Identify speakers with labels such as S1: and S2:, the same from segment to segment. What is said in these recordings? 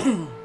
S1: Damn.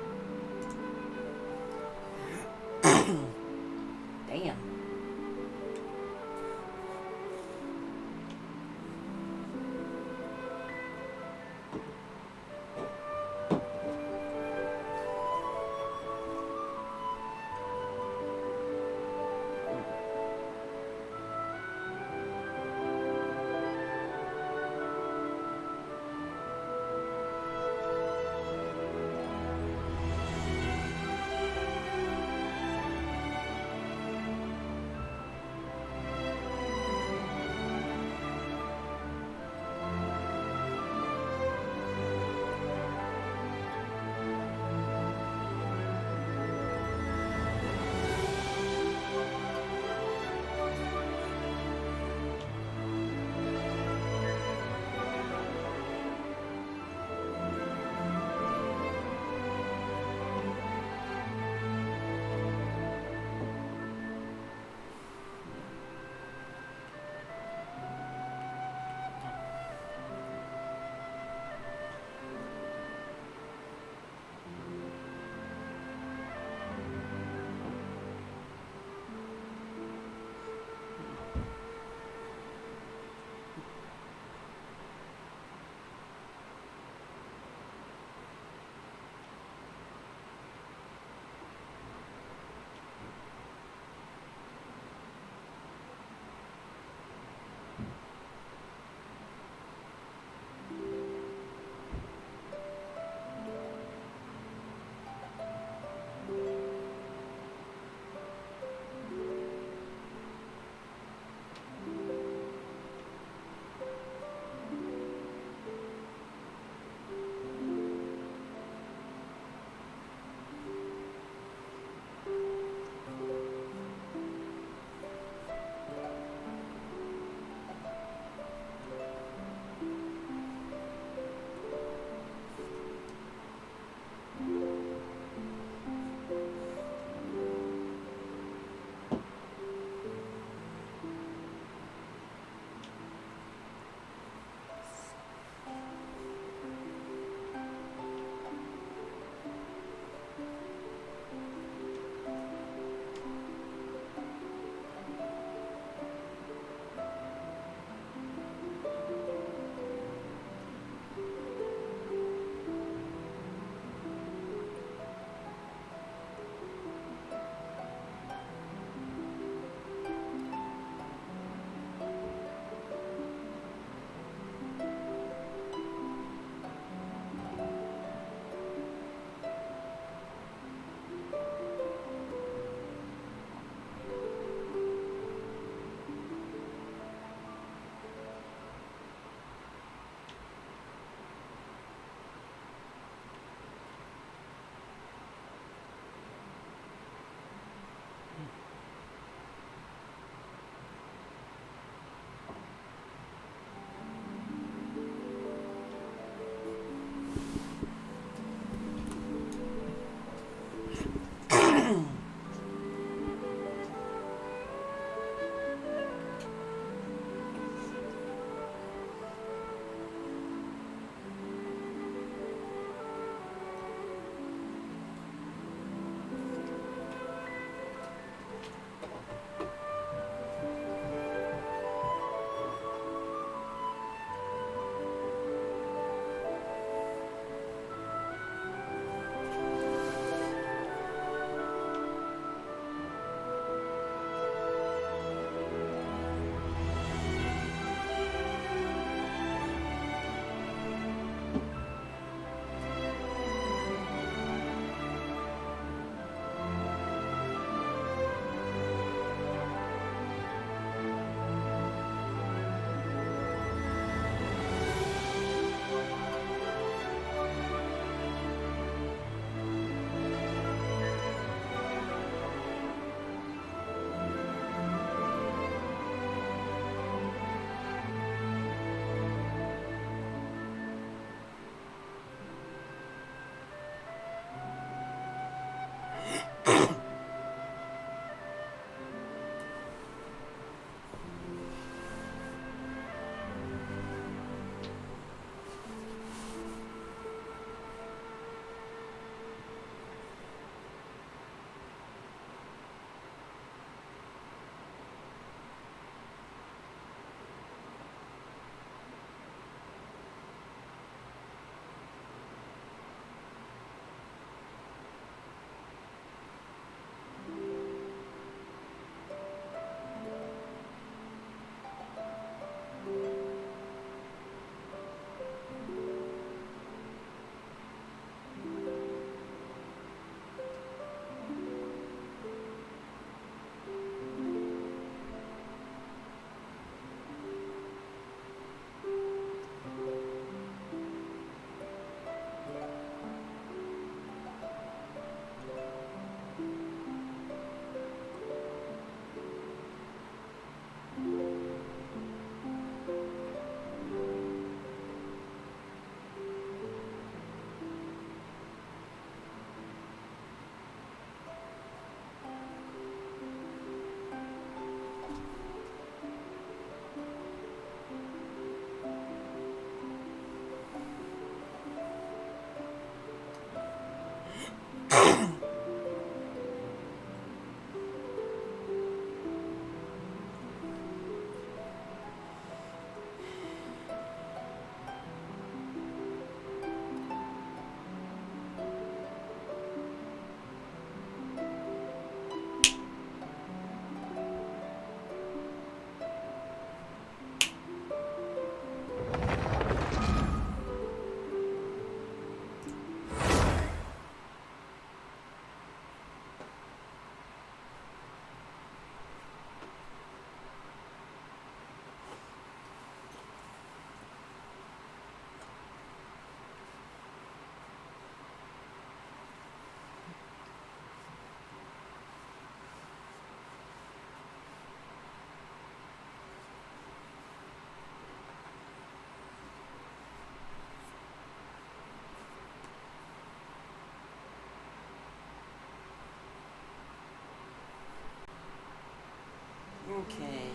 S1: Okay.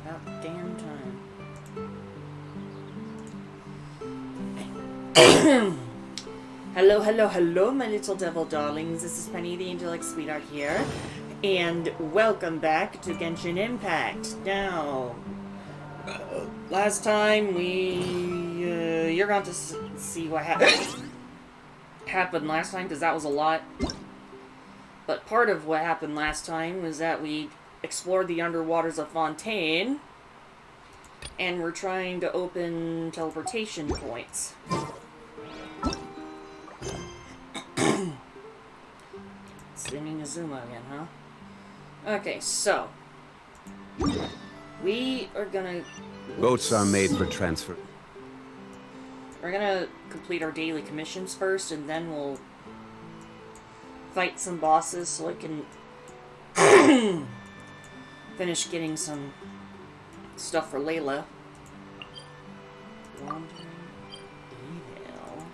S1: About damn time. Hello, hello, hello, my little devil darlings. This is Penny, the angelic sweetheart here. And welcome back to Genshin Impact. Now, last time you're going to see what happened last time, because that was a lot. But part of what happened last time was that we explored the underwaters of Fontaine, and we're trying to open teleportation points. Singing Azuma again, huh? Okay, so we are gonna...
S2: Boats are made for transfer.
S1: We're gonna complete our daily commissions first, and then we'll fight some bosses so I can finish getting some stuff for Layla. Wandering email.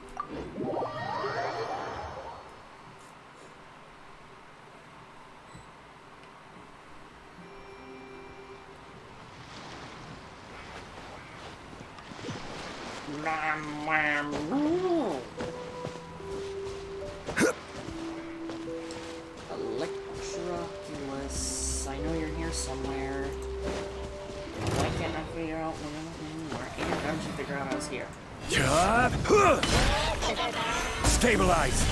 S1: Electroculus. I know you're here somewhere. Why can't I figure out where you are? And how did you figure out I was here?
S2: Stabilize!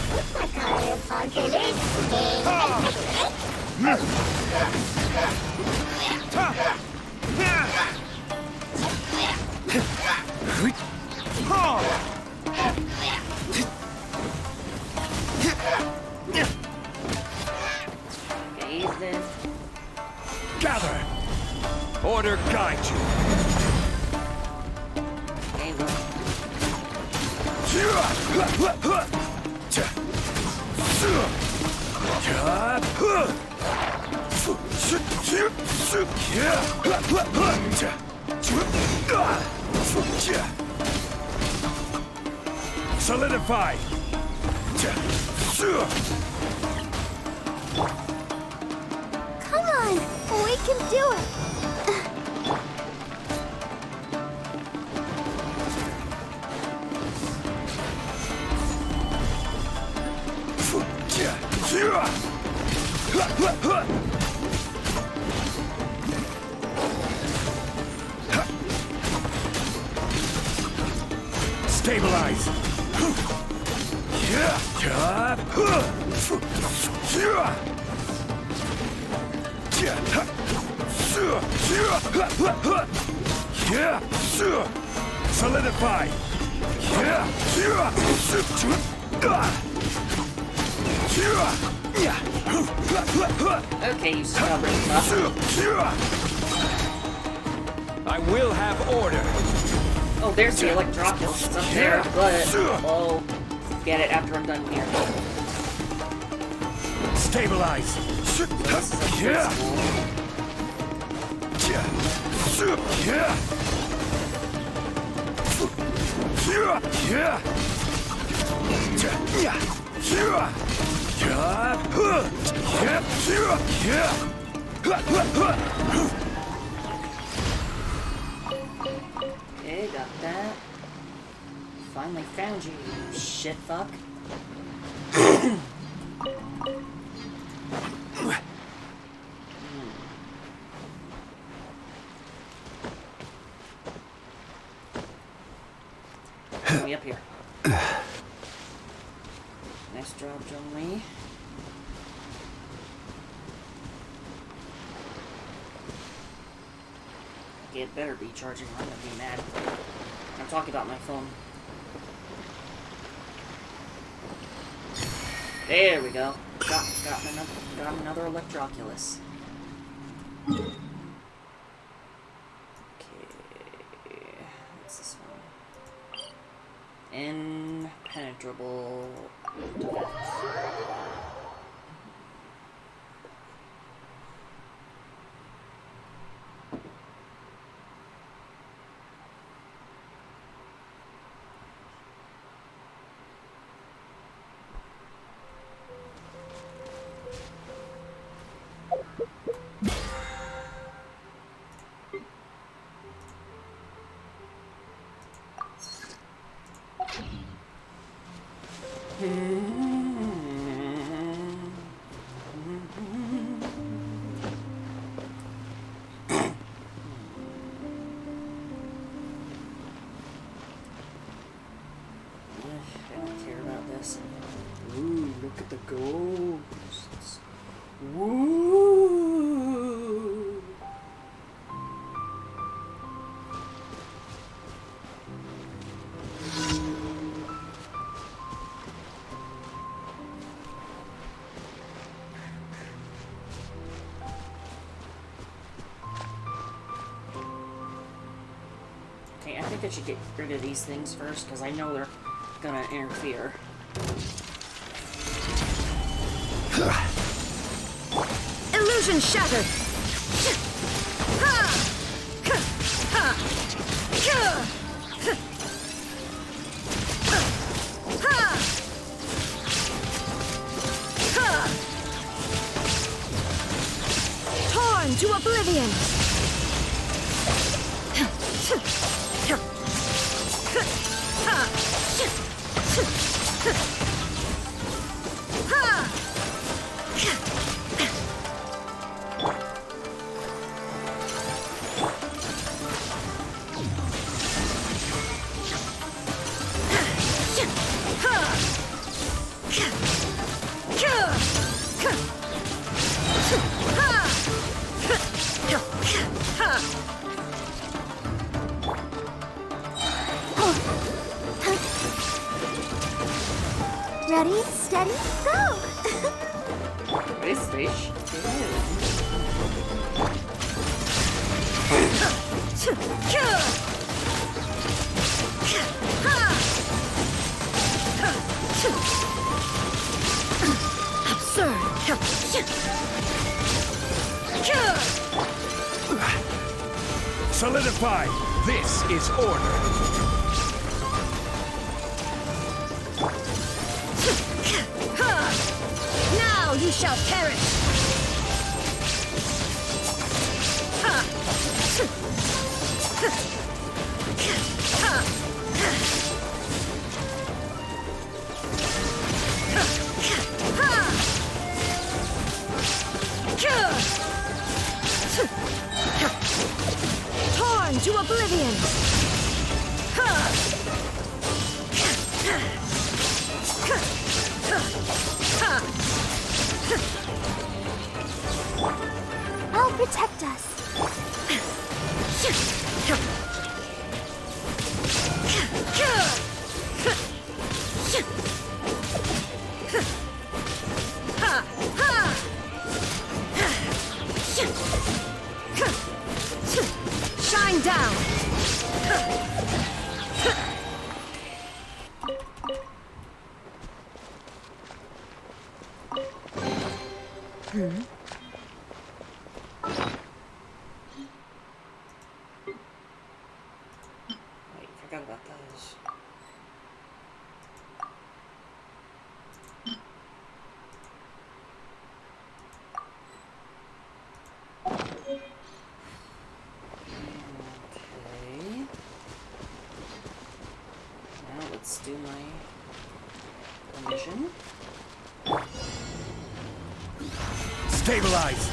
S1: Then.
S2: Gather! Order guide you!
S1: Okay, well.
S2: Solidify!
S3: Come on, we can do it.
S2: Stabilize! Solidify!
S1: Okay, you stubborn fuck.
S2: I will have order.
S1: Oh, there's the Electroculus. It's up there, but I'll get it after I'm done here.
S2: Stabilize!
S1: This is a okay, got that. Finally found you, you shit fuck. Me up here. Nice job, John Lee. Okay, it better be charging or I'm gonna be mad. I'm talking about my phone. There we go. Got another Electroculus. Okay. What's this one? Impenetrable defense. I don't care about this. Ooh, look at the ghosts. Woo! Okay, I think I should get rid of these things first, because I know they're gonna interfere.
S3: Illusion shattered! Torn to oblivion!
S4: Ready, steady, go!
S1: This fish.
S2: Solidify! This is order!
S3: Now you shall perish! Torn to oblivion!
S4: I'll protect us.
S3: Shine down!
S1: Wait, forgot about those. Okay. Now let's mission.
S2: Stabilize.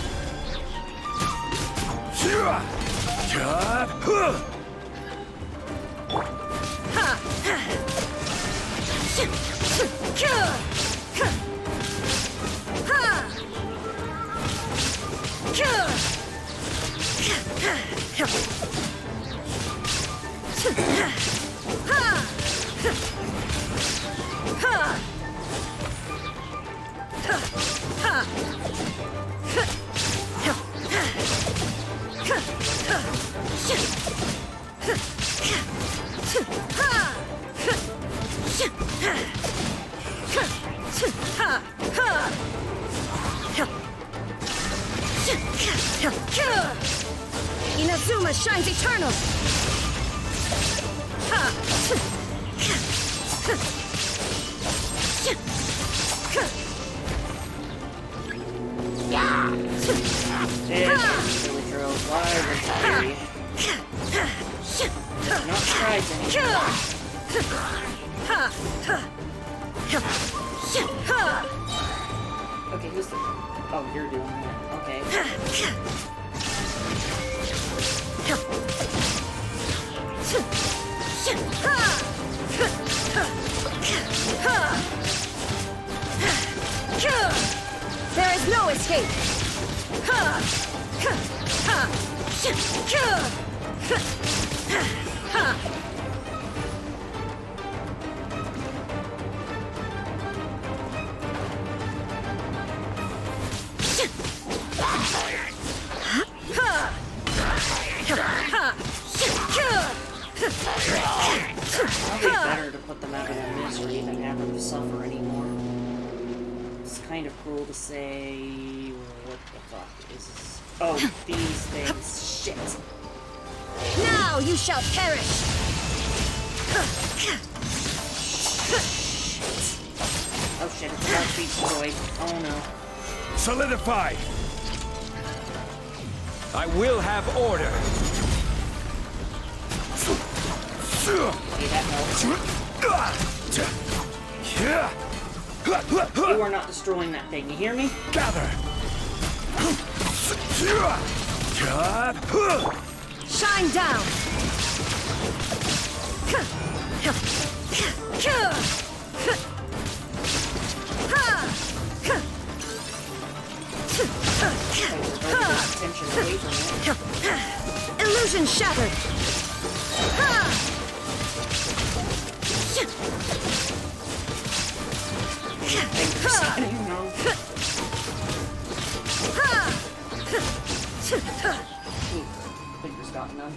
S3: Inazuma shines eternal!
S1: Really drove wide and scary. Not tried anymore. Okay, who's the... Oh, you're doing it. Okay.
S3: There is no escape!
S1: Probably better to put them out of their misery than have them suffer anymore. It's kind of cruel to say... What the fuck is this? Oh, these things. Shit.
S3: Now you shall perish!
S1: Oh shit, it's about to be destroyed. Oh no.
S2: Solidify. I will have order.
S1: Okay, that helps. You are not destroying that thing, you hear me?
S2: Gather.
S3: Shine down!
S1: Attention away from it.
S3: Illusion shattered!
S1: Fingers got none.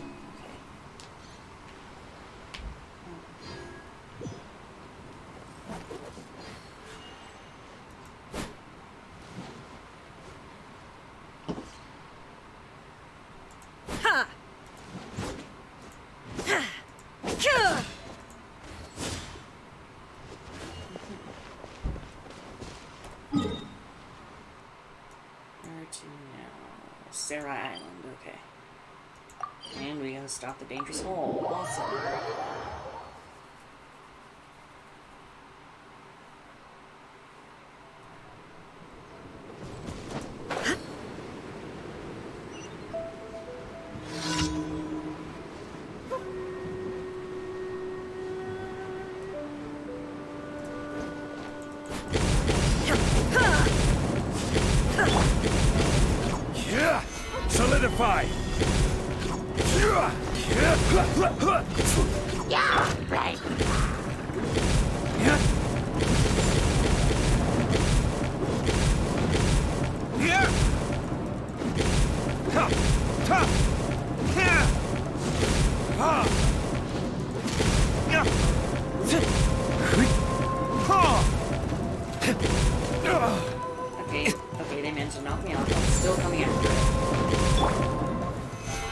S1: Where to now? Sarah Island, okay. And we gotta stop the dangerous hole. Awesome.
S2: Solidify.
S3: Yeah, right.
S1: Okay, they managed to knock me off. I'm still coming after it.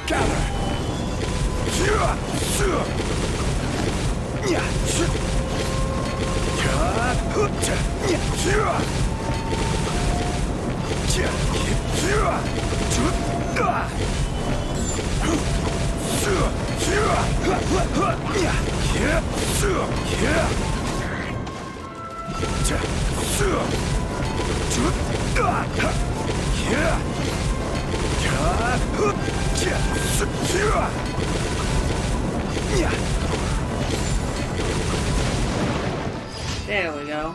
S2: Gather.
S1: There we go.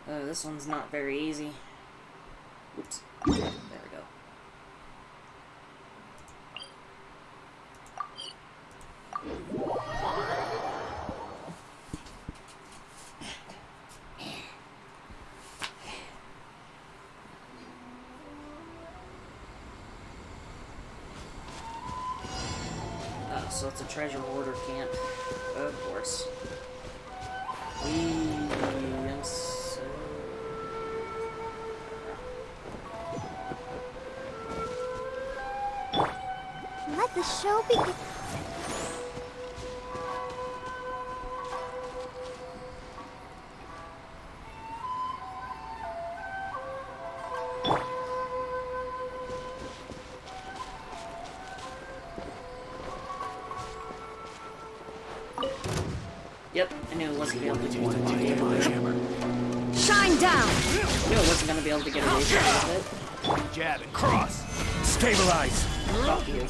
S1: Oh, this one's not very easy. Oops. There we go. Oh, so it's a treasure hoarder camp. Of course.
S4: Let the show begin.
S1: Yep, I knew it wasn't gonna be able to get away from it.
S3: Shine down!
S1: I knew it wasn't gonna be able to get away from it.
S2: Jab and cross. Stabilize.
S1: Fuck you.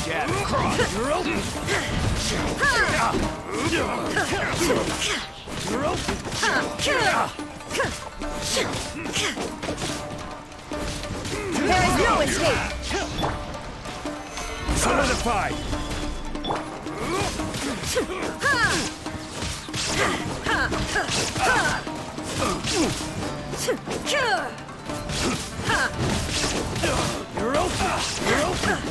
S2: Jab and cross. You're open. You're open.
S3: There is no escape!
S2: Solidify. You're open. You're open.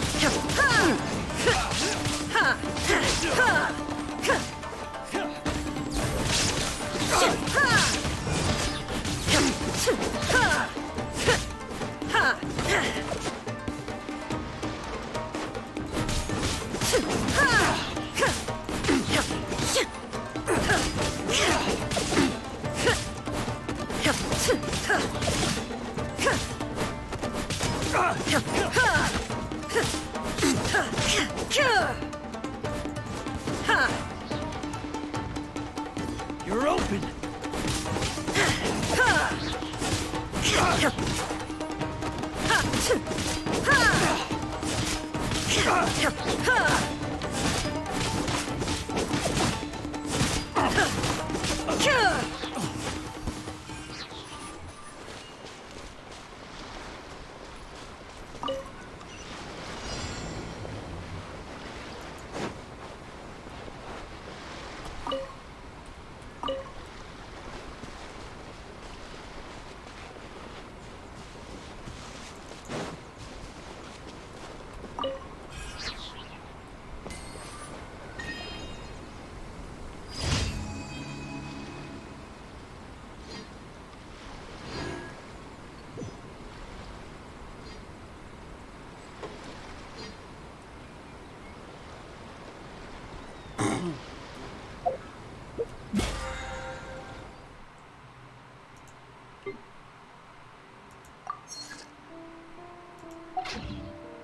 S2: You're open.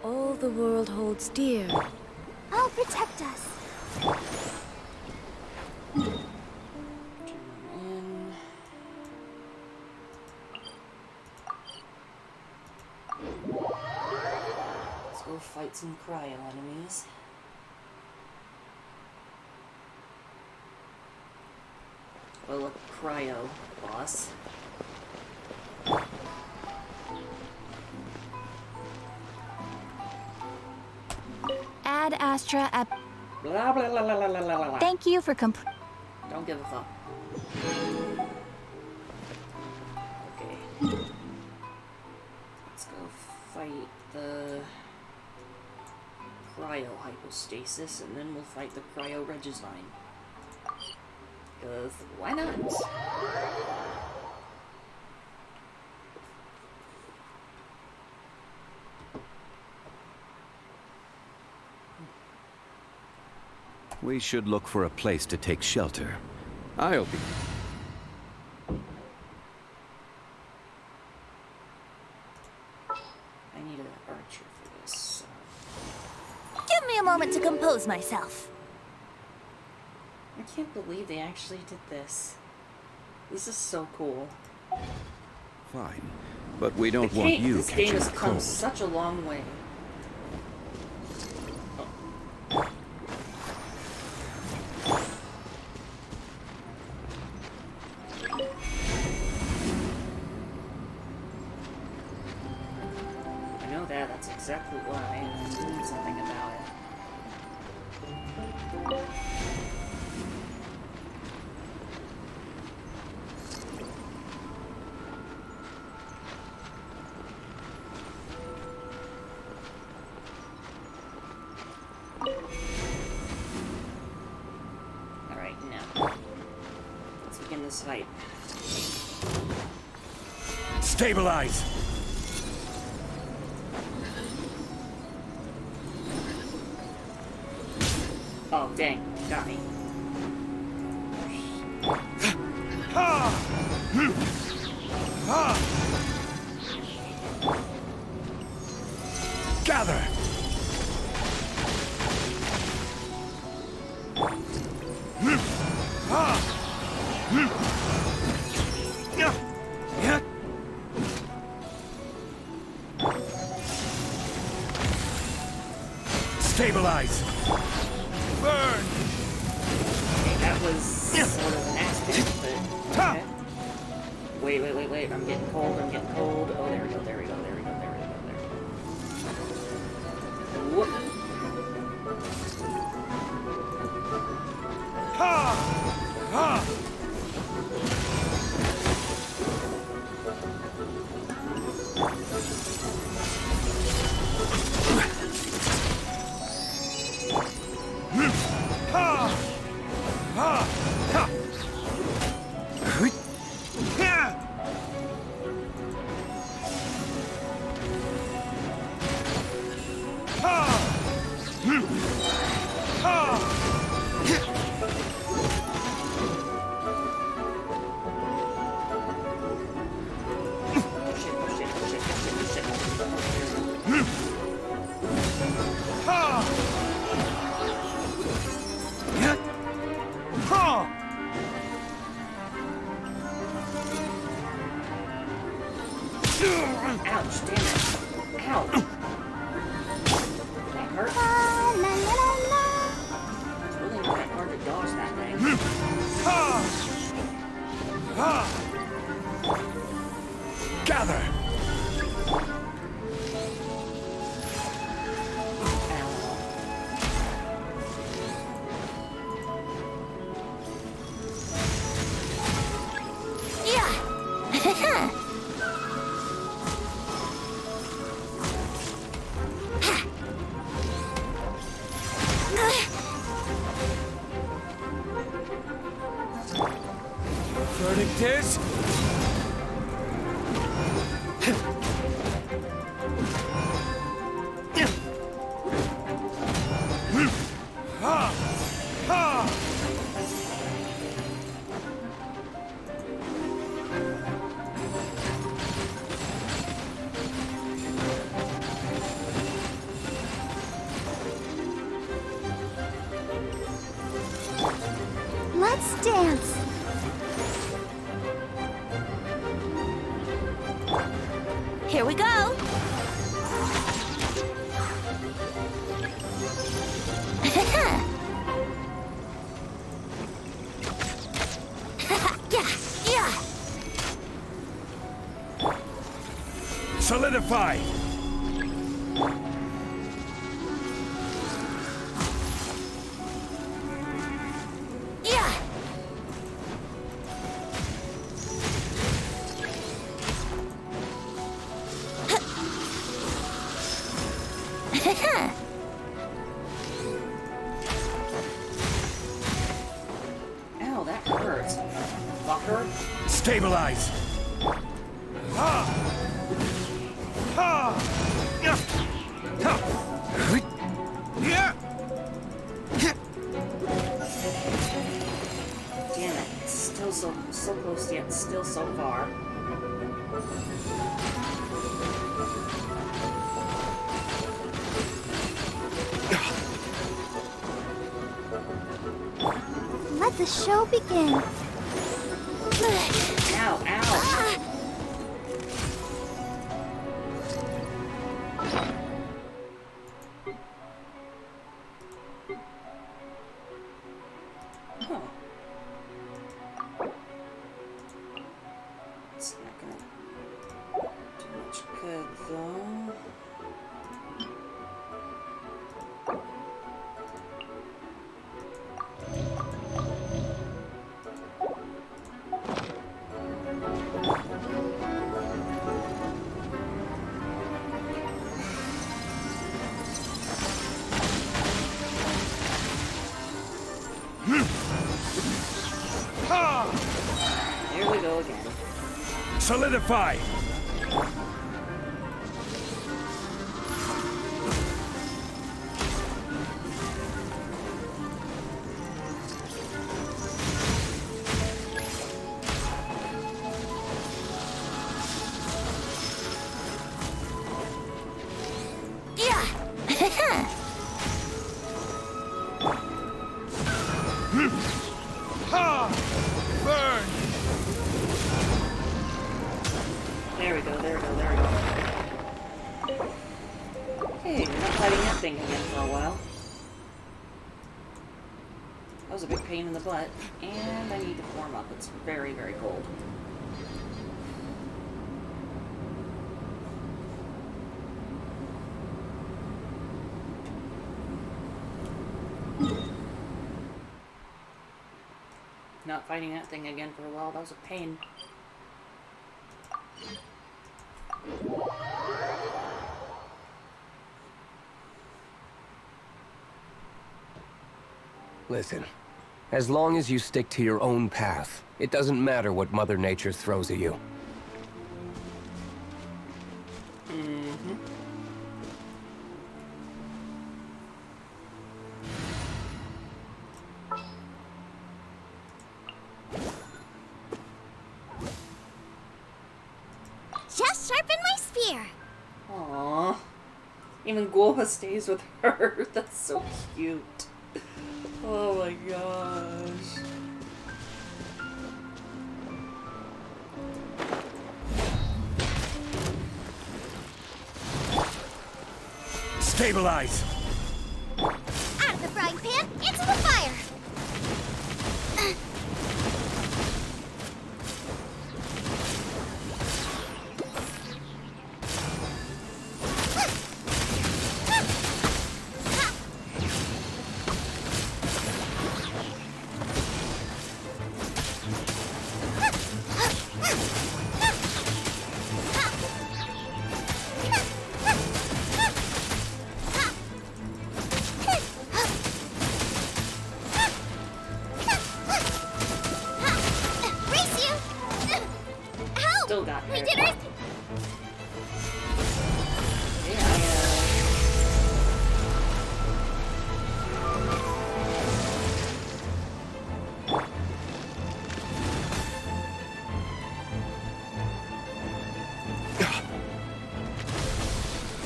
S3: All the world holds dear.
S4: I'll protect us.
S1: In. Let's go fight some cryo enemies. Well, a cryo boss.
S3: Ad Astra at...
S1: Blah blah blah blah blah blah blah blah.
S3: Thank you for
S1: Don't give a fuck. Okay. Let's go fight the cryo hypostasis, and then we'll fight the cryo regicide. Because why not?
S5: We should look for a place to take shelter. I'll be...
S1: I need an archer for this. So.
S3: Give me a moment to compose myself.
S1: I can't believe they actually did this. This is so cool.
S5: Fine. But we don't want you
S1: This game
S5: catching
S1: has
S5: a
S1: come
S5: cold.
S1: such a long way. I know that. That's exactly why. I'm doing something about it. Alright, now. Let's begin this fight.
S2: Stabilize!
S1: Oh, dang. Got me.
S2: Gather! Stabilize! Burn!
S1: Okay, that was sort of an accident, but okay. Wait. I'm getting cold. Oh, there we go. There we go. Whoop. Ouch, damn it. Ow. That hurt.
S4: La la la la.
S1: It's really not that hard to dodge that thing.
S2: Gather!
S3: Yeah.
S2: Verdict is...
S4: Let's dance.
S3: Here we go. Yeah, yeah.
S2: Solidify!
S3: Yeah.
S1: Ow, that hurts. Fucker.
S2: Stabilize!
S1: so close yet still so far.
S4: Let the show begin.
S1: Ow, ow. Huh. It's not gonna do much good though. Here we go again.
S2: Solidify! Ha! Burn!
S1: There we go, there we go, there we go. Hey, we're not fighting that thing again for a while. That was a big pain in the butt. And I need to warm up. It's very, very cold. Not fighting that thing again for a while. That was a pain.
S6: Listen, as long as you stick to your own path, it doesn't matter what Mother Nature throws at you.
S3: Just sharpen my spear.
S1: Aww. Even Guoba stays with her. That's so cute. Oh my gosh.
S2: Stabilize!
S3: Out of the frying pan, into the fire.
S1: Still got her.
S3: We did it!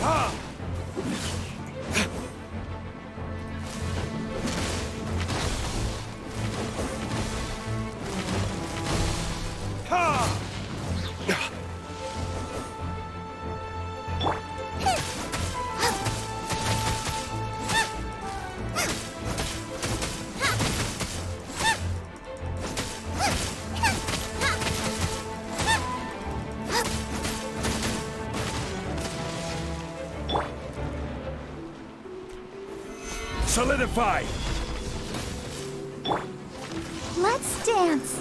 S2: Ha! Ha! Solidify!
S4: Let's dance.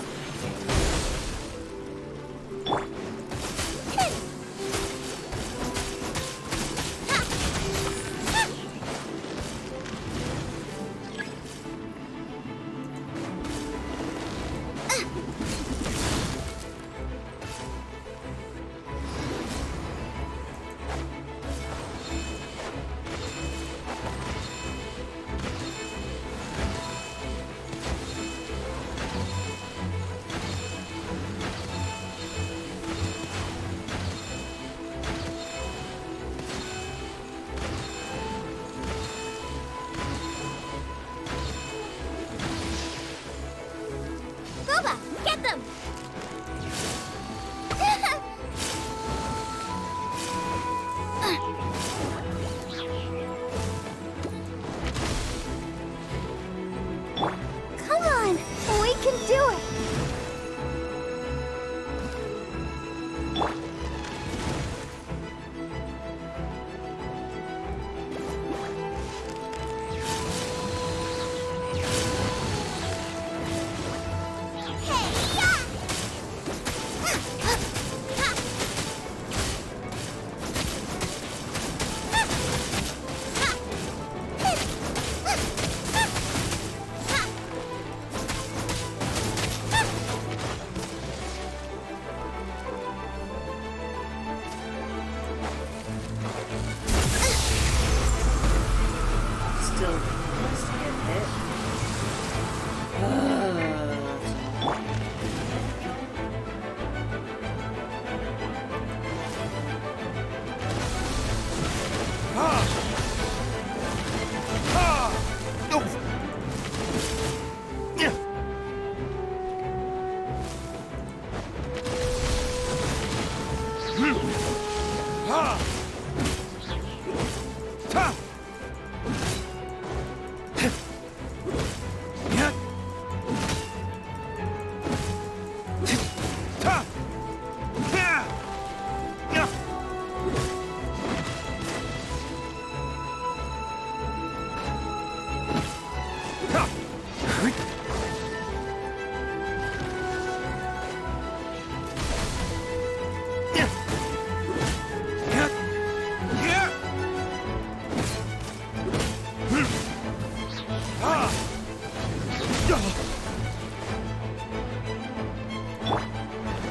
S1: still close to get hit.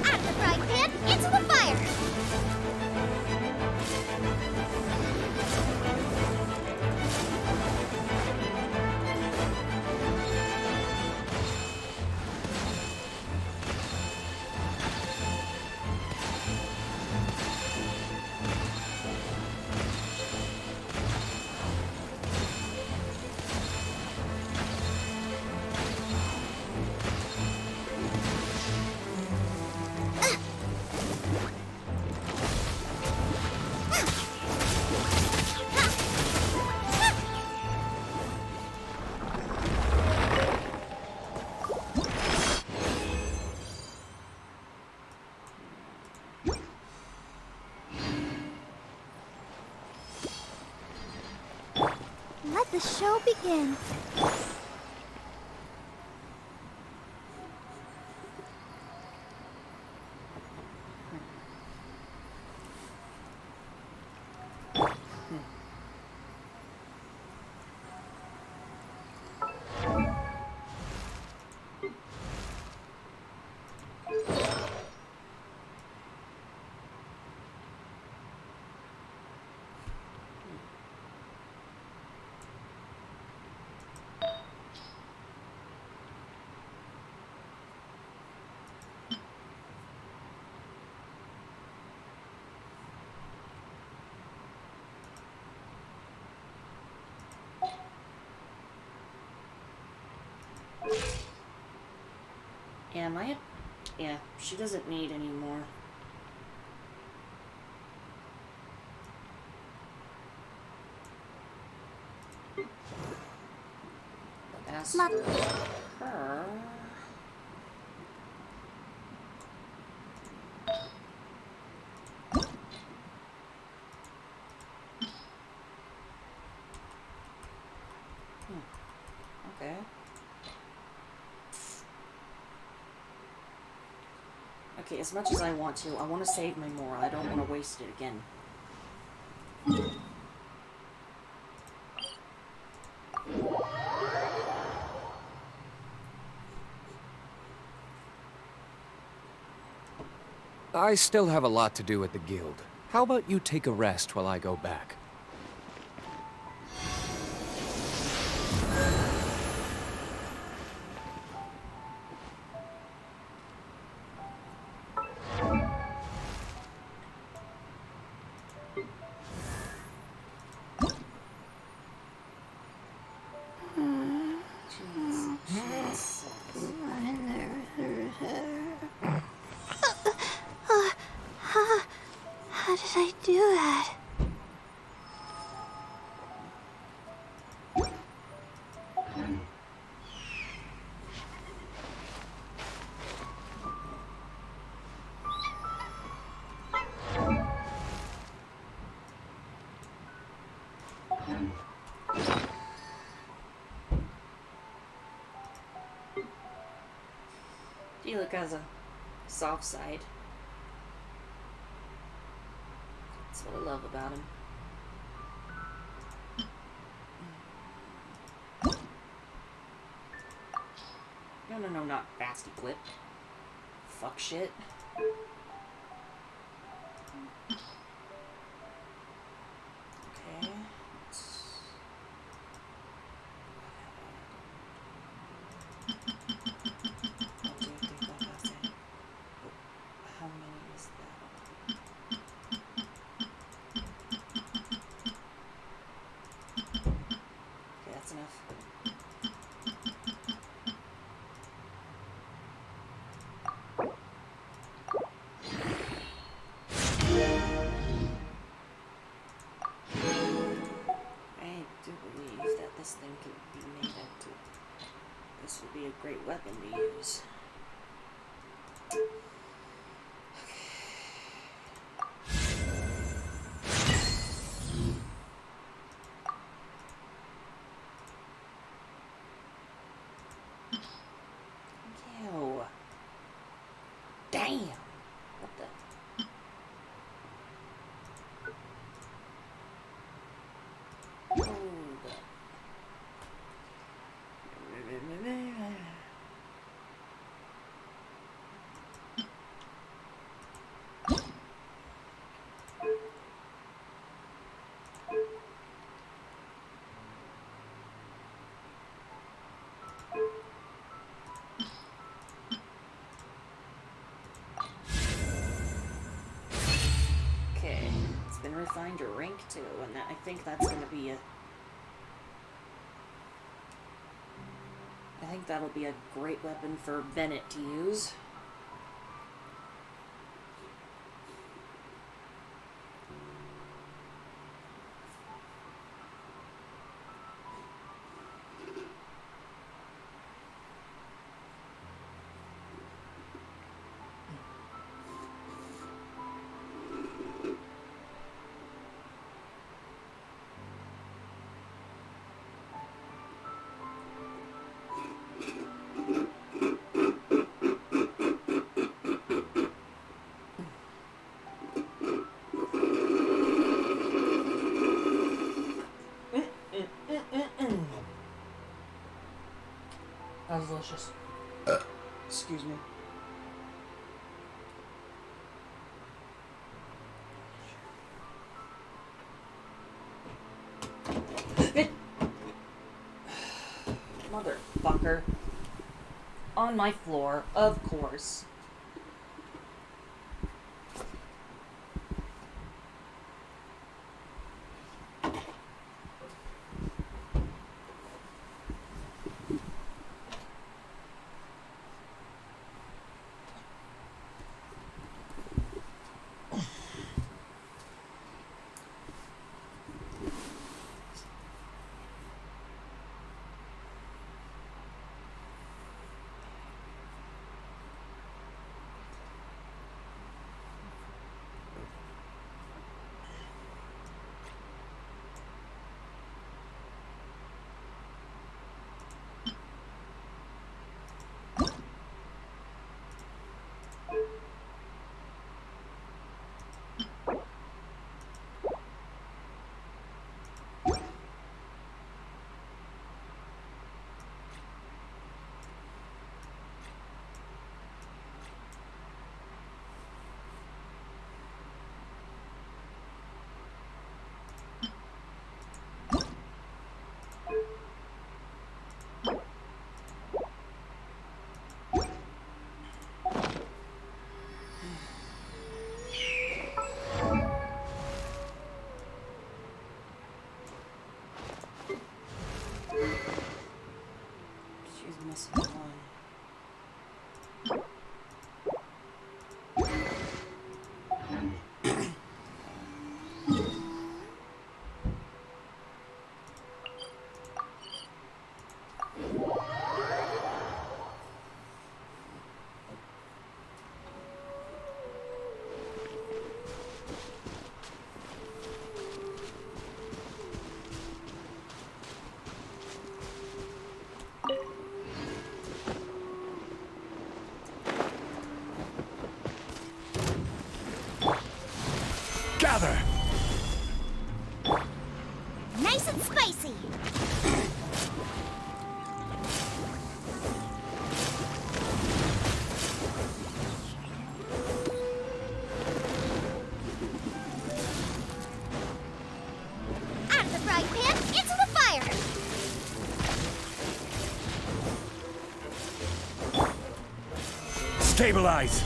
S3: Out of the frying pan, into the fire!
S4: Let the show begin.
S1: Am I? Yeah, she doesn't need any more. As for her... Okay. Okay, as much as I want to save my moral. I don't want to waste it again.
S6: I still have a lot to do at the guild. How about you take a rest while I go back?
S4: How did I do that?
S1: Felix has a soft side. That's what I love about him. No, not fast equip. Fuck shit. Okay. How many is that? Okay, that's enough. I do believe that this thing could be made into... This would be a great weapon to use. Ew. Damn! What the... Hold up. Okay, it's been refined to rank 2, and that, I think that's going to be a... I think that'll be a great weapon for Bennett to use. That was delicious. Excuse me. Motherfucker. On my floor, of course.
S2: Stabilize!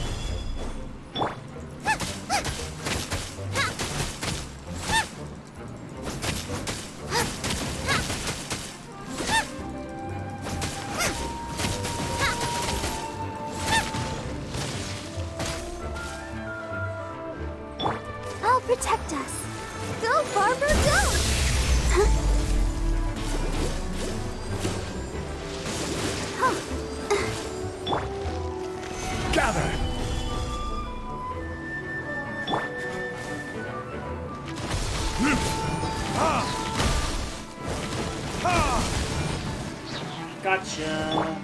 S3: I'll protect us. Go, Barbara, go!
S2: Gather!
S1: Gotcha.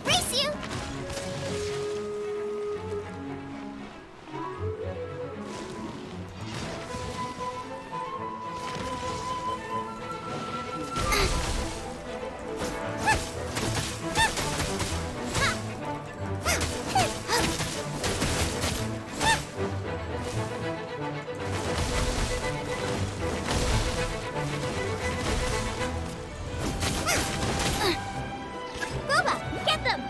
S3: Race you! Boba, get them!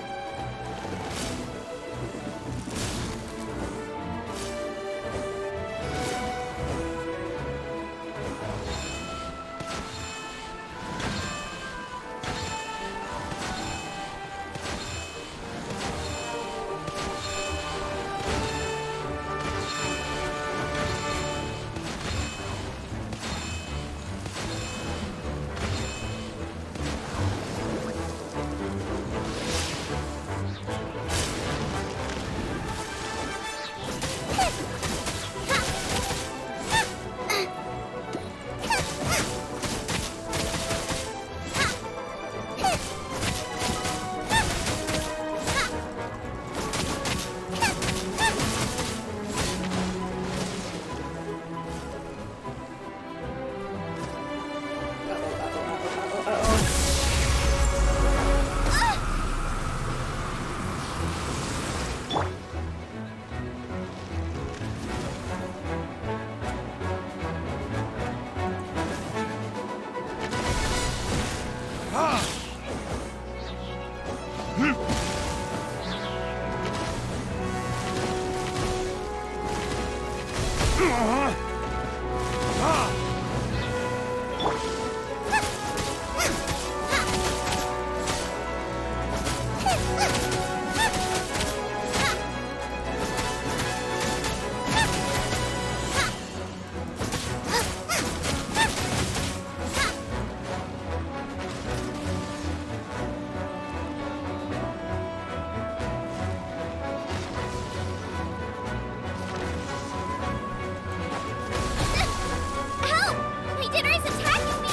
S3: Help! My dinner is attacking me!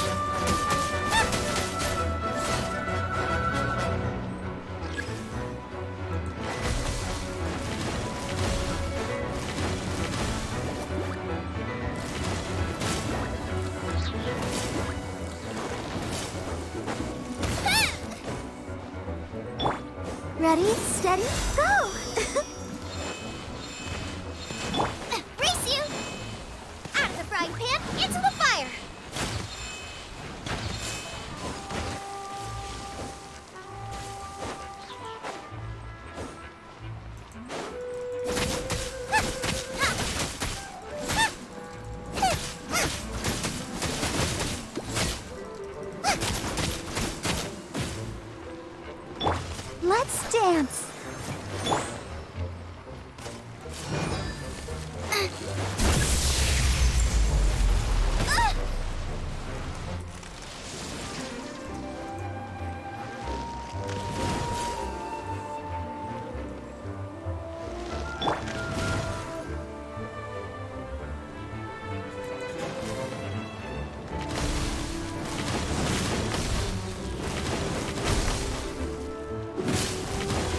S3: Ready, steady, go! Race you! Out of the frying pan, into the fire! Let's dance!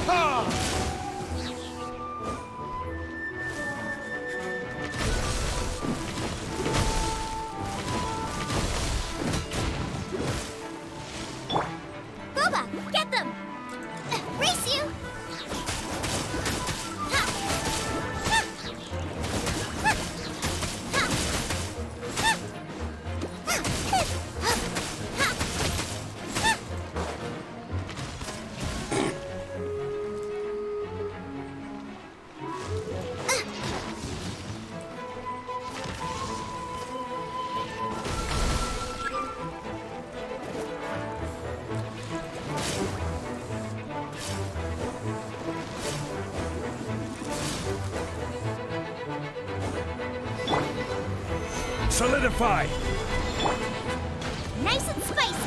S2: Ha! Solidify!
S3: Nice and spicy.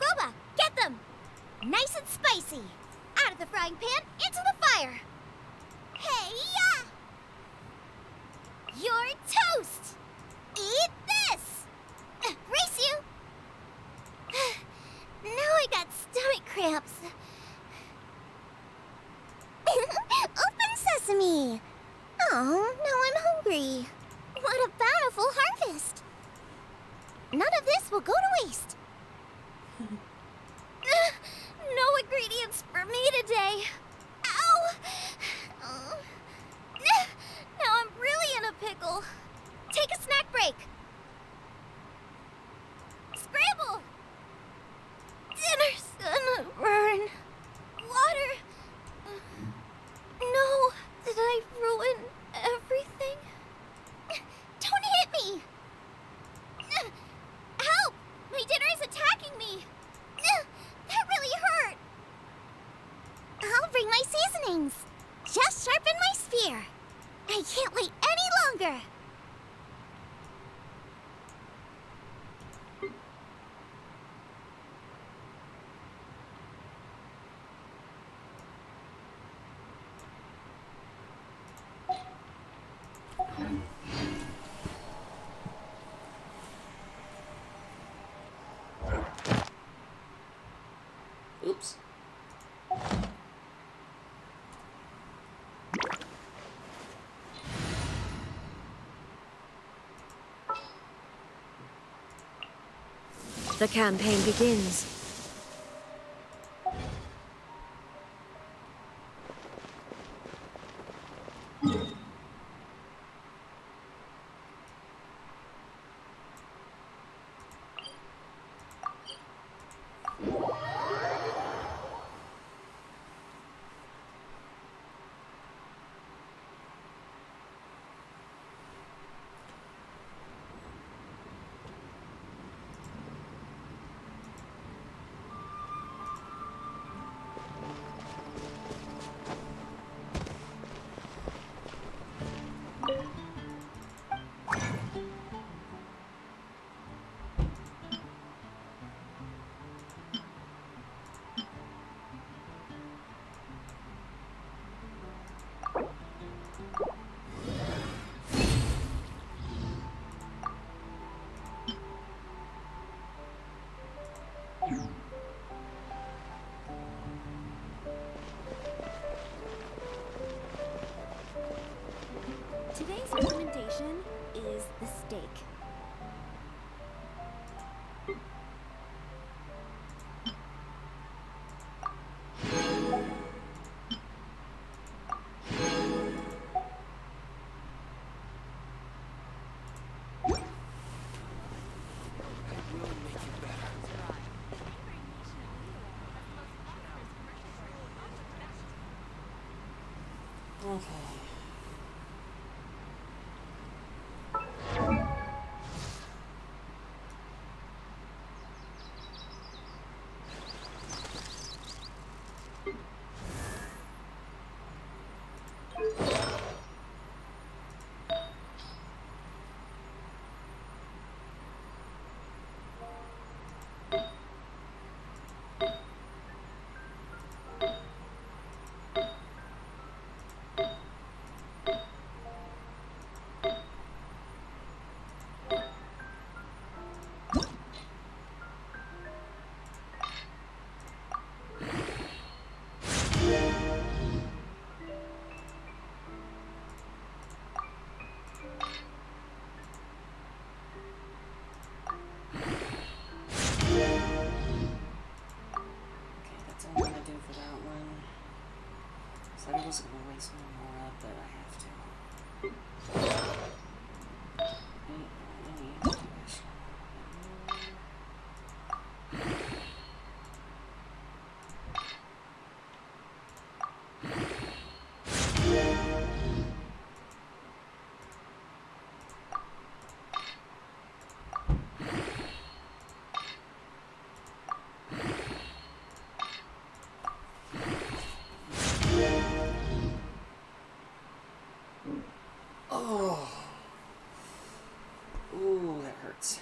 S3: Boba, get them! Nice and spicy. Out of the frying pan, into the fire. Hey-ya! You're toast! Eat this! Race you! Now I got stomach cramps. Open sesame! Oh, now I'm hungry. What a bountiful harvest! None of this will go to waste. No ingredients for me today. Ow! Now I'm really in a pickle. Take a snack break. Scramble! Dinner's gonna burn. Water. No, did I ruin everything? Don't hit me! Help! My dinner is attacking me! That really hurt! I'll bring my seasonings. Just sharpen my spear. I can't wait any longer.
S1: Oops.
S7: The campaign begins.
S3: Today's recommendation is the steak.
S1: Okay. Said I wasn't gonna waste my more up, but I have to. Oh. Ooh, that hurts.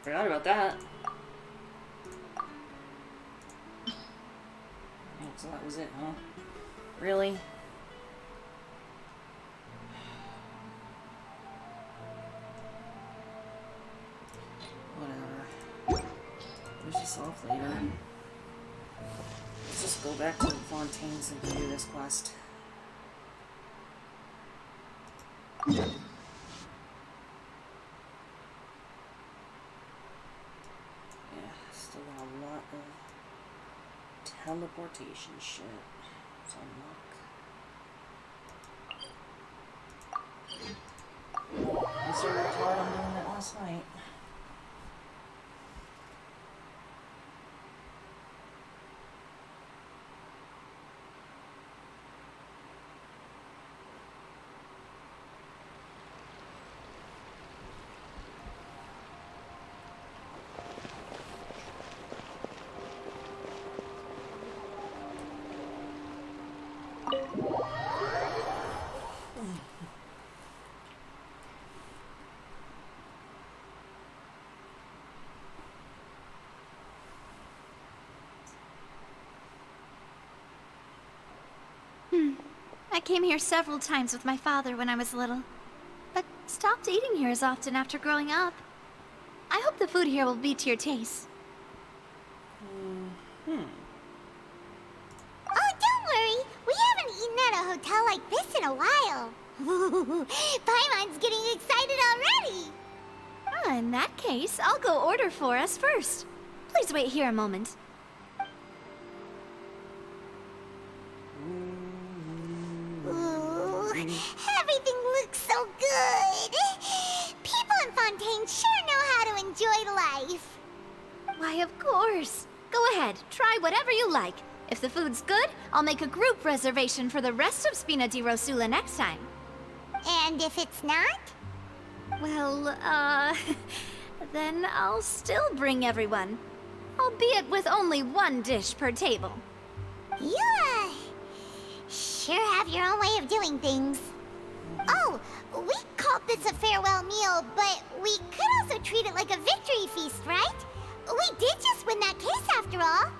S1: Forgot about that. Oh, so that was it, huh? Really? Whatever. Finish this off later. Let's just go back to the Fontaines and do this quest. Still got a lot of teleportation shit to unlock. I sort of worked hard on doing that last night.
S3: I came here several times with my father when I was little, but stopped eating here as often after growing up. I hope the food here will be to your taste. Oh, don't worry. We haven't eaten at a hotel like this in a while. Paimon's getting excited already. Oh, in that case, I'll go order for us first. Please wait here a moment. Ooh, everything looks so good. People in Fontaine sure know how to enjoy life. Why, of course. Go ahead, try whatever you like. If the food's good, I'll make a group reservation for the rest of Spina di Rosula next time. And if it's not? Well, then I'll still bring everyone. Albeit with only one dish per table. You, sure have your own way of doing things. Oh, we called this a farewell meal, but we could also treat it like a victory feast, right? We did just win that case after all.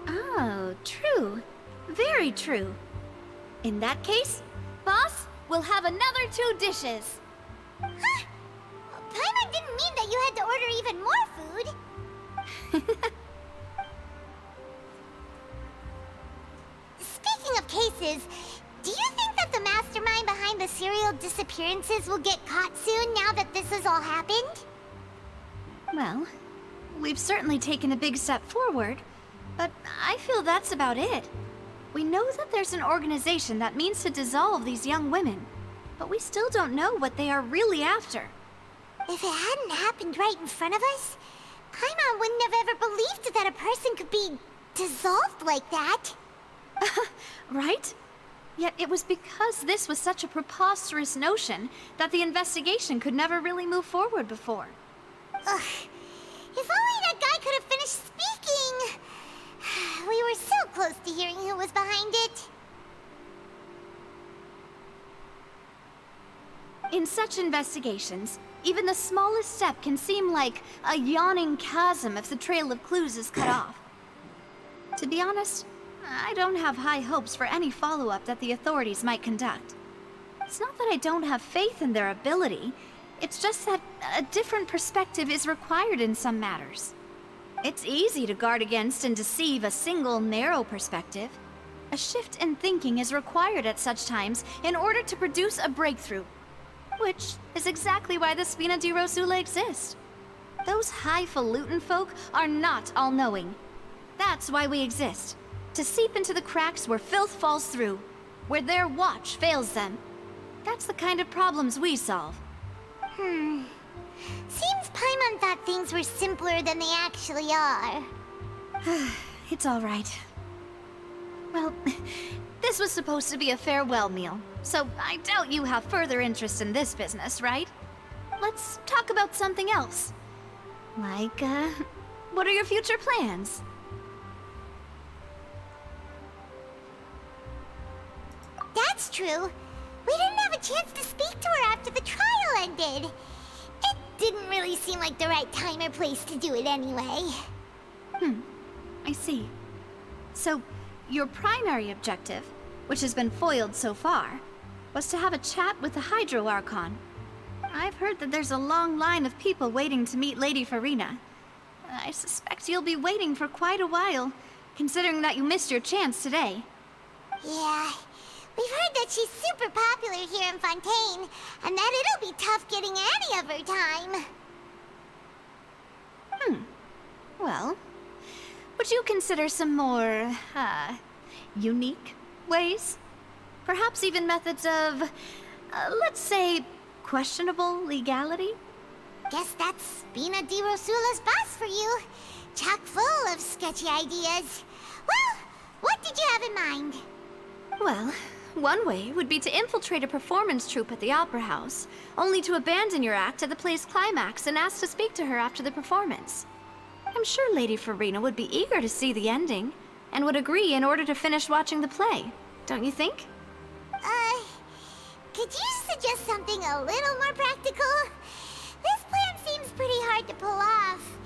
S3: Oh, true. Very true. In that case, boss, we'll have another 2 dishes. Huh? Paimon didn't mean that you had to order even more food. Speaking of cases, do you think that the mastermind behind the serial disappearances will get caught soon now that this has all happened? Well, we've certainly taken a big step forward, but I feel that's about it. We know that there's an organization that means to dissolve these young women, but we still don't know what they are really after. If it hadn't happened right in front of us, Paimon wouldn't have ever believed that a person could be dissolved like that. Right? Yet it was because this was such a preposterous notion that the investigation could never really move forward before. Ugh. If only that guy could have finished speaking! We were so close to hearing who was behind it. In such investigations, even the smallest step can seem like a yawning chasm if the trail of clues is cut off. To be honest, I don't have high hopes for any follow-up that the authorities might conduct. It's not that I don't have faith in their ability, it's just that a different perspective is required in some matters. It's easy to guard against and deceive a single narrow perspective,
S8: A shift in thinking is required at such times in order to produce a breakthrough. Which is exactly why the Spina di Rosula exists. Those highfalutin folk are not all-knowing. That's why we exist. To seep into the cracks where filth falls through. Where their watch fails them. That's the kind of problems we solve.
S3: Seems Paimon thought things were simpler than they actually are.
S8: It's all right. Well, this was supposed to be a farewell meal, so I doubt you have further interest in this business, right? Let's talk about something else. Like, what are your future plans?
S3: That's true. We didn't have a chance to speak to her after the trial ended. It didn't really seem like the right time or place to do it anyway.
S8: I see. So, your primary objective, which has been foiled so far, was to have a chat with the Hydro Archon. I've heard that there's a long line of people waiting to meet Lady Farina. I suspect you'll be waiting for quite a while, considering that you missed your chance today.
S3: Yeah, we've heard that she's super popular here in Fontaine, and that it'll be tough getting any of her time.
S8: Well, would you consider some more, unique ways? Perhaps even methods of, let's say, questionable legality?
S3: Guess that's Spina di Rosula's boss for you. Chock full of sketchy ideas. Well, what did you have in mind?
S8: Well, one way would be to infiltrate a performance troupe at the Opera House, only to abandon your act at the play's climax and ask to speak to her after the performance. I'm sure Lady Farina would be eager to see the ending, and would agree in order to finish watching the play, don't you think?
S3: Could you suggest something a little more practical? This plan seems pretty hard to pull off.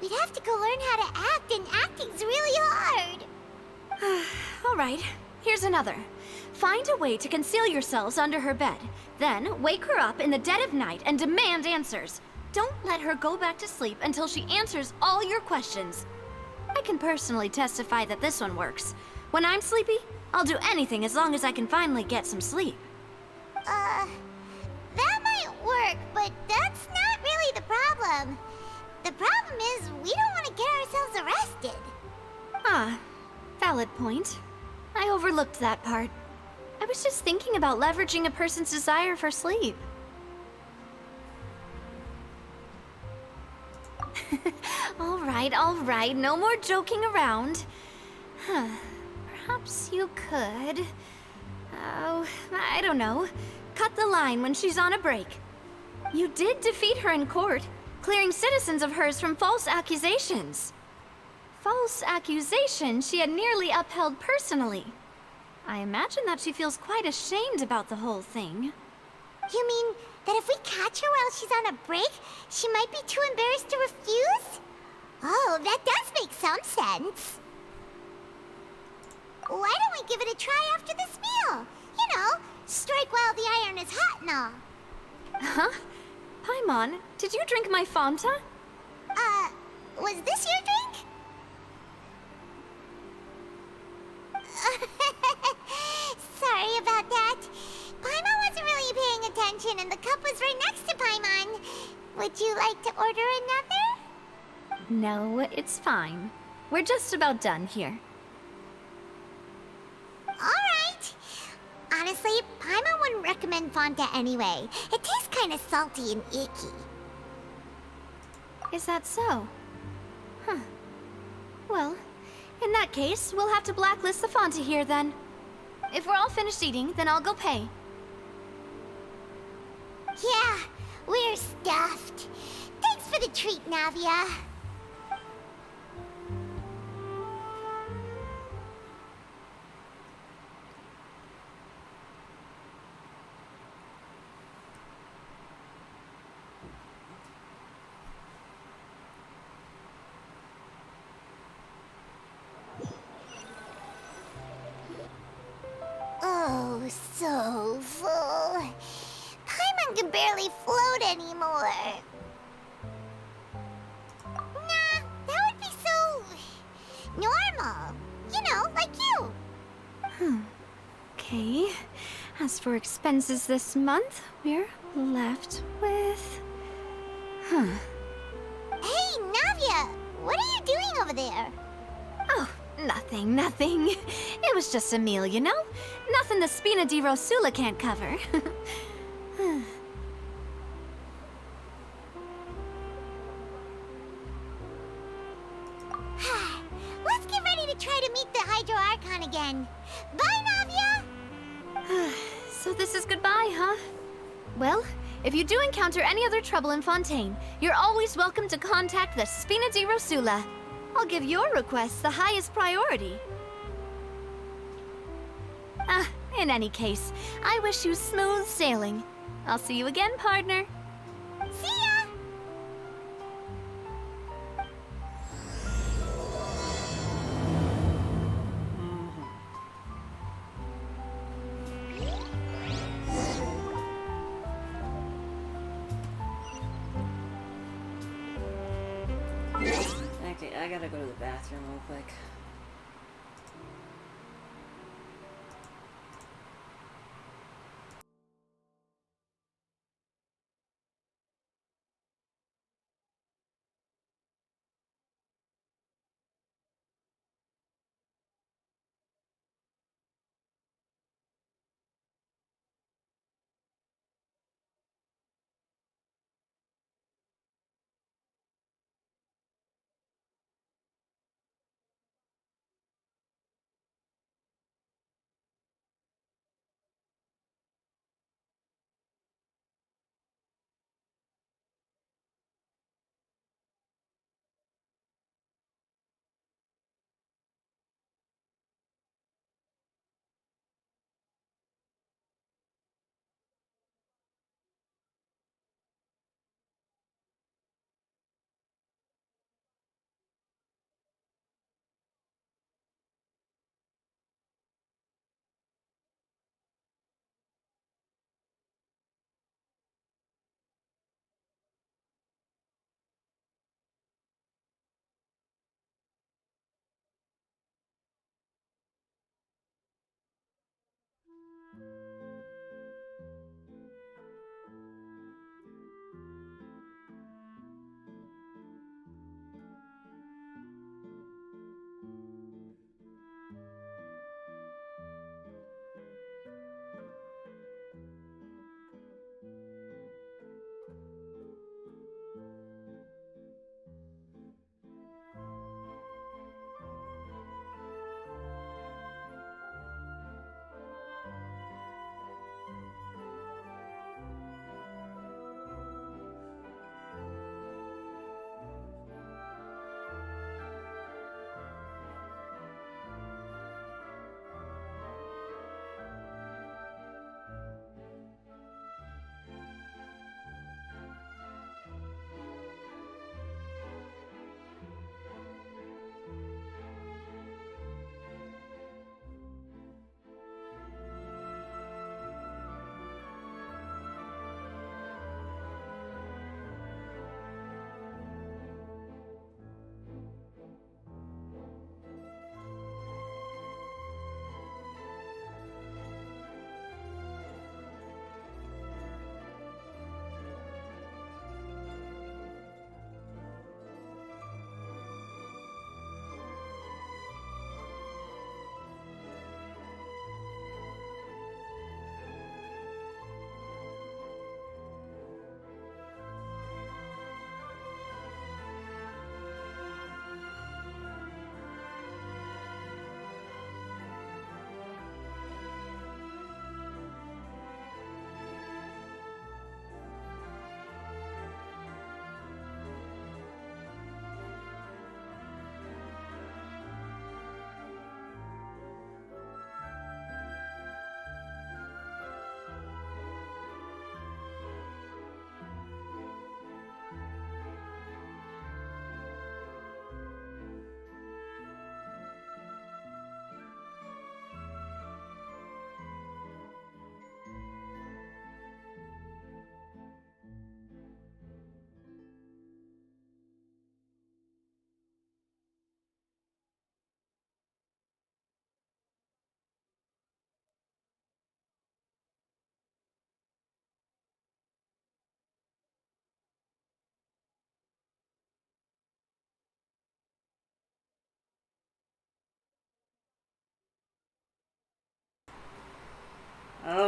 S3: We'd have to go learn how to act, and acting's really hard.
S8: All right, here's another. Find a way to conceal yourselves under her bed. Then wake her up in the dead of night and demand answers. Don't let her go back to sleep until she answers all your questions. I can personally testify that this one works. When I'm sleepy, I'll do anything as long as I can finally get some sleep.
S3: That might work, but that's not really the problem. The problem is we don't want to get ourselves arrested.
S8: Ah, valid point. I overlooked that part. I was just thinking about leveraging a person's desire for sleep. All right, no more joking around. Perhaps you could... Oh, I don't know. Cut the line when she's on a break. You did defeat her in court, clearing citizens of hers from false accusations. False accusations she had nearly upheld personally. I imagine that she feels quite ashamed about the whole thing.
S3: You mean that if we catch her while she's on a break, she might be too embarrassed to refuse? Oh, that does make some sense. Why don't we give it a try after this meal? You know, strike while the iron is hot and all.
S8: Huh? Paimon, did you drink my Fanta?
S3: Was this your drink? Sorry about that. Paimon wasn't really paying attention and the cup was right next to Paimon. Would you like to order another?
S8: No, it's fine. We're just about done here.
S3: Alright. Honestly, Paimon wouldn't recommend Fanta anyway. It tastes kind of salty and icky.
S8: Is that so? Huh. Well, in that case, we'll have to blacklist the Fanta here then. If we're all finished eating, then I'll go pay.
S3: Yeah, we're stuffed. Thanks for the treat, Navia. Oh, so full. Paimon can barely float anymore. Nah, that would be so... normal. You know, like you.
S8: As for expenses this month, we're left with... Huh.
S3: Hey, Navia! What are you doing over there?
S8: Oh, nothing. It was just a meal, you know? Nothing the Spina di Rosula can't cover.
S3: Let's get ready to try to meet the Hydro Archon again. Bye, Navia!
S8: So this is goodbye, huh? Well, if you do encounter any other trouble in Fontaine, you're always welcome to contact the Spina di Rosula. I'll give your requests the highest priority. In any case, I wish you smooth sailing. I'll see you again, partner.
S3: See ya!
S1: Okay, I gotta go to the bathroom real quick.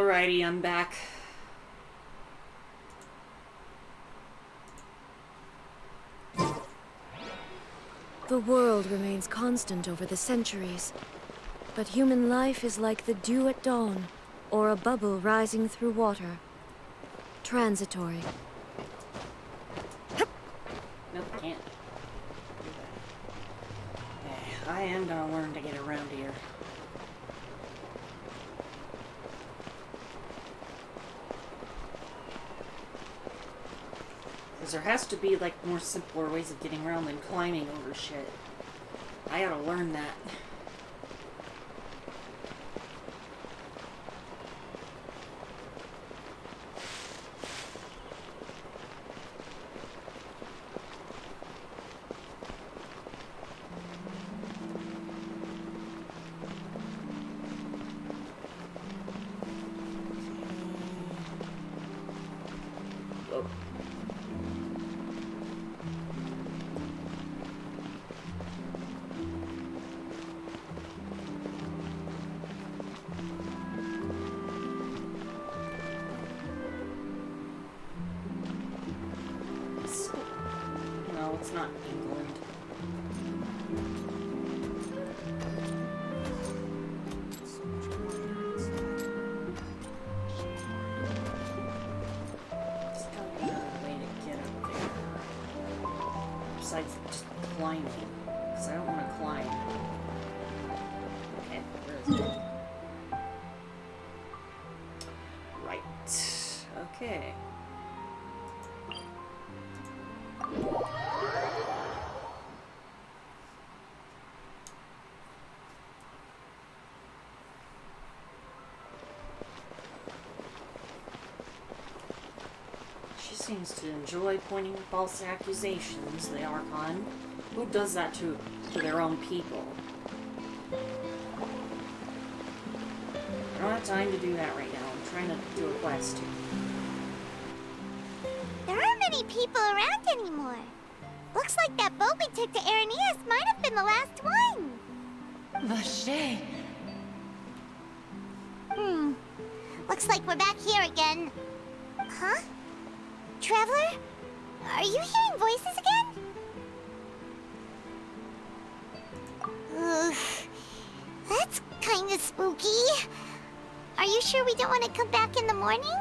S1: Alrighty, I'm back.
S7: The world remains constant over the centuries, but human life is like the dew at dawn, or a bubble rising through water. Transitory.
S1: Nope, can't. Okay, I am gonna learn to get around here. Because there has to be, like, more simpler ways of getting around than climbing over shit. I gotta learn that. Oh. No, it's not England. There's gotta be another way to get up there. Besides just climbing. Because I don't want to climb. Okay, where is it? Right. Okay. She seems to enjoy pointing false accusations, the Archon. Who does that to their own people? I don't have time to do that right now. I'm trying to do a quest.
S3: There aren't many people around anymore. Looks like that boat we took to Araneas might have been the last one.
S9: Vache.
S3: Looks like we're back here again. Huh? Traveler? Are you hearing voices again? Ugh. That's kinda spooky. Are you sure we don't want to come back in the morning?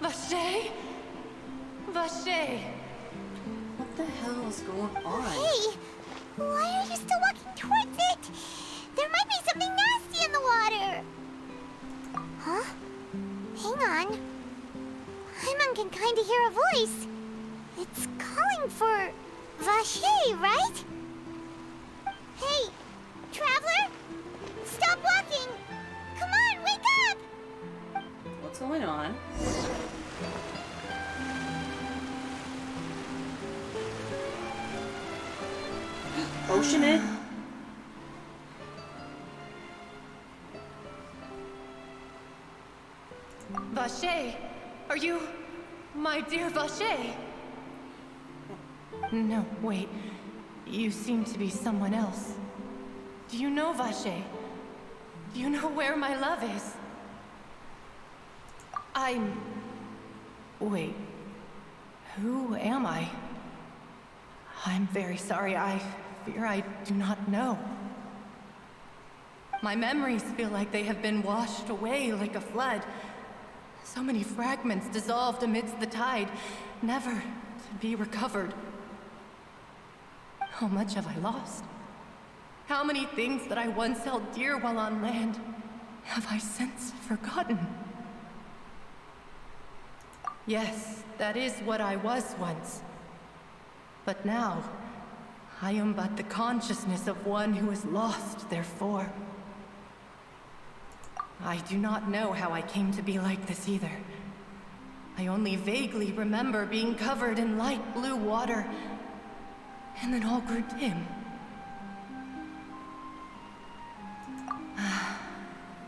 S9: Vache. Vache.
S1: What the hell is going on?
S3: Hey! Why are you still walking towards it? There might be something nasty in the water! Huh? Hang on. Paimon can kinda hear a voice. It's calling for Vache, right? Hey, Traveler! Stop walking! Come on, wake up!
S1: What's going on? Oceanid?
S9: Vache. Are you my dear Vache? No, wait. You seem to be someone else. Do you know Vache? Do you know where my love is? Wait. Who am I? I'm very sorry. I fear I do not know. My memories feel like they have been washed away like a flood. So many fragments dissolved amidst the tide, never to be recovered. How much have I lost? How many things that I once held dear while on land have I since forgotten? Yes, that is what I was once. But now, I am but the consciousness of one who is lost, therefore. I do not know how I came to be like this either. I only vaguely remember being covered in light blue water, and then all grew dim.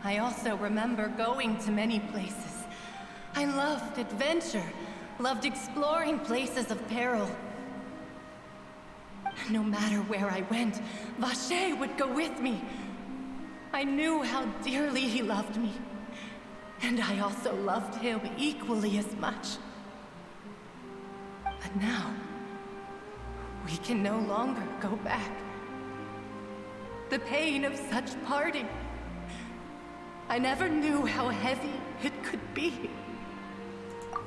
S9: I also remember going to many places. I loved adventure, loved exploring places of peril. No matter where I went, Vache would go with me. I knew how dearly he loved me. And I also loved him equally as much. But now, we can no longer go back. The pain of such parting, I never knew how heavy it could be.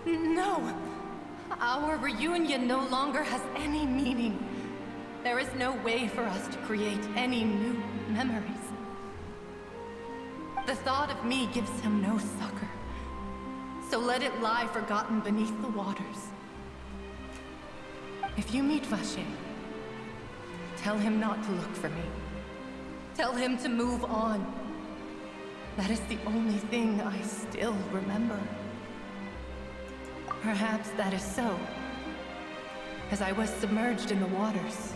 S9: No, our reunion no longer has any meaning. There is no way for us to create any new memories. The thought of me gives him no succor, so let it lie forgotten beneath the waters. If you meet Vache, tell him not to look for me. Tell him to move on. That is the only thing I still remember. Perhaps that is so, as I was submerged in the waters,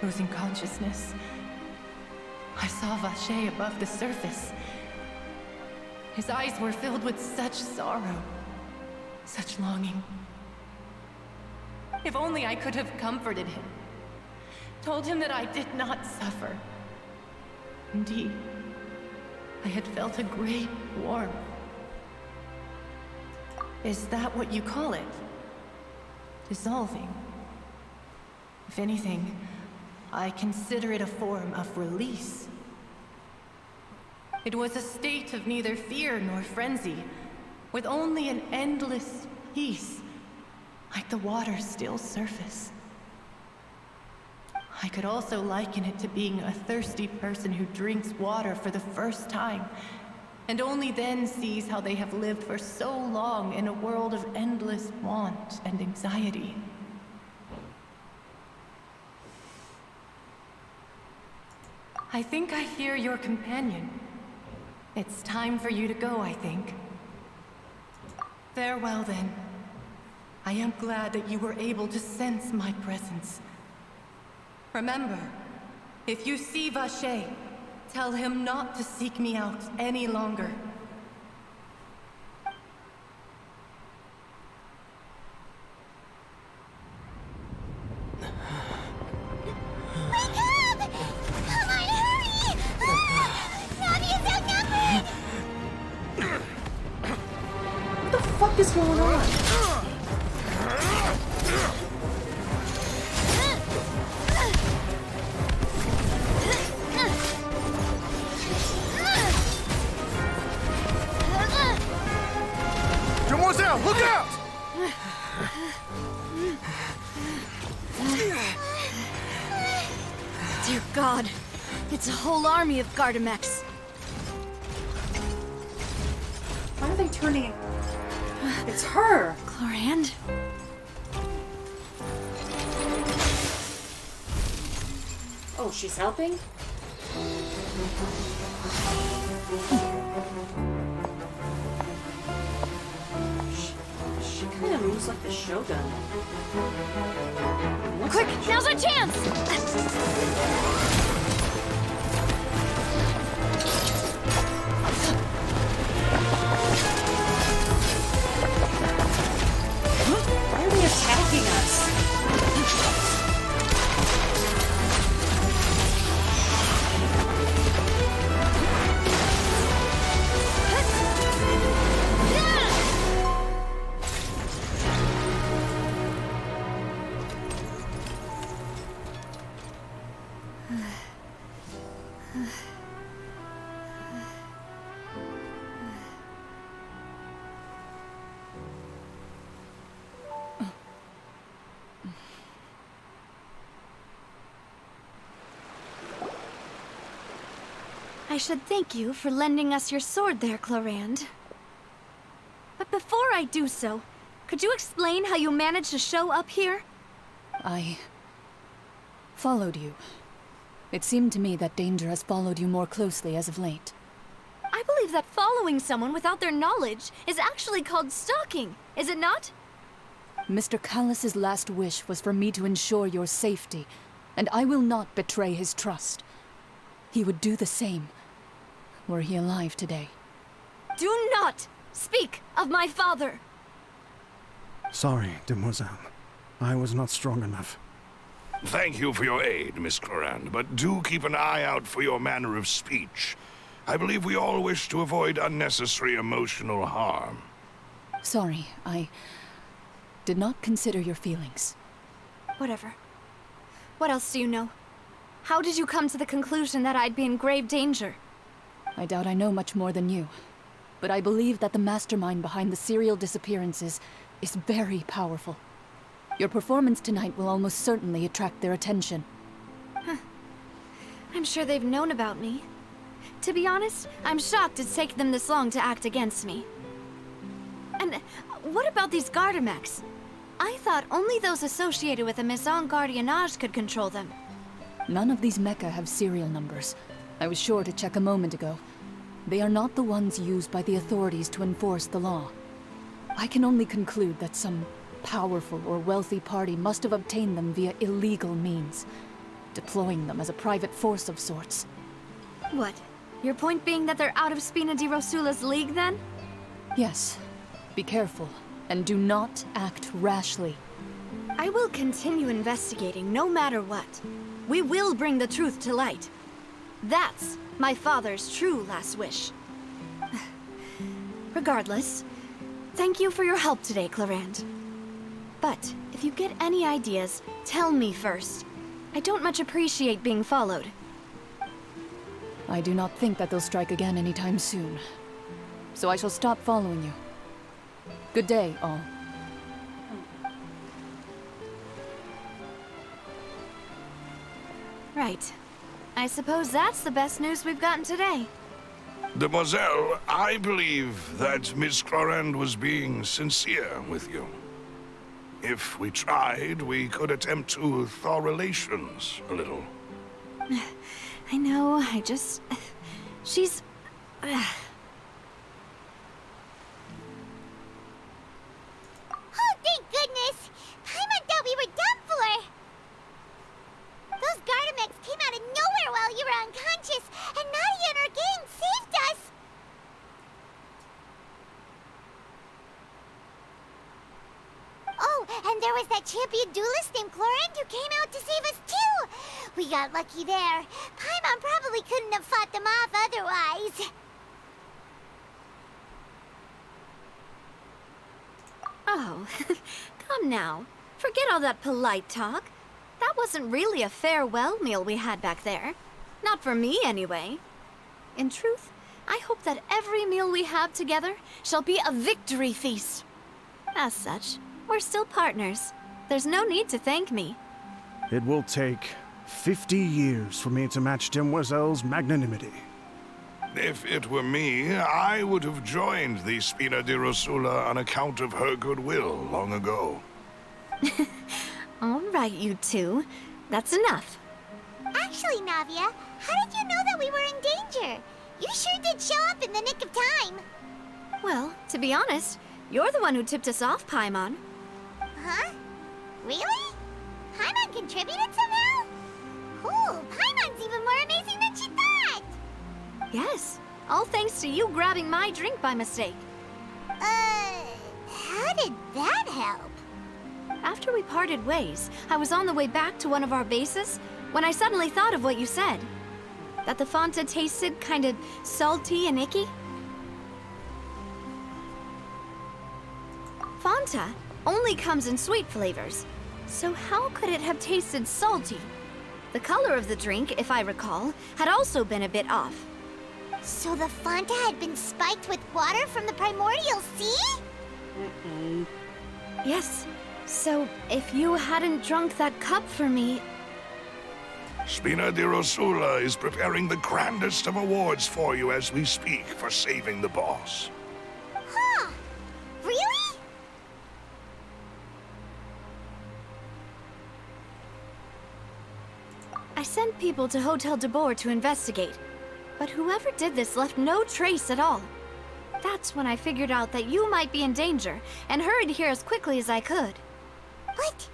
S9: losing consciousness. I saw Vache above the surface. His eyes were filled with such sorrow, such longing. If only I could have comforted him, told him that I did not suffer. Indeed, I had felt a great warmth. Is that what you call it? Dissolving? If anything, I consider it a form of release. It was a state of neither fear nor frenzy, with only an endless peace, like the water's still surface. I could also liken it to being a thirsty person who drinks water for the first time, and only then sees how they have lived for so long in a world of endless want and anxiety. I think I hear your companion. It's time for you to go, I think. Farewell, then. I am glad that you were able to sense my presence. Remember, if you see Vache, tell him not to seek me out any longer.
S3: Wake up! Come on, hurry! Navi is outnumbered!
S1: What the fuck is going on?
S2: Demoiselle, look out!
S7: Dear God, it's a whole army of Gardamex.
S1: Why are they turning? It's her!
S7: Clorand?
S1: Oh, she's helping? She kind of moves like the Shogun.
S7: Quick, now's our chance!
S1: Why are they attacking us?
S7: I should thank you for lending us your sword there, Clorand. But before I do so, could you explain how you managed to show up here?
S10: I followed you. It seemed to me that danger has followed you more closely as of late.
S7: I believe that following someone without their knowledge is actually called stalking, is it not?
S10: Mr. Callus's last wish was for me to ensure your safety, and I will not betray his trust. He would do the same, were he alive today.
S7: Do not speak of my father!
S2: Sorry, Demoiselle. I was not strong enough.
S11: Thank you for your aid, Miss Clorand, but do keep an eye out for your manner of speech. I believe we all wish to avoid unnecessary emotional harm.
S10: Sorry, I did not consider your feelings.
S8: Whatever. What else do you know? How did you come to the conclusion that I'd be in grave danger?
S10: I doubt I know much more than you, but I believe that the mastermind behind the serial disappearances is very powerful. Your performance tonight will almost certainly attract their attention.
S8: I'm sure they've known about me. To be honest, I'm shocked it's taken them this long to act against me. And what about these Gardamex? I thought only those associated with the Maison Gardiennage could control them.
S10: None of these mecha have serial numbers. I was sure to check a moment ago. They are not the ones used by the authorities to enforce the law. I can only conclude that some powerful or wealthy party must have obtained them via illegal means, deploying them as a private force of sorts.
S8: What? Your point being that they're out of Spina di Rosula's league, then?
S10: Yes. Be careful, and do not act rashly.
S8: I will continue investigating no matter what. We will bring the truth to light. That's my father's true last wish. Regardless, thank you for your help today, Clarant. But if you get any ideas, tell me first. I don't much appreciate being followed.
S10: I do not think that they'll strike again anytime soon. So I shall stop following you. Good day, all.
S8: Right. I suppose that's the best news we've gotten today.
S11: Demoiselle, I believe that Miss Clorand was being sincere with you. If we tried, we could attempt to thaw relations a little.
S8: I know, she's...
S3: Oh, thank goodness! Paimon thought we were done for! Those Gardamex came out of nowhere while you were unconscious, and Nadia and her gang saved us! Oh, and there was that champion duelist named Clorand who came out to save us too! We got lucky there. Paimon probably couldn't have fought them off otherwise.
S8: Oh, come now. Forget all that polite talk. That wasn't really a farewell meal we had back there. Not for me, anyway. In truth, I hope that every meal we have together shall be a victory feast. As such, we're still partners. There's no need to thank me.
S2: It will take 50 years for me to match Demoiselle's magnanimity.
S11: If it were me, I would have joined the Spina di Rosula on account of her goodwill long ago.
S8: All right, you two. That's enough.
S3: Actually, Navia, how did you know that we were in danger? You sure did show up in the nick of time.
S8: Well, to be honest, you're the one who tipped us off, Paimon.
S3: Huh? Really? Paimon contributed somehow? Ooh, Paimon's even more amazing than she thought!
S8: Yes, all thanks to you grabbing my drink by mistake.
S3: How did that help?
S8: After we parted ways, I was on the way back to one of our bases when I suddenly thought of what you said. That the Fanta tasted kind of salty and icky. Fanta only comes in sweet flavors, so how could it have tasted salty? The color of the drink, if I recall, had also been a bit off.
S3: So the Fanta had been spiked with water from the primordial sea?
S8: Yes. So, if you hadn't drunk that cup for me...
S11: Spina di Rosula is preparing the grandest of awards for you as we speak for saving the boss.
S3: Huh? Really?
S8: I sent people to Hotel de Boer to investigate, but whoever did this left no trace at all. That's when I figured out that you might be in danger, and hurried here as quickly as I could.
S3: But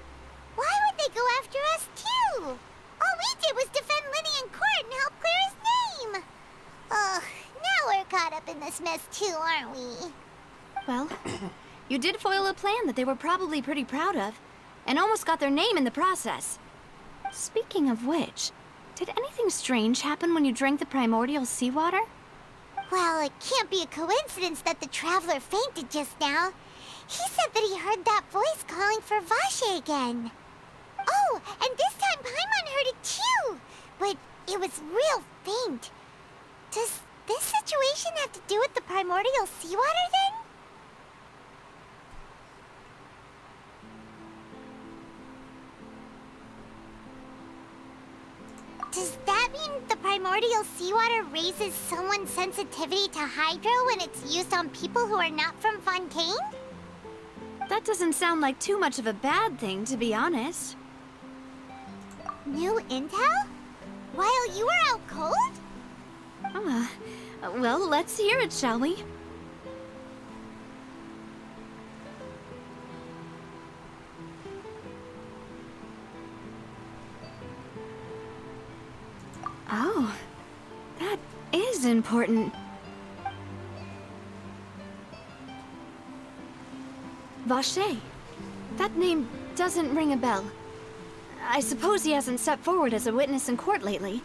S3: why would they go after us too? All we did was defend Linny in court and help clear his name. Ugh, now we're caught up in this mess too, aren't we?
S8: Well, you did foil a plan that they were probably pretty proud of, and almost got their name in the process. Speaking of which, did anything strange happen when you drank the primordial seawater?
S3: it can't be a coincidence that the traveler fainted just now. He said that he heard that voice calling for Vache again. Oh, and this time Paimon heard it too, but it was real faint. Does this situation have to do with the primordial seawater then? Does that mean the primordial seawater raises someone's sensitivity to hydro when it's used on people who are not from Fontaine?
S8: That doesn't sound like too much of a bad thing, to be honest.
S3: New intel? While you were out cold?
S8: Well, let's hear it, shall we? Oh, that is important. Vache. That name doesn't ring a bell. I suppose he hasn't stepped forward as a witness in court lately.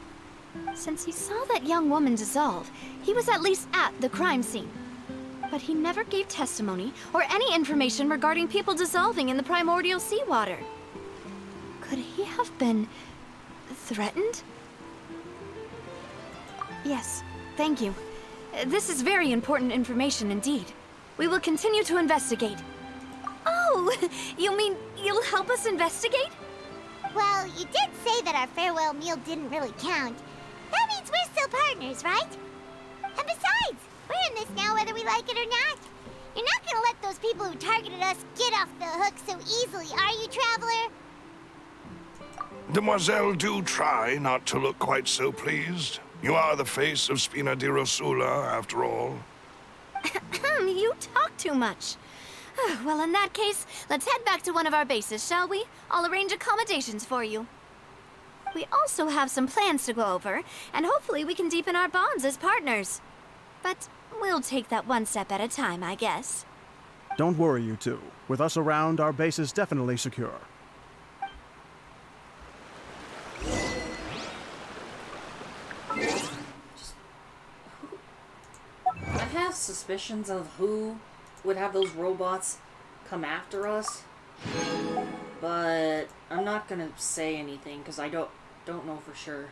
S8: Since he saw that young woman dissolve, he was at least at the crime scene. But he never gave testimony or any information regarding people dissolving in the primordial seawater. Could he have been threatened? Yes, thank you. This is very important information indeed. We will continue to investigate. Oh, you mean you'll help us investigate?
S3: Well, you did say that our farewell meal didn't really count. That means we're still partners, right? And besides, we're in this now whether we like it or not. You're not gonna let those people who targeted us get off the hook so easily, are you, Traveler?
S11: Demoiselle, do try not to look quite so pleased. You are the face of Spina di Rosula, after all.
S8: You talk too much. Well, in that case, let's head back to one of our bases, shall we? I'll arrange accommodations for you. We also have some plans to go over, and hopefully we can deepen our bonds as partners. But we'll take that one step at a time, I guess.
S2: Don't worry, you two. With us around, our base is definitely secure.
S1: I have suspicions of who would have those robots come after us, but I'm not gonna say anything because I don't know for sure.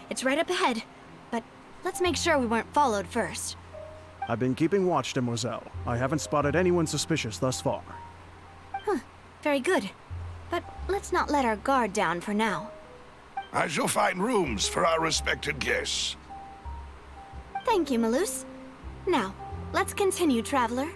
S8: It's right up ahead, but let's make sure we weren't followed first.
S2: I've been keeping watch, Demoiselle. I haven't spotted anyone suspicious thus far.
S8: Very good. But let's not let our guard down for now.
S11: I shall find rooms for our respected guests.
S8: Thank you, Malus. Now, let's continue, Traveler.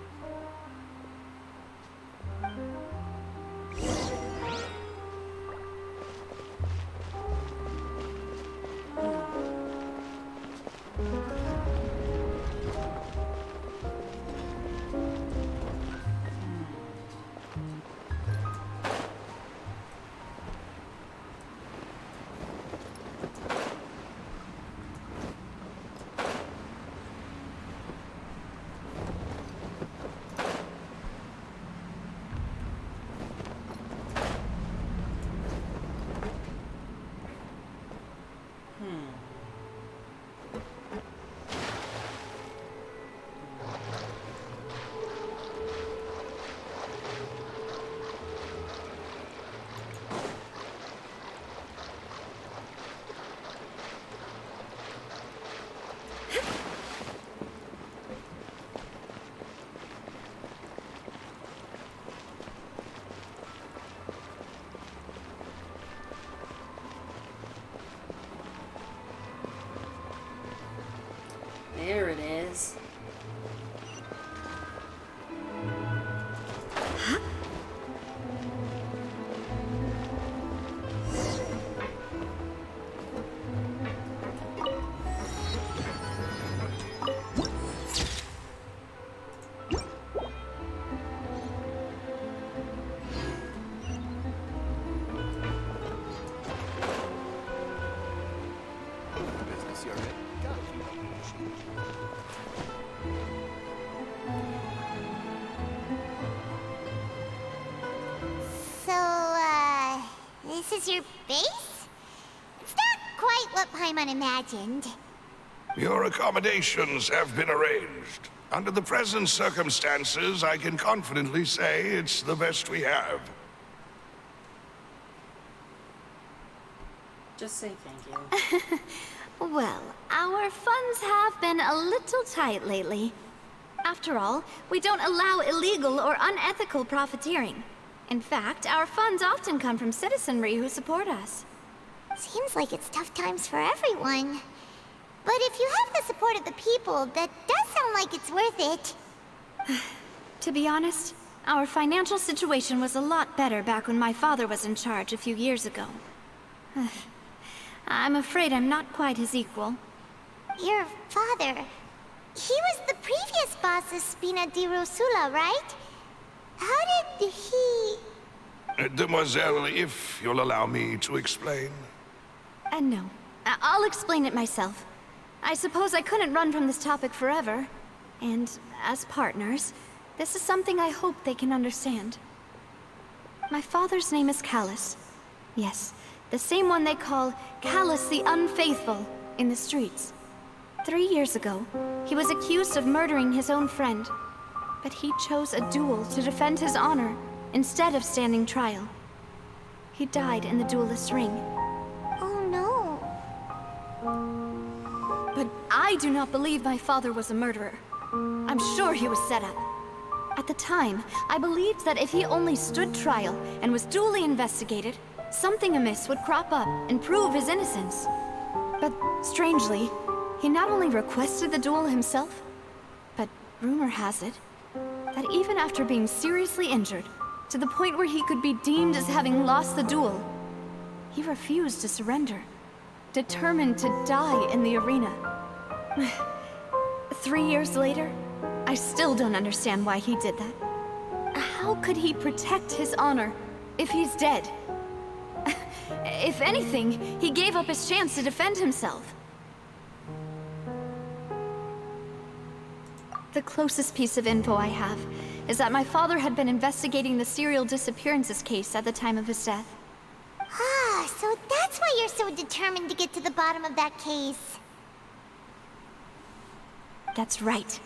S1: There it is.
S3: This is your base? It's not quite what Paimon imagined.
S11: Your accommodations have been arranged. Under the present circumstances, I can confidently say it's the best we have.
S1: Just say thank you.
S8: Well, our funds have been a little tight lately. After all, we don't allow illegal or unethical profiteering. In fact, our funds often come from citizenry who support us.
S3: Seems like it's tough times for everyone. But if you have the support of the people, that does sound like it's worth it.
S8: To be honest, our financial situation was a lot better back when my father was in charge a few years ago. I'm afraid I'm not quite his equal.
S3: Your father... he was the previous boss of Spina di Rosula, right? How did he...
S11: Demoiselle, if you'll allow me to explain.
S8: No. I'll explain it myself. I suppose I couldn't run from this topic forever. And as partners, this is something I hope they can understand. My father's name is Callus. Yes, the same one they call Callus the Unfaithful in the streets. 3 years ago, he was accused of murdering his own friend. But he chose a duel to defend his honor, instead of standing trial. He died in the duelist's ring.
S3: Oh no.
S8: But I do not believe my father was a murderer. I'm sure he was set up. At the time, I believed that if he only stood trial and was duly investigated, something amiss would crop up and prove his innocence. But strangely, he not only requested the duel himself, but rumor has it that even after being seriously injured, to the point where he could be deemed as having lost the duel, he refused to surrender, determined to die in the arena. 3 years later, I still don't understand why he did that. How could he protect his honor if he's dead? If anything, he gave up his chance to defend himself. The closest piece of info I have is that my father had been investigating the serial disappearances case at the time of his death.
S3: Ah, so that's why you're so determined to get to the bottom of that case.
S8: That's right.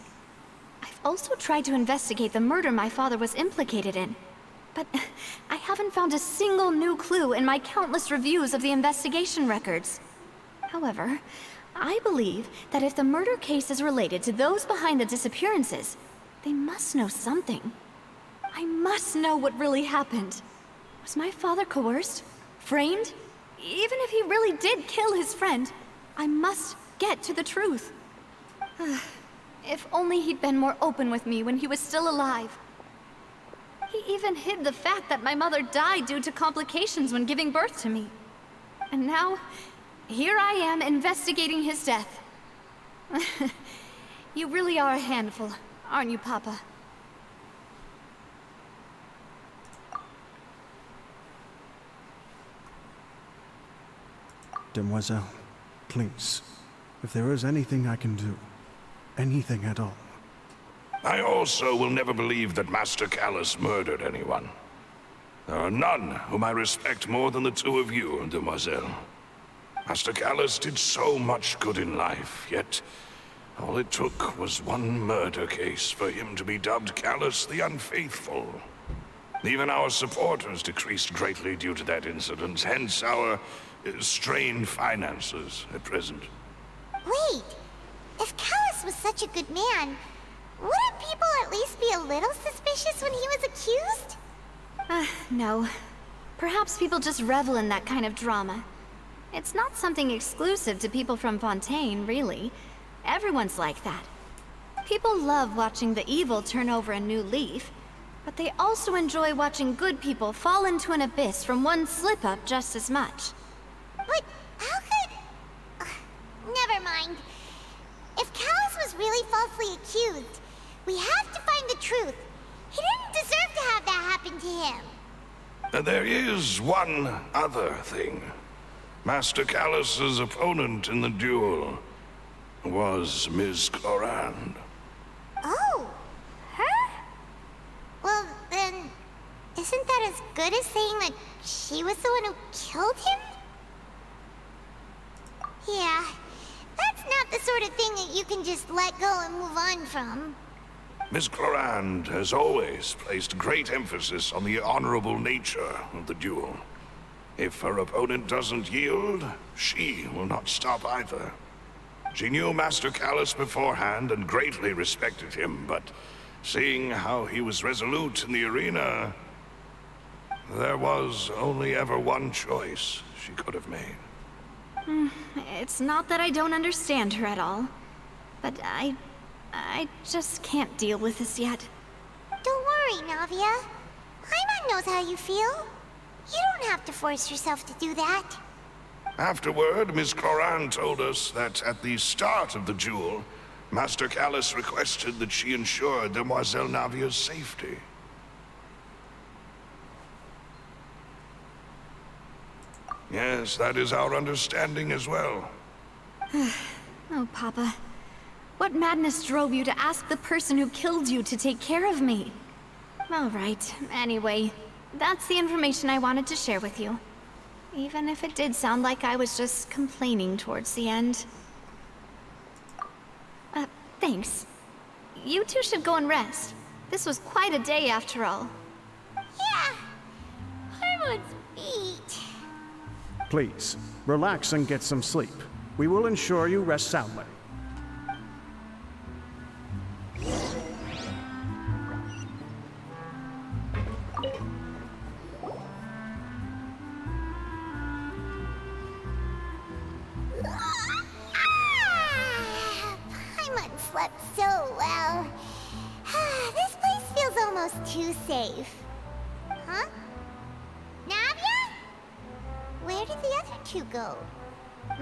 S8: I've also tried to investigate the murder my father was implicated in, but I haven't found a single new clue in my countless reviews of the investigation records. However, I believe that if the murder case is related to those behind the disappearances, they must know something. I must know what really happened. Was my father coerced? Framed? Even if he really did kill his friend, I must get to the truth. If only he'd been more open with me when he was still alive. He even hid the fact that my mother died due to complications when giving birth to me. And now, here I am investigating his death. You really are a handful, aren't you, Papa?
S2: Demoiselle, please, if there is anything I can do, anything at all.
S11: I also will never believe that Master Callus murdered anyone. There are none whom I respect more than the two of you, Demoiselle. Master Callus did so much good in life, yet all it took was one murder case for him to be dubbed Callus the Unfaithful. Even our supporters decreased greatly due to that incident, hence our strained finances at present.
S3: Wait, if Callus was such a good man, wouldn't people at least be a little suspicious when he was accused?
S8: No. Perhaps people just revel in that kind of drama. It's not something exclusive to people from Fontaine, really. Everyone's like that. People love watching the evil turn over a new leaf, but they also enjoy watching good people fall into an abyss from one slip-up just as much.
S3: But how could... Never mind. If Callus was really falsely accused, we have to find the truth. He didn't deserve to have that happen to him.
S11: There is one other thing. Master Callus's opponent in the duel was Ms. Clorand.
S3: Oh, her? Well, then, isn't that as good as saying that she was the one who killed him? Yeah, that's not the sort of thing that you can just let go and move on from.
S11: Ms. Clorand has always placed great emphasis on the honorable nature of the duel. If her opponent doesn't yield, she will not stop either. She knew Master Callus beforehand and greatly respected him, but seeing how he was resolute in the arena, there was only ever one choice she could have made.
S8: It's not that I don't understand her at all, but I just can't deal with this yet.
S3: Don't worry, Navia. Paimon knows how you feel. You don't have to force yourself to do that.
S11: Afterward, Ms. Clorand told us that at the start of the duel, Master Callus requested that she ensure Demoiselle Navia's safety. Yes, that is our understanding as well.
S8: Oh, Papa. What madness drove you to ask the person who killed you to take care of me? All right, anyway, that's the information I wanted to share with you. Even if it did sound like I was just complaining towards the end. Thanks. You two should go and rest. This was quite a day after all.
S3: Yeah, Paimon's beat.
S2: Please, relax and get some sleep. We will ensure you rest soundly.
S3: Paimon slept so well. This place feels almost too safe. Huh? Navia? Where did the other two go?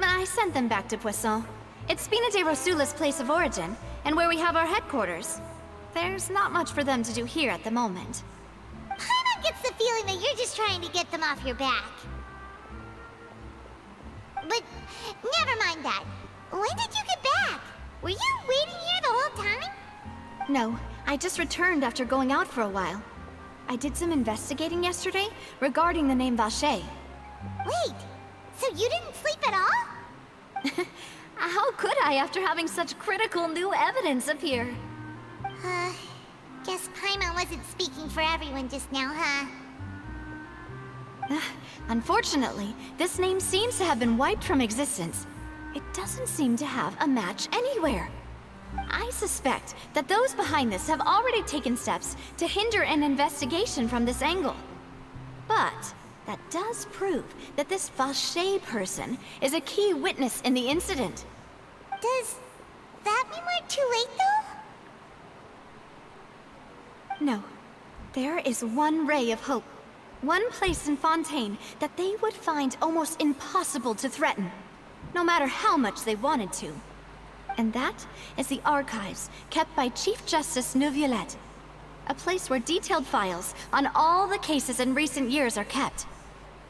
S8: I sent them back to Poisson. It's Spina de Rosula's place of origin, and where we have our headquarters. There's not much for them to do here at the moment.
S3: Paimon gets the feeling that you're just trying to get them off your back. But never mind that. When did you get back? Were you waiting here the whole time?
S8: No, I just returned after going out for a while. I did some investigating yesterday regarding the name Vache.
S3: Wait, so you didn't sleep at all?
S8: How could I after having such critical new evidence appear?
S3: Guess Paimon wasn't speaking for everyone just now, huh?
S8: Unfortunately, this name seems to have been wiped from existence. It doesn't seem to have a match anywhere. I suspect that those behind this have already taken steps to hinder an investigation from this angle. But that does prove that this Vache person is a key witness in the incident.
S3: Does that mean we're too late, though?
S8: No. There is one ray of hope. One place in Fontaine that they would find almost impossible to threaten, no matter how much they wanted to. And that is the archives kept by Chief Justice Neuvillette, a place where detailed files on all the cases in recent years are kept.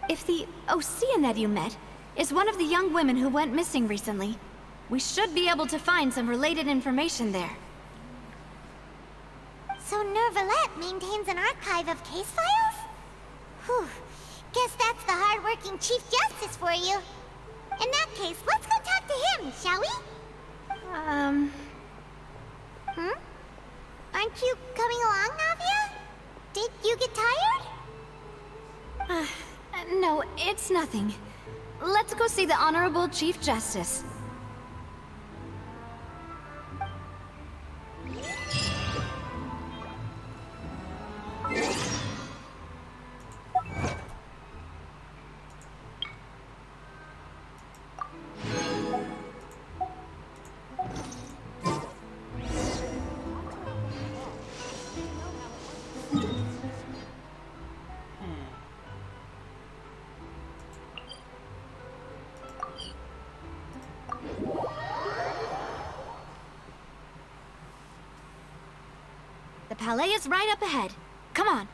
S8: If the Oceanette you met is one of the young women who went missing recently, we should be able to find some related information there.
S3: So Neuvillette maintains an archive of case files? Whew. Guess that's the hard-working Chief Justice for you. In that case, let's go talk to him, shall we? Aren't you coming along, Navia? Did you get tired?
S8: No, it's nothing. Let's go see the Honorable Chief Justice. Palais is right up ahead. Come on.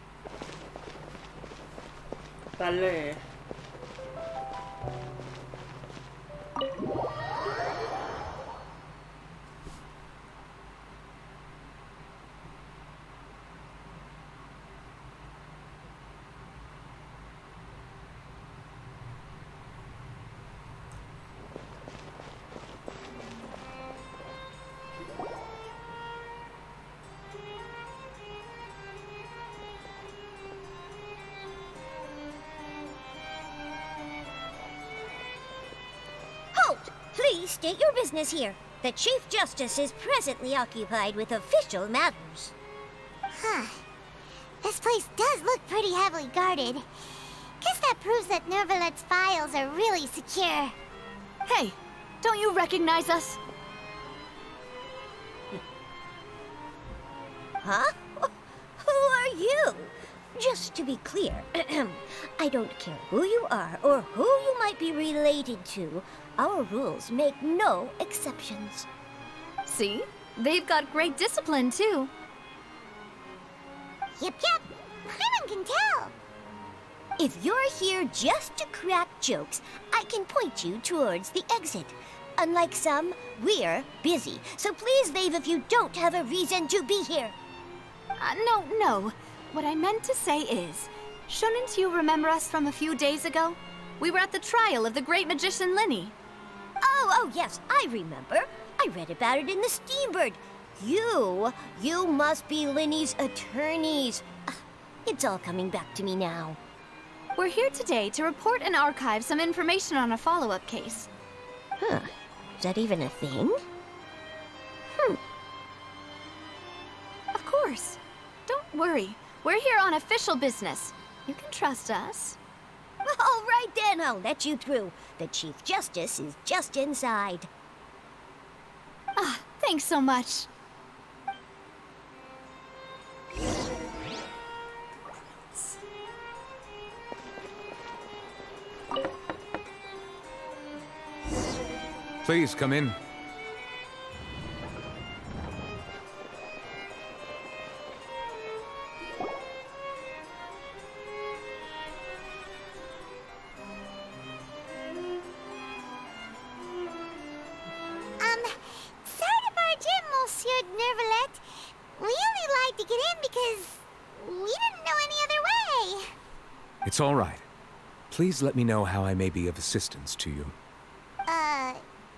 S1: Palais.
S3: Please state your business here. The Chief Justice is presently occupied with official matters. Huh. This place does look pretty heavily guarded. Guess that proves that Nervalet's files are really secure.
S8: Hey, don't you recognize us?
S3: Huh? Who are you? Just to be clear, I don't care who you are or who you might be related to. Our rules make no exceptions.
S8: See? They've got great discipline, too.
S3: Yep. Paimon can tell. If you're here just to crack jokes, I can point you towards the exit. Unlike some, we're busy, so please leave if you don't have a reason to be here.
S8: No. What I meant to say is, shouldn't you remember us from a few days ago? We were at the trial of the great magician Linny.
S3: Oh, yes, I remember. I read about it in the Steambird. You must be Linny's attorneys. It's all coming back to me now.
S8: We're here today to report and archive some information on a follow-up case.
S3: Huh. Is that even a thing?
S8: Of course. Don't worry. We're here on official business. You can trust us.
S3: All right then, I'll let you through. The Chief Justice is just inside.
S8: Thanks so much.
S6: Please come in.
S3: Sorry to barge in, Monsieur Nervalet. We only lied to get in because we didn't know any other way.
S6: It's all right. Please let me know how I may be of assistance to you.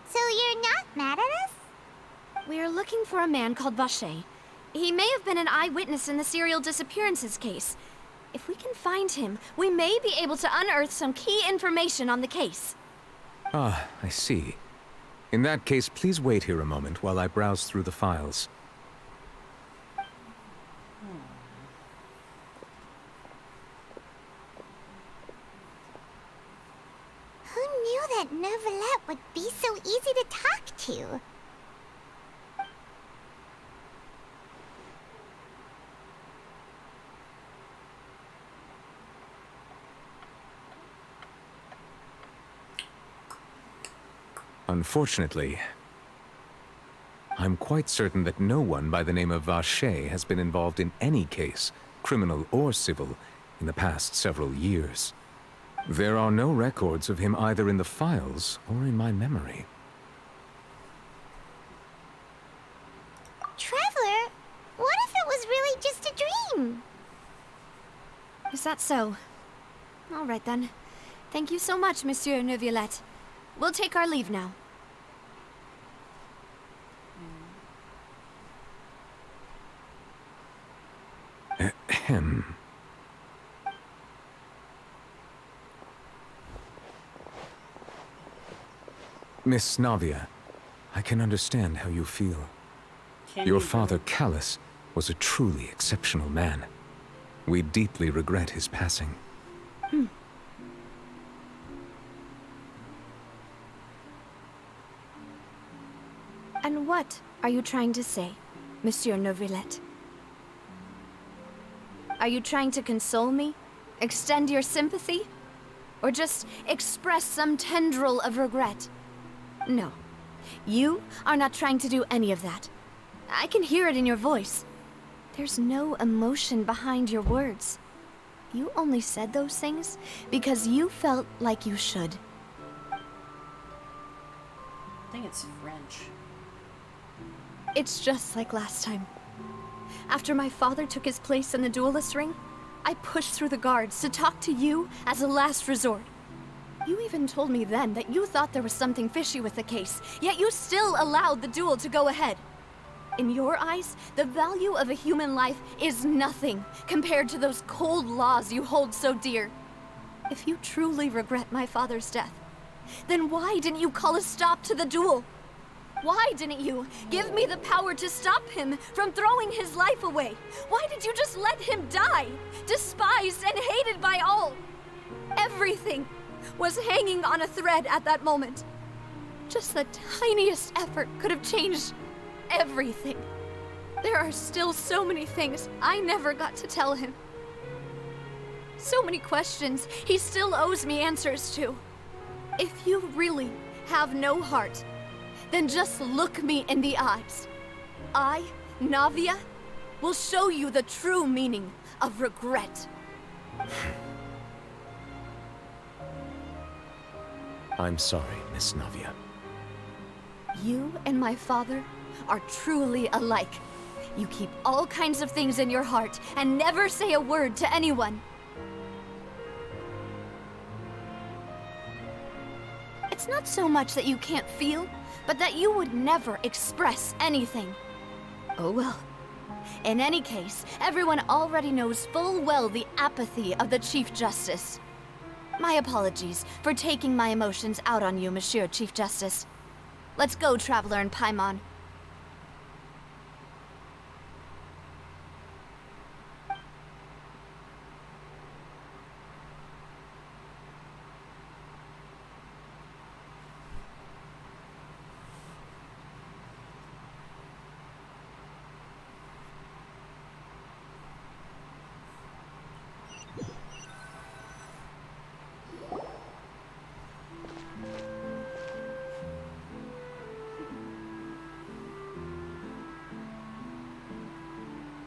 S3: So you're not mad at us?
S8: We're looking for a man called Vacher. He may have been an eyewitness in the serial disappearances case. If we can find him, we may be able to unearth some key information on the case.
S6: Ah, I see. In that case, please wait here a moment while I browse through the files.
S3: Who knew that Nervalet would be so easy to talk to?
S6: Unfortunately, I'm quite certain that no one by the name of Vacher has been involved in any case, criminal or civil, in the past several years. There are no records of him either in the files or in my memory.
S3: Traveler, what if it was really just a dream?
S8: Is that so? All right then. Thank you so much, Monsieur Neuvillette. We'll take our leave now.
S6: Ahem. Miss Navia, I can understand how you feel. Your father, Callus, was a truly exceptional man. We deeply regret his passing.
S8: And what are you trying to say, Monsieur Neuvillette? Are you trying to console me? Extend your sympathy? Or just express some tendril of regret? No. You are not trying to do any of that. I can hear it in your voice. There's no emotion behind your words. You only said those things because you felt like you should.
S1: I think it's French.
S8: It's just like last time. After my father took his place in the duelist ring, I pushed through the guards to talk to you as a last resort. You even told me then that you thought there was something fishy with the case, yet you still allowed the duel to go ahead. In your eyes, the value of a human life is nothing compared to those cold laws you hold so dear. If you truly regret my father's death, then why didn't you call a stop to the duel? Why didn't you give me the power to stop him from throwing his life away? Why did you just let him die, despised and hated by all? Everything was hanging on a thread at that moment. Just the tiniest effort could have changed everything. There are still so many things I never got to tell him. So many questions he still owes me answers to. If you really have no heart, then just look me in the eyes. I, Navia, will show you the true meaning of regret.
S6: I'm sorry, Miss Navia.
S8: You and my father are truly alike. You keep all kinds of things in your heart and never say a word to anyone. It's not so much that you can't feel, but that you would never express anything. Oh well. In any case, everyone already knows full well the apathy of the Chief Justice. My apologies for taking my emotions out on you, Monsieur Chief Justice. Let's go, Traveler and Paimon.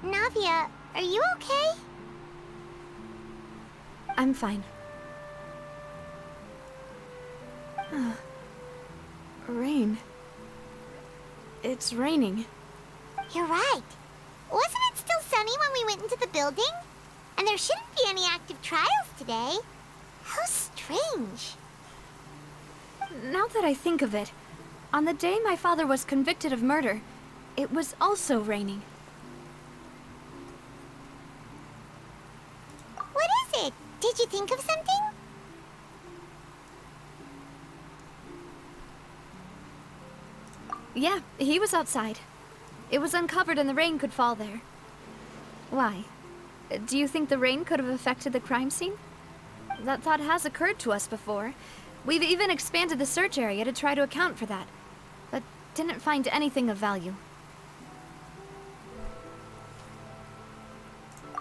S3: Navia, are you okay?
S8: I'm fine. Rain. It's raining.
S3: You're right. Wasn't it still sunny when we went into the building? And there shouldn't be any active trials today. How strange.
S8: Now that I think of it, on the day my father was convicted of murder, it was also raining.
S3: What is it? Did you think of something?
S8: Yeah, he was outside. It was uncovered and the rain could fall there. Why? Do you think the rain could have affected the crime scene? That thought has occurred to us before. We've even expanded the search area to try to account for that, but didn't find anything of value.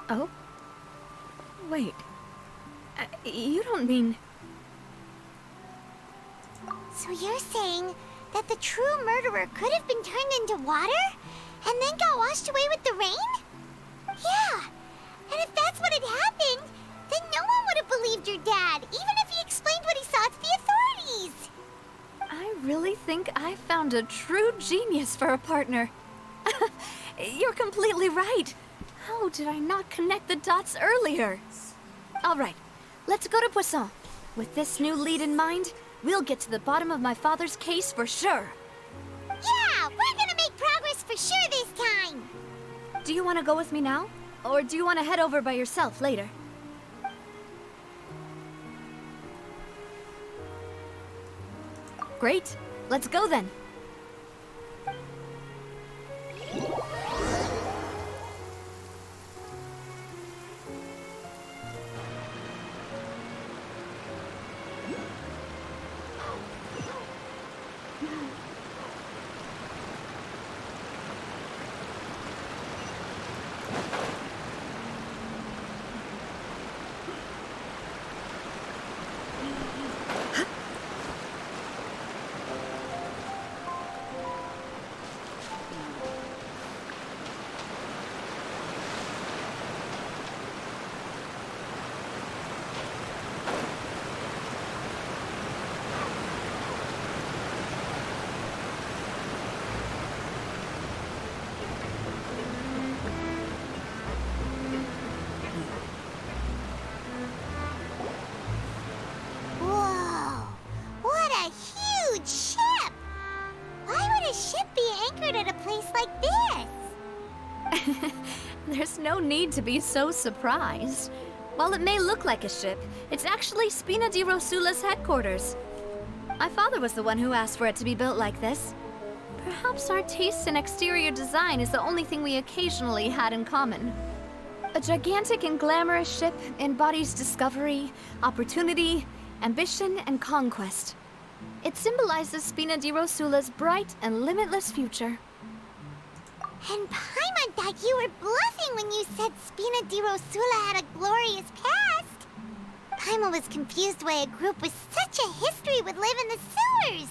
S8: Oh? Wait. You don't mean...
S3: So you're saying that the true murderer could have been turned into water and then got washed away with the rain? Yeah. And if that's what had happened, then no one would have believed your dad, even if he explained what he saw to the authorities.
S8: I really think I found a true genius for a partner. You're completely right. How did I not connect the dots earlier? All right, let's go to Poisson. With this new lead in mind, we'll get to the bottom of my father's case for sure.
S3: Yeah, we're gonna make progress for sure this time.
S8: Do you want to go with me now? Or do you want to head over by yourself later? Great, let's go then. There's no need to be so surprised. While it may look like a ship, it's actually Spina di Rosula's headquarters. My father was the one who asked for it to be built like this. Perhaps our taste in exterior design is the only thing we occasionally had in common. A gigantic and glamorous ship embodies discovery, opportunity, ambition, and conquest. It symbolizes Spina di Rosula's bright and limitless future.
S3: And Paimon thought you were bluffing when you said Spina di Rosula had a glorious past. Paimon was confused why a group with such a history would live in the sewers.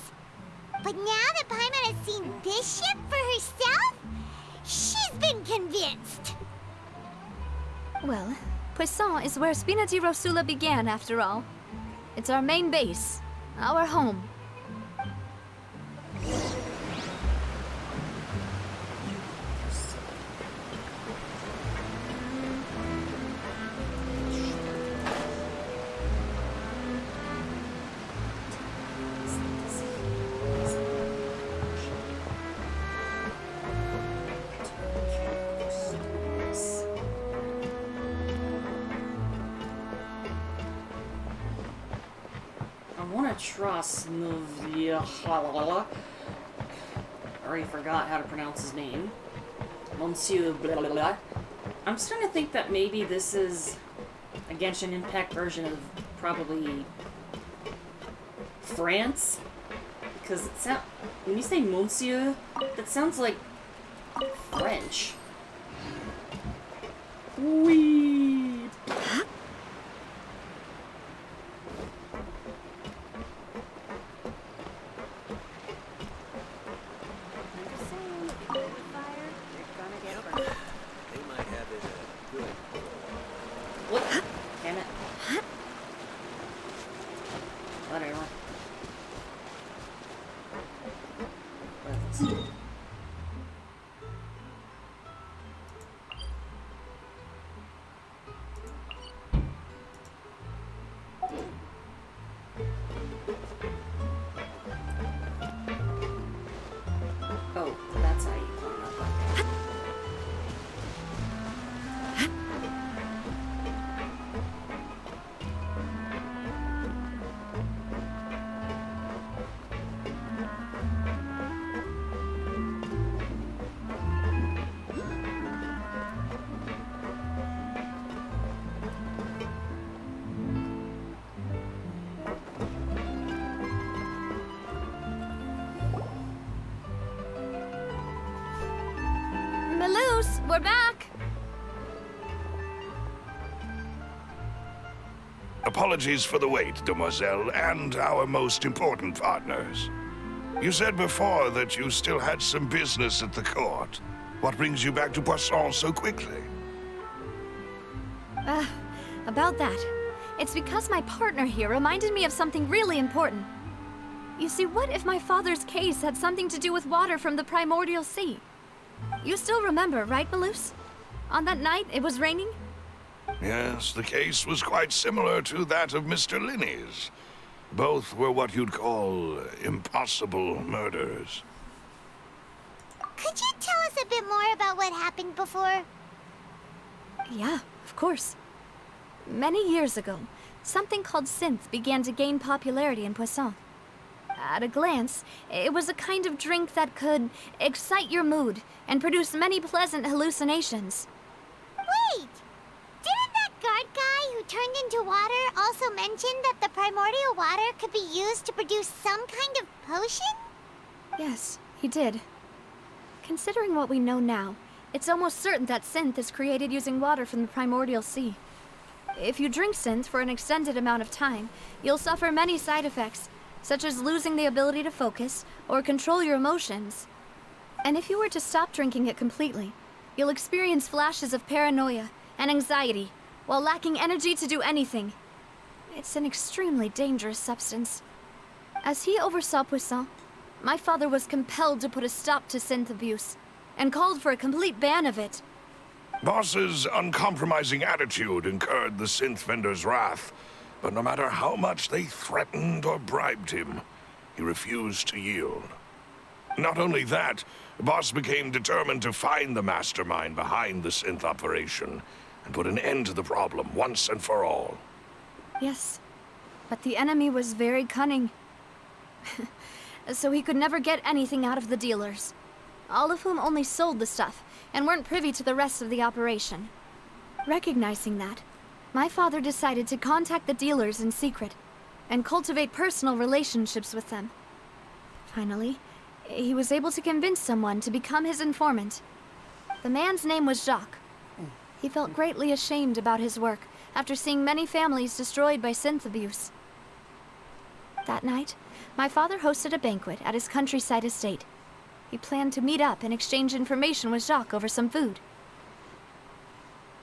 S3: But now that Paimon has seen this ship for herself, she's been convinced.
S8: Well, Poisson is where Spina di Rosula began, after all. It's our main base, our home.
S1: Trust I already forgot how to pronounce his name. Monsieur blah, blah, blah. I'm starting to think that maybe this is a Genshin Impact version of probably France, because it sounds, when you say Monsieur, that sounds like French. Weed. Oh, that's how you climb up like that.
S8: Malus, we're back!
S11: Apologies for the wait, demoiselle, and our most important partners. You said before that you still had some business at the court. What brings you back to Poisson so quickly?
S8: About that. It's because my partner here reminded me of something really important. You see, what if my father's case had something to do with water from the primordial sea? You still remember, right, Malus? On that night, it was raining?
S11: Yes, the case was quite similar to that of Mr. Linney's. Both were what you'd call impossible murders.
S3: Could you tell us a bit more about what happened before?
S8: Yeah, of course. Many years ago, something called synth began to gain popularity in Poisson. At a glance, it was a kind of drink that could excite your mood and produce many pleasant hallucinations.
S3: Wait! Didn't that guard guy who turned into water also mention that the primordial water could be used to produce some kind of potion?
S8: Yes, he did. Considering what we know now, it's almost certain that synth is created using water from the primordial sea. If you drink synth for an extended amount of time, you'll suffer many side effects, such as losing the ability to focus or control your emotions. And if you were to stop drinking it completely, you'll experience flashes of paranoia and anxiety while lacking energy to do anything. It's an extremely dangerous substance. As he oversaw Poisson, my father was compelled to put a stop to synth abuse and called for a complete ban of it.
S11: Boss's uncompromising attitude incurred the synth vendor's wrath, but no matter how much they threatened or bribed him, he refused to yield. Not only that, Boss became determined to find the mastermind behind the synth operation and put an end to the problem once and for all.
S8: Yes, but the enemy was very cunning. So he could never get anything out of the dealers, all of whom only sold the stuff and weren't privy to the rest of the operation. Recognizing that, my father decided to contact the dealers in secret and cultivate personal relationships with them. Finally, he was able to convince someone to become his informant. The man's name was Jacques. He felt greatly ashamed about his work after seeing many families destroyed by synth abuse. That night, my father hosted a banquet at his countryside estate. He planned to meet up and exchange information with Jacques over some food.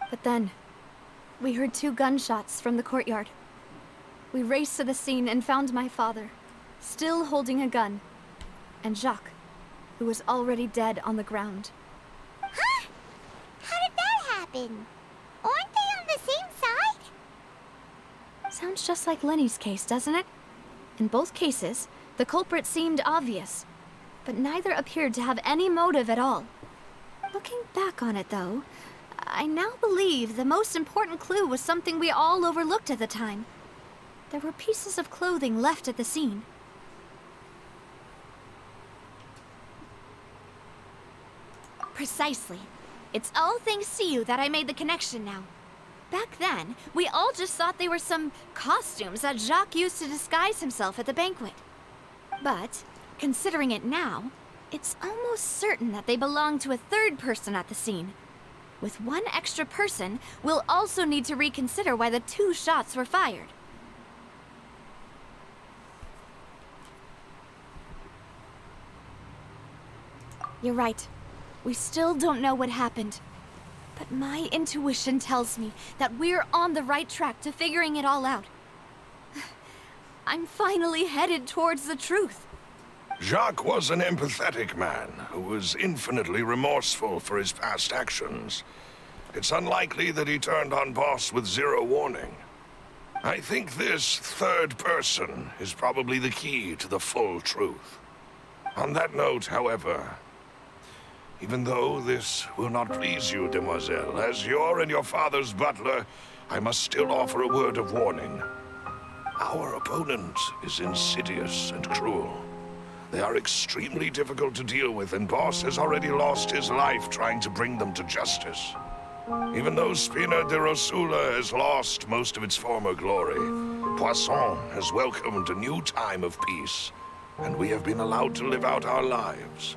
S8: But then, we heard 2 gunshots from the courtyard. We raced to the scene and found my father, still holding a gun, and Jacques, who was already dead on the ground.
S3: Huh? How did that happen? Aren't they on the same side?
S8: Sounds just like Lenny's case, doesn't it? In both cases, the culprit seemed obvious, but neither appeared to have any motive at all. Looking back on it, though, I now believe the most important clue was something we all overlooked at the time. There were pieces of clothing left at the scene. Precisely. It's all thanks to you that I made the connection now. Back then, we all just thought they were some costumes that Jacques used to disguise himself at the banquet. But, considering it now, it's almost certain that they belong to a third person at the scene. With one extra person, we'll also need to reconsider why the 2 shots were fired. You're right. We still don't know what happened. But my intuition tells me that we're on the right track to figuring it all out. I'm finally headed towards the truth.
S11: Jacques was an empathetic man who was infinitely remorseful for his past actions. It's unlikely that he turned on Boss with 0 warning. I think this third person is probably the key to the full truth. On that note, however, even though this will not please you, demoiselle, as your and your father's butler, I must still offer a word of warning. Our opponent is insidious and cruel. They are extremely difficult to deal with, and Boss has already lost his life trying to bring them to justice. Even though Spina de Rosula has lost most of its former glory, Poisson has welcomed a new time of peace, and we have been allowed to live out our lives.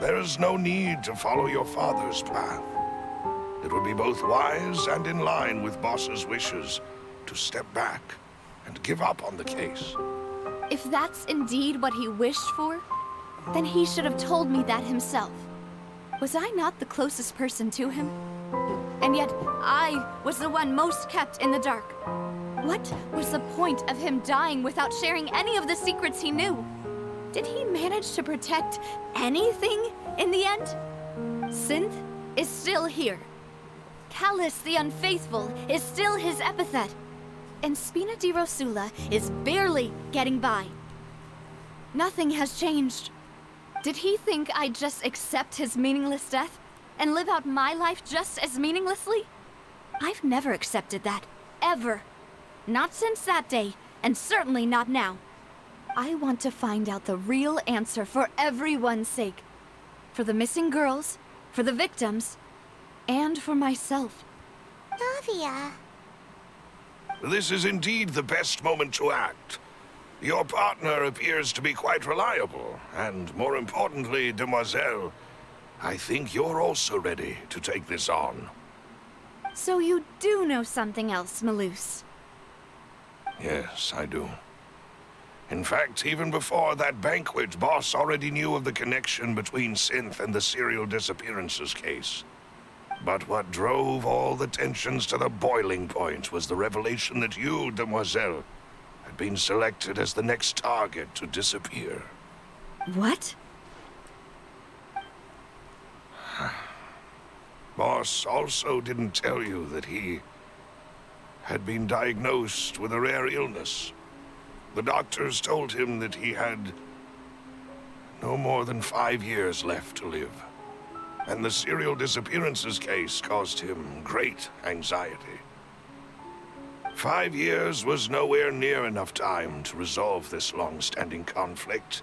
S11: There is no need to follow your father's path. It would be both wise and in line with Boss's wishes to step back and give up on the case.
S8: If that's indeed what he wished for, then he should have told me that himself. Was I not the closest person to him? And yet, I was the one most kept in the dark. What was the point of him dying without sharing any of the secrets he knew? Did he manage to protect anything in the end? Synth is still here. Callus the Unfaithful is still his epithet. And Spina di Rosula is barely getting by. Nothing has changed. Did he think I'd just accept his meaningless death and live out my life just as meaninglessly? I've never accepted that, ever. Not since that day, and certainly not now. I want to find out the real answer for everyone's sake. For the missing girls, for the victims, and for myself.
S3: Navia.
S11: This is indeed the best moment to act. Your partner appears to be quite reliable, and more importantly, demoiselle, I think you're also ready to take this on.
S8: So you do know something else, Malouse?
S11: Yes, I do. In fact, even before that banquet, Boss already knew of the connection between Synth and the serial disappearances case. But what drove all the tensions to the boiling point was the revelation that you, demoiselle, had been selected as the next target to disappear.
S8: What?
S11: Boss also didn't tell you that he had been diagnosed with a rare illness. The doctors told him that he had no more than 5 years left to live. And the serial disappearances case caused him great anxiety. 5 years was nowhere near enough time to resolve this long-standing conflict.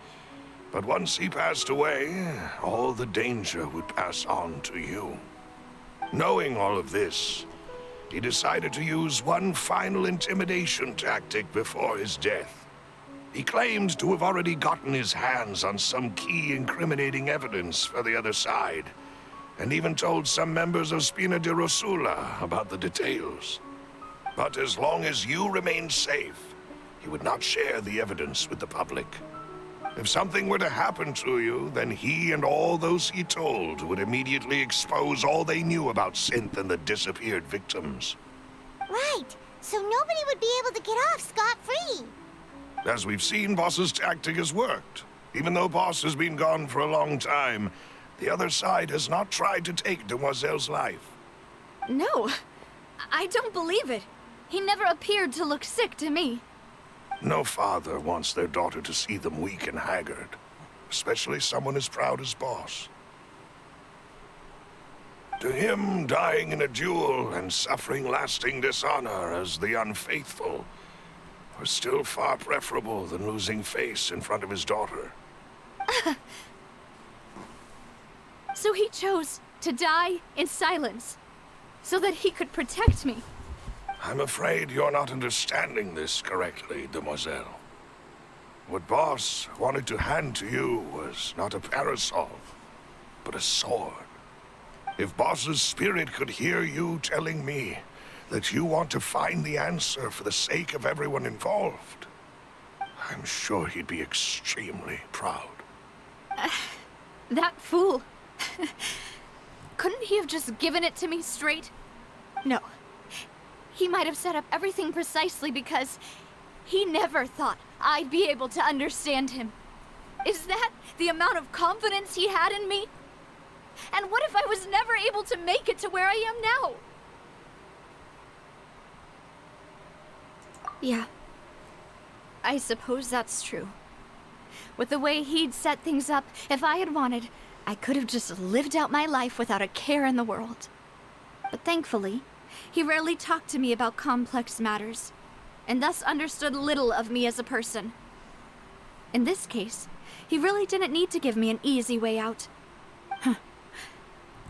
S11: But once he passed away, all the danger would pass on to you. Knowing all of this, he decided to use one final intimidation tactic before his death. He claimed to have already gotten his hands on some key incriminating evidence for the other side, and even told some members of Spina di Rosula about the details. But as long as you remained safe, he would not share the evidence with the public. If something were to happen to you, then he and all those he told would immediately expose all they knew about Synth and the disappeared victims.
S3: Right, so nobody would be able to get off scot-free.
S11: As we've seen, Boss's tactic has worked. Even though Boss has been gone for a long time, the other side has not tried to take Demoiselle's life.
S8: No, I don't believe it. He never appeared to look sick to me.
S11: No father wants their daughter to see them weak and haggard, especially someone as proud as Boss. To him, dying in a duel and suffering lasting dishonor as the unfaithful was still far preferable than losing face in front of his daughter.
S8: So he chose to die in silence, so that he could protect me.
S11: I'm afraid you're not understanding this correctly, Demoiselle. What Boss wanted to hand to you was not a parasol, but a sword. If Boss's spirit could hear you telling me that you want to find the answer for the sake of everyone involved, I'm sure he'd be extremely proud.
S8: That fool. Couldn't he have just given it to me straight? No. He might have set up everything precisely because he never thought I'd be able to understand him. Is that the amount of confidence he had in me? And what if I was never able to make it to where I am now? Yeah. I suppose that's true. With the way he'd set things up, if I had wanted, I could have just lived out my life without a care in the world. But thankfully, he rarely talked to me about complex matters, and thus understood little of me as a person. In this case, he really didn't need to give me an easy way out.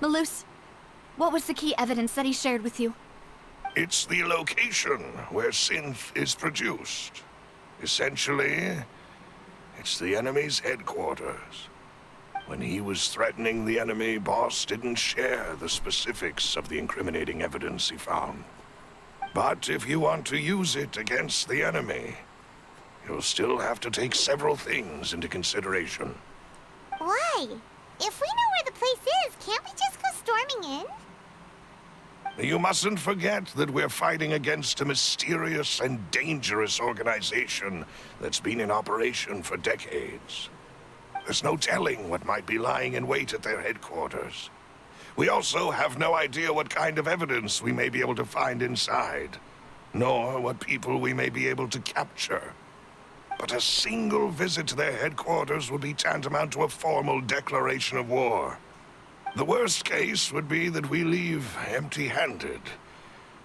S8: Malus, what was the key evidence that he shared with you?
S11: It's the location where Synth is produced. Essentially, it's the enemy's headquarters. When he was threatening the enemy, Boss didn't share the specifics of the incriminating evidence he found. But if you want to use it against the enemy, you'll still have to take several things into consideration.
S3: Why? If we know where the place is, can't we just go storming in?
S11: You mustn't forget that we're fighting against a mysterious and dangerous organization that's been in operation for decades. There's no telling what might be lying in wait at their headquarters. We also have no idea what kind of evidence we may be able to find inside, nor what people we may be able to capture. But a single visit to their headquarters would be tantamount to a formal declaration of war. The worst case would be that we leave empty-handed,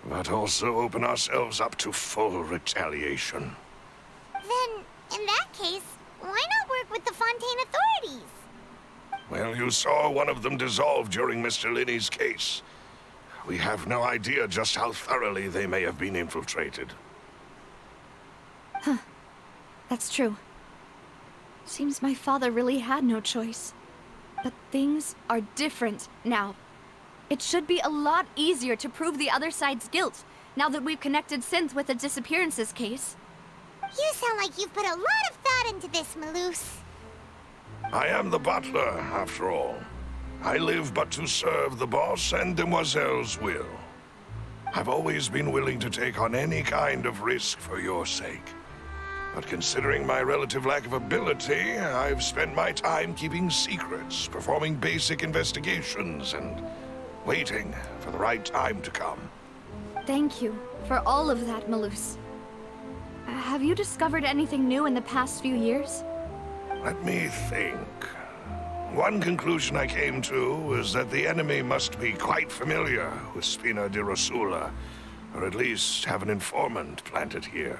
S11: but also open ourselves up to full retaliation.
S3: Then, in that case, why not work with the Fontaine authorities?
S11: Well, you saw one of them dissolve during Mr. Linney's case. We have no idea just how thoroughly they may have been infiltrated.
S8: Huh. That's true. Seems my father really had no choice. But things are different now. It should be a lot easier to prove the other side's guilt, now that we've connected Synth with the disappearances case.
S3: You sound like you've put a lot of thought into this, Malus.
S11: I am the butler, after all. I live but to serve the boss and Demoiselle's will. I've always been willing to take on any kind of risk for your sake. But considering my relative lack of ability, I've spent my time keeping secrets, performing basic investigations, and waiting for the right time to come.
S8: Thank you for all of that, Malus. Have you discovered anything new in the past few years?
S11: Let me think. One conclusion I came to is that the enemy must be quite familiar with Spina di Rosula, or at least have an informant planted here.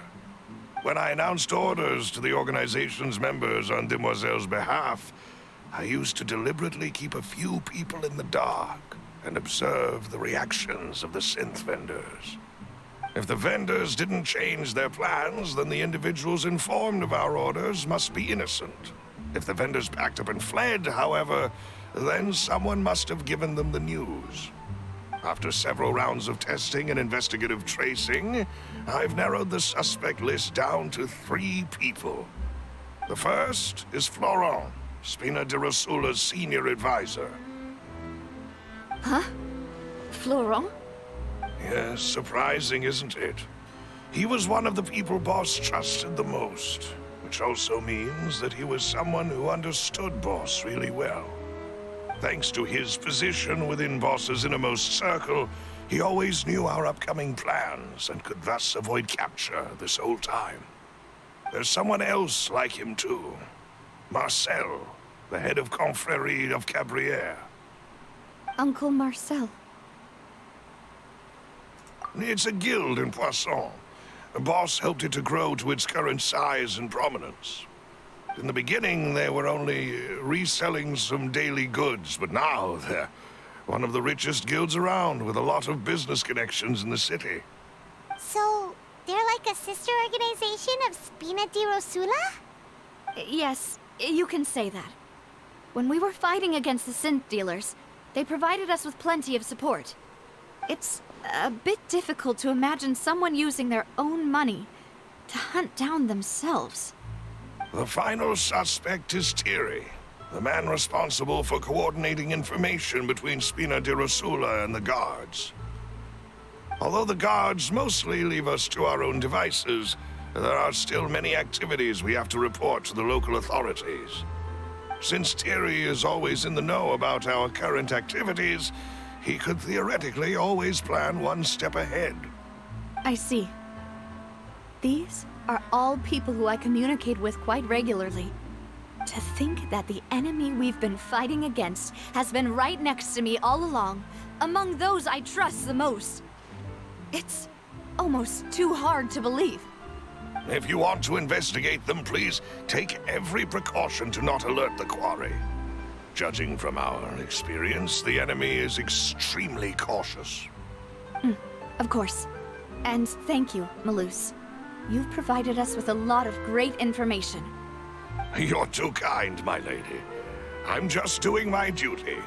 S11: When I announced orders to the organization's members on Demoiselle's behalf, I used to deliberately keep a few people in the dark and observe the reactions of the synth vendors. If the vendors didn't change their plans, then the individuals informed of our orders must be innocent. If the vendors packed up and fled, however, then someone must have given them the news. After several rounds of testing and investigative tracing, I've narrowed the suspect list down to 3 people. The first is Florent, Spina di Rosula's senior advisor.
S8: Huh? Florent?
S11: Yes, surprising, isn't it? He was one of the people Boss trusted the most, which also means that he was someone who understood Boss really well. Thanks to his position within Boss's innermost circle, he always knew our upcoming plans and could thus avoid capture this whole time. There's someone else like him too. Marcel, the head of Confrérie of Cabrières.
S8: Uncle Marcel.
S11: It's a guild in Poisson. Boss helped it to grow to its current size and prominence. In the beginning, they were only reselling some daily goods, but now they're one of the richest guilds around, with a lot of business connections in the city.
S3: So, they're like a sister organization of Spina di Rosula?
S8: Yes, you can say that. When we were fighting against the synth dealers, they provided us with plenty of support. It's a bit difficult to imagine someone using their own money to hunt down themselves.
S11: The final suspect is Thierry, the man responsible for coordinating information between Spina di Rosula and the guards. Although the guards mostly leave us to our own devices, there are still many activities we have to report to the local authorities. Since Thierry is always in the know about our current activities, he could theoretically always plan one step ahead.
S8: I see. These are all people who I communicate with quite regularly. To think that the enemy we've been fighting against has been right next to me all along, among those I trust the most. It's almost too hard to believe.
S11: If you want to investigate them, please take every precaution to not alert the quarry. Judging from our experience, the enemy is extremely cautious.
S8: Of course. And thank you, Malus. You've provided us with a lot of great information.
S11: You're too kind, my lady. I'm just doing my duty.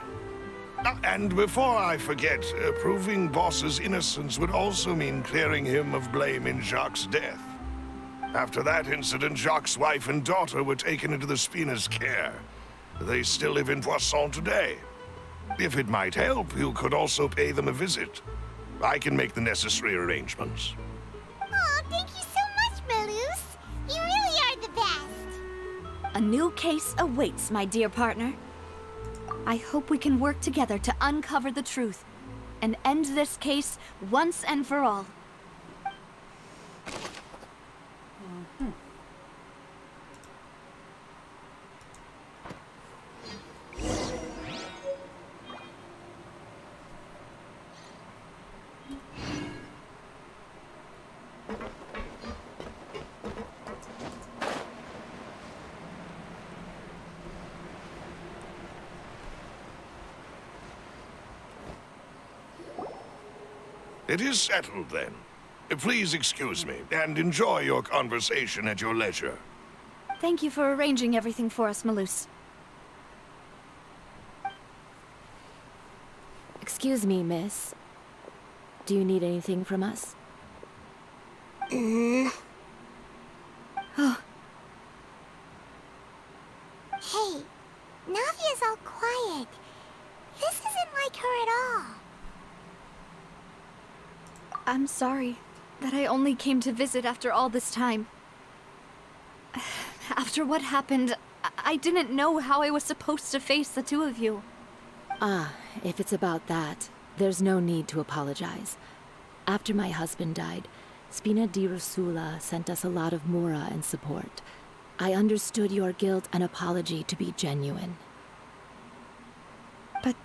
S11: And before I forget, proving Boss's innocence would also mean clearing him of blame in Jacques' death. After that incident, Jacques' wife and daughter were taken into the Spina's care. They still live in Poisson today. If it might help, you could also pay them a visit. I can make the necessary arrangements.
S3: Oh, thank you so much, Malus. You really are the best.
S8: A new case awaits, my dear partner. I hope we can work together to uncover the truth and end this case once and for all.
S11: It is settled, then. Please excuse me, and enjoy your conversation at your leisure.
S8: Thank you for arranging everything for us, Malus.
S7: Excuse me, miss. Do you need anything from us?
S8: Oh,
S3: Hey, Navia's all quiet. This isn't like her at all.
S8: I'm sorry that I only came to visit after all this time. After what happened, I didn't know how I was supposed to face the two of you.
S7: Ah, if it's about that, there's no need to apologize. After my husband died, Spina di Rosula sent us a lot of mura and support.
S12: I understood your guilt and apology to be genuine.
S8: But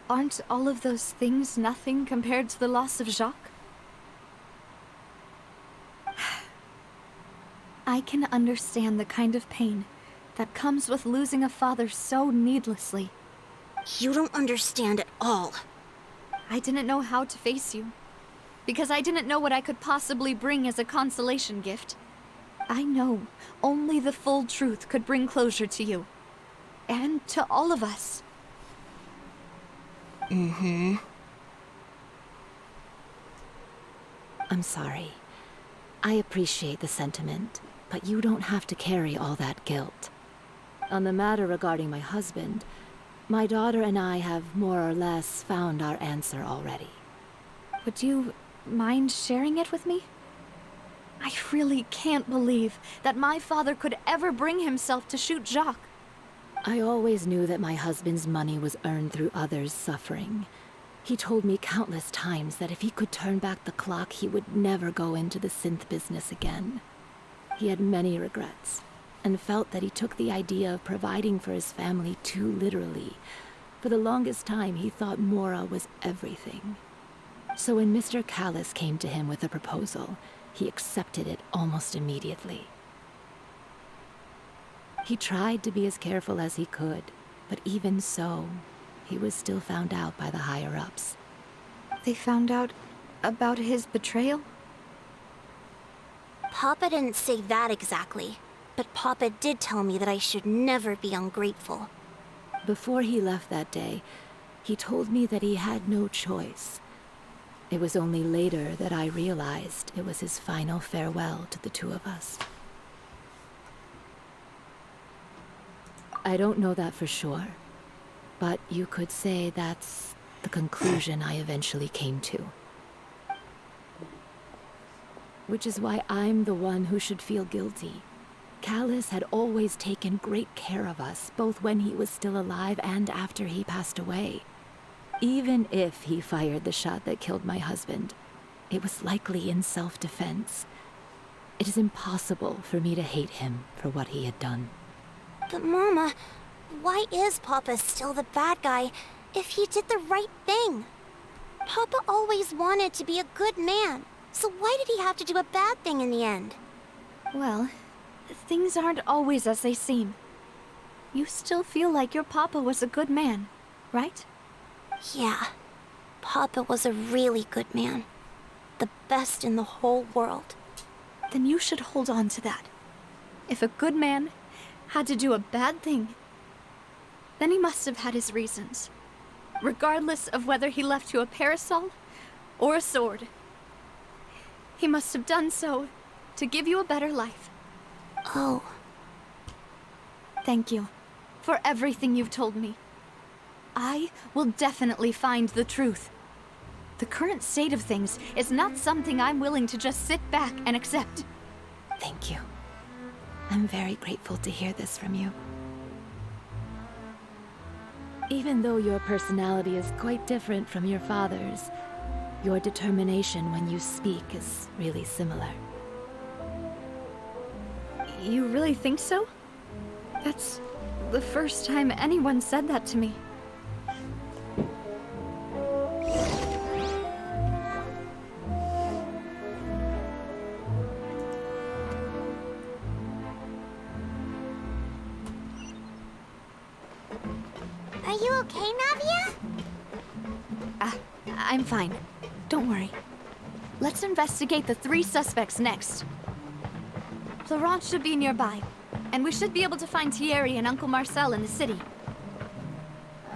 S8: aren't all of those things nothing compared to the loss of Jacques? I can understand the kind of pain that comes with losing a father so needlessly.
S3: You don't understand at all.
S8: I didn't know how to face you, because I didn't know what I could possibly bring as a consolation gift. I know only the full truth could bring closure to you, and to all of us.
S12: Mm-hmm. I'm sorry. I appreciate the sentiment, but you don't have to carry all that guilt. On the matter regarding my husband, my daughter and I have more or less found our answer already.
S8: Would you mind sharing it with me? I really can't believe that my father could ever bring himself to shoot Jacques.
S12: I always knew that my husband's money was earned through others' suffering. He told me countless times that if he could turn back the clock, he would never go into the synth business again. He had many regrets, and felt that he took the idea of providing for his family too literally. For the longest time, he thought Mora was everything. So when Mr. Callis came to him with a proposal, he accepted it almost immediately. He tried to be as careful as he could, but even so, he was still found out by the higher-ups.
S8: They found out about his betrayal?
S3: Papa didn't say that exactly, but Papa did tell me that I should never be ungrateful.
S12: Before he left that day, he told me that he had no choice. It was only later that I realized it was his final farewell to the two of us. I don't know that for sure, but you could say that's the conclusion I eventually came to. Which is why I'm the one who should feel guilty. Callis had always taken great care of us, both when he was still alive and after he passed away. Even if he fired the shot that killed my husband, it was likely in self-defense. It is impossible for me to hate him for what he had done.
S3: But Mama, why is Papa still the bad guy if he did the right thing? Papa always wanted to be a good man, so why did he have to do a bad thing in the end?
S8: Well, things aren't always as they seem. You still feel like your Papa was a good man, right?
S3: Yeah, Papa was a really good man. The best in the whole world.
S8: Then you should hold on to that. If a good man had to do a bad thing, then he must have had his reasons. Regardless of whether he left you a parasol or a sword. He must have done so to give you a better life.
S3: Oh.
S8: Thank you for everything you've told me. I will definitely find the truth. The current state of things is not something I'm willing to just sit back and accept.
S12: Thank you. I'm very grateful to hear this from you. Even though your personality is quite different from your father's, your determination when you speak is really similar.
S8: You really think so? That's the first time anyone said that to me.
S3: Are you okay, Navia?
S8: I'm fine. Don't worry. Let's investigate the 3 suspects next. Florent should be nearby, and we should be able to find Thierry and Uncle Marcel in the city.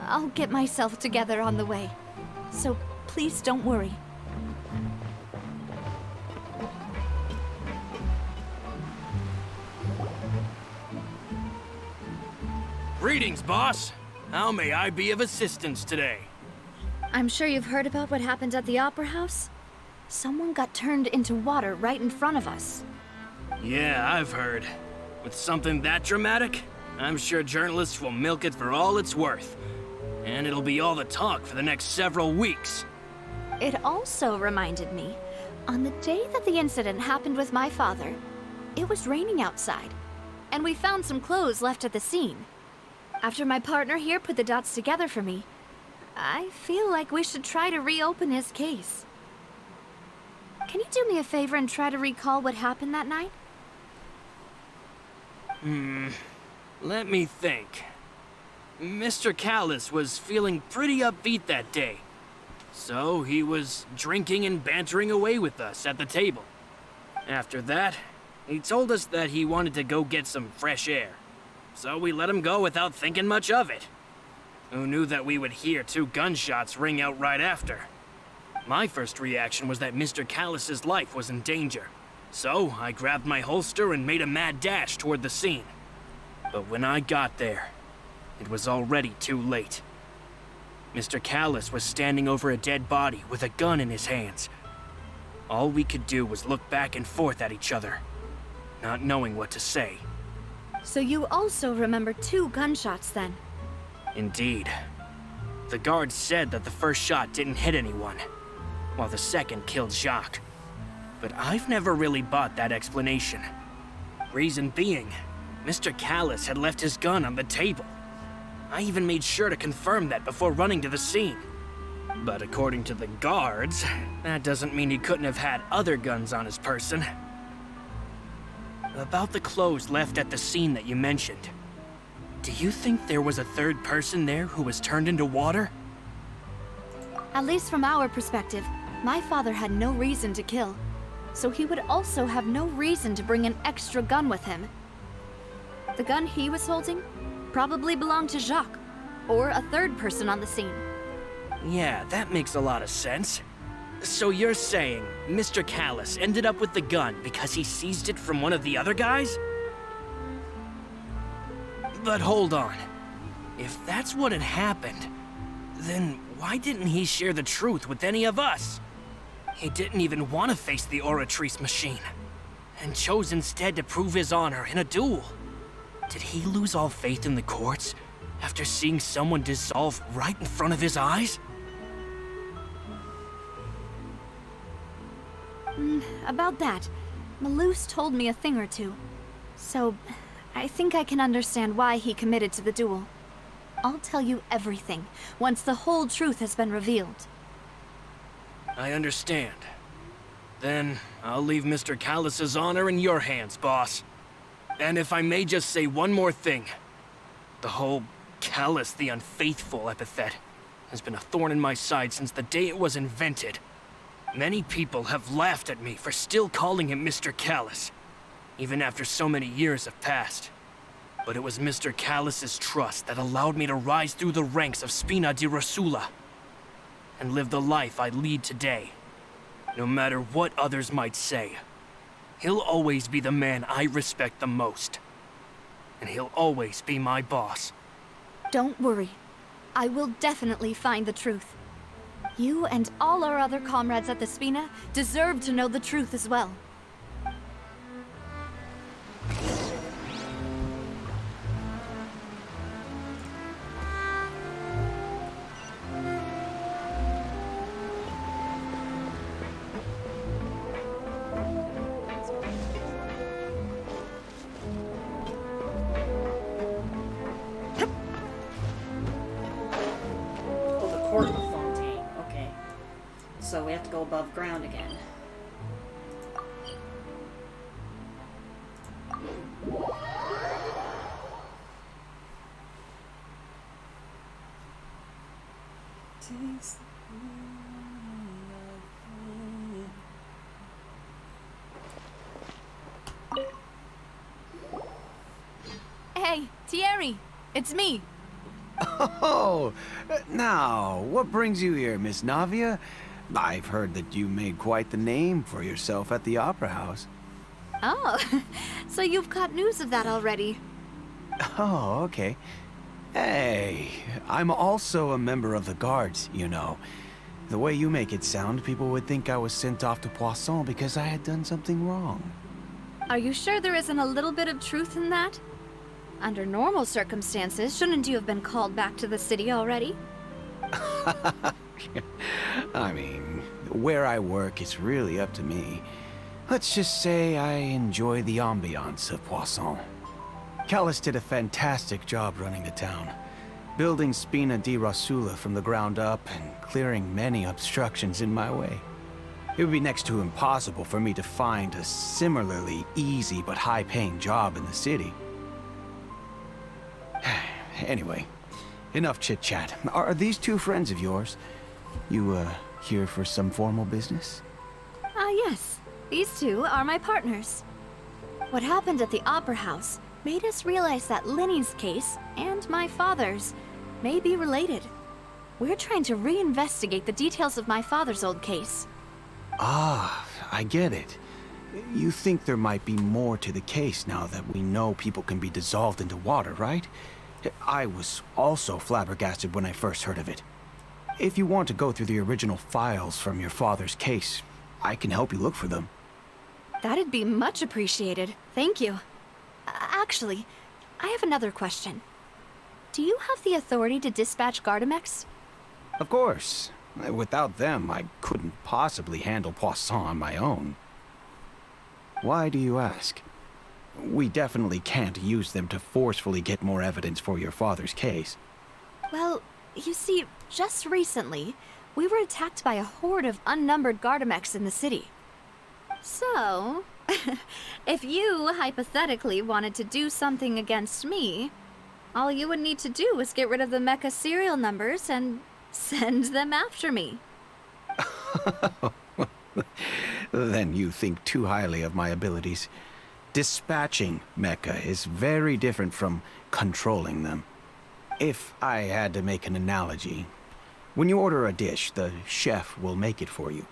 S8: I'll get myself together on the way, so please don't worry.
S13: Greetings, boss. How may I be of assistance today?
S8: I'm sure you've heard about what happened at the Opera House? Someone got turned into water right in front of us.
S13: Yeah, I've heard. With something that dramatic, I'm sure journalists will milk it for all it's worth. And it'll be all the talk for the next several weeks.
S8: It also reminded me, on the day that the incident happened with my father, it was raining outside. and we found some clothes left at the scene. After my partner here put the dots together for me, I feel like we should try to reopen his case. Can you do me a favor and try to recall what happened that night?
S13: Let me think. Mr. Callus was feeling pretty upbeat that day. So he was drinking and bantering away with us at the table. After that, he told us that he wanted to go get some fresh air. So we let him go without thinking much of it. Who knew that we would hear 2 gunshots ring out right after? My first reaction was that Mr. Callus's life was in danger. So I grabbed my holster and made a mad dash toward the scene. But when I got there, it was already too late. Mr. Callus was standing over a dead body with a gun in his hands. All we could do was look back and forth at each other, not knowing what to say.
S8: So you also remember 2 gunshots then?
S13: Indeed. The guards said that the first shot didn't hit anyone, while the second killed Jacques. But I've never really bought that explanation. Reason being, Mr. Callus had left his gun on the table. I even made sure to confirm that before running to the scene. But according to the guards, that doesn't mean he couldn't have had other guns on his person. About the clothes left at the scene that you mentioned, do you think there was a third person there who was turned into water?
S8: At least from our perspective, my father had no reason to kill. So he would also have no reason to bring an extra gun with him. The gun he was holding probably belonged to Jacques, or a third person on the scene.
S13: Yeah, that makes a lot of sense. So you're saying Mr. Callus ended up with the gun because he seized it from one of the other guys? But hold on. If that's what had happened, then why didn't he share the truth with any of us? He didn't even want to face the Oratrice machine, and chose instead to prove his honor in a duel. Did he lose all faith in the courts after seeing someone dissolve right in front of his eyes?
S8: About that, Malus told me a thing or two. So, I think I can understand why he committed to the duel. I'll tell you everything, once the whole truth has been revealed.
S13: I understand. Then, I'll leave Mr. Callus's honor in your hands, boss. And if I may just say one more thing. The whole Callus the Unfaithful epithet has been a thorn in my side since the day it was invented. Many people have laughed at me for still calling him Mr. Callus, even after so many years have passed. But it was Mr. Callus's trust that allowed me to rise through the ranks of Spina di Rosula and live the life I lead today. No matter what others might say, he'll always be the man I respect the most. And he'll always be my boss.
S8: Don't worry. I will definitely find the truth. You and all our other comrades at the Spina deserve to know the truth as well.
S1: So we have to go above ground again.
S8: Hey, Thierry! It's me!
S14: Oh, now, what brings you here, Miss Navia? I've heard that you made quite the name for yourself at the Opera House.
S8: Oh, so you've caught news of that already.
S14: Oh, okay. Hey, I'm also a member of the Guards, you know. The way you make it sound, people would think I was sent off to Poisson because I had done something wrong.
S8: Are you sure there isn't a little bit of truth in that? Under normal circumstances, shouldn't you have been called back to the city already?
S14: I mean, where I work is really up to me. Let's just say I enjoy the ambiance of Poisson. Callis did a fantastic job running the town, building Spina di Rosula from the ground up and clearing many obstructions in my way. It would be next to impossible for me to find a similarly easy but high-paying job in the city. Anyway, enough chit-chat. Are these two friends of yours? You, here for some formal business?
S8: Yes. These two are my partners. What happened at the Opera House made us realize that Linny's case and my father's may be related. We're trying to reinvestigate the details of my father's old case.
S14: Ah, I get it. You think there might be more to the case now that we know people can be dissolved into water, right? I was also flabbergasted when I first heard of it. If you want to go through the original files from your father's case, I can help you look for them.
S8: That'd be much appreciated. Thank you. Actually, I have another question. Do you have the authority to dispatch Gardamex?
S14: Of course. Without them, I couldn't possibly handle Poisson on my own. Why do you ask? We definitely can't use them to forcefully get more evidence for your father's case.
S8: Well, you see, just recently, we were attacked by a horde of unnumbered Gardamex in the city. So, if you hypothetically wanted to do something against me, all you would need to do was get rid of the mecha serial numbers and send them after me.
S14: Then you think too highly of my abilities. Dispatching mecha is very different from controlling them. If I had to make an analogy, when you order a dish, the chef will make it for you.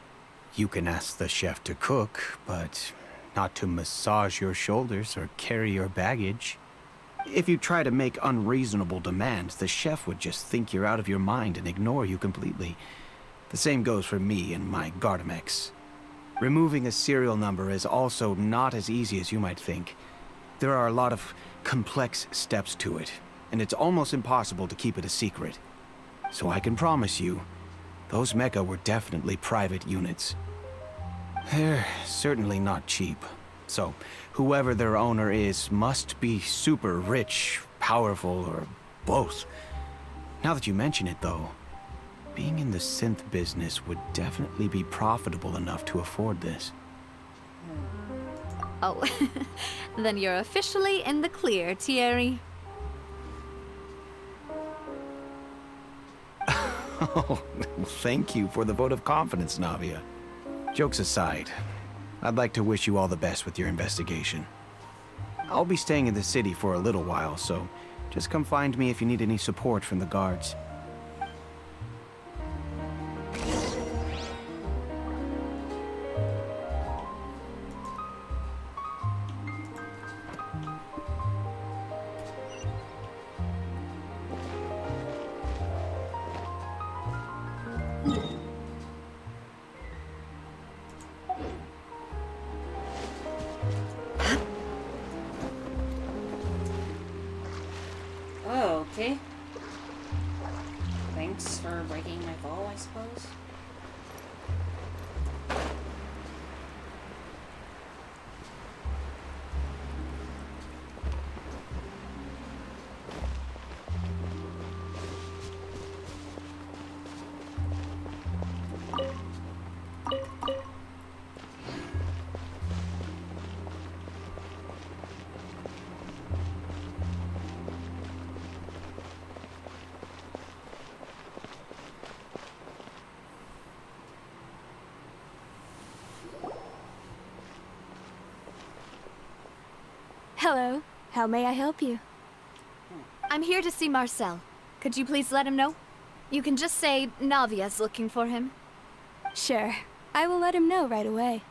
S14: You can ask the chef to cook, but not to massage your shoulders or carry your baggage. If you try to make unreasonable demands, the chef would just think you're out of your mind and ignore you completely. The same goes for me and my Gardamex. Removing a serial number is also not as easy as you might think. There are a lot of complex steps to it, and it's almost impossible to keep it a secret. So I can promise you, those mecha were definitely private units. They're certainly not cheap. So, whoever their owner is must be super rich, powerful, or both. Now that you mention it, though, being in the synth business would definitely be profitable enough to afford this.
S8: Oh, then you're officially in the clear, Thierry.
S14: Oh, thank you for the vote of confidence, Navia. Jokes aside, I'd like to wish you all the best with your investigation. I'll be staying in the city for a little while, so just come find me if you need any support from the guards.
S1: Oh, okay. Thanks for breaking my fall, I suppose.
S7: Hello. How may I help you?
S8: I'm here to see Marcel. Could you please let him know? You can just say Navia's looking for him.
S7: Sure. I will let him know right away.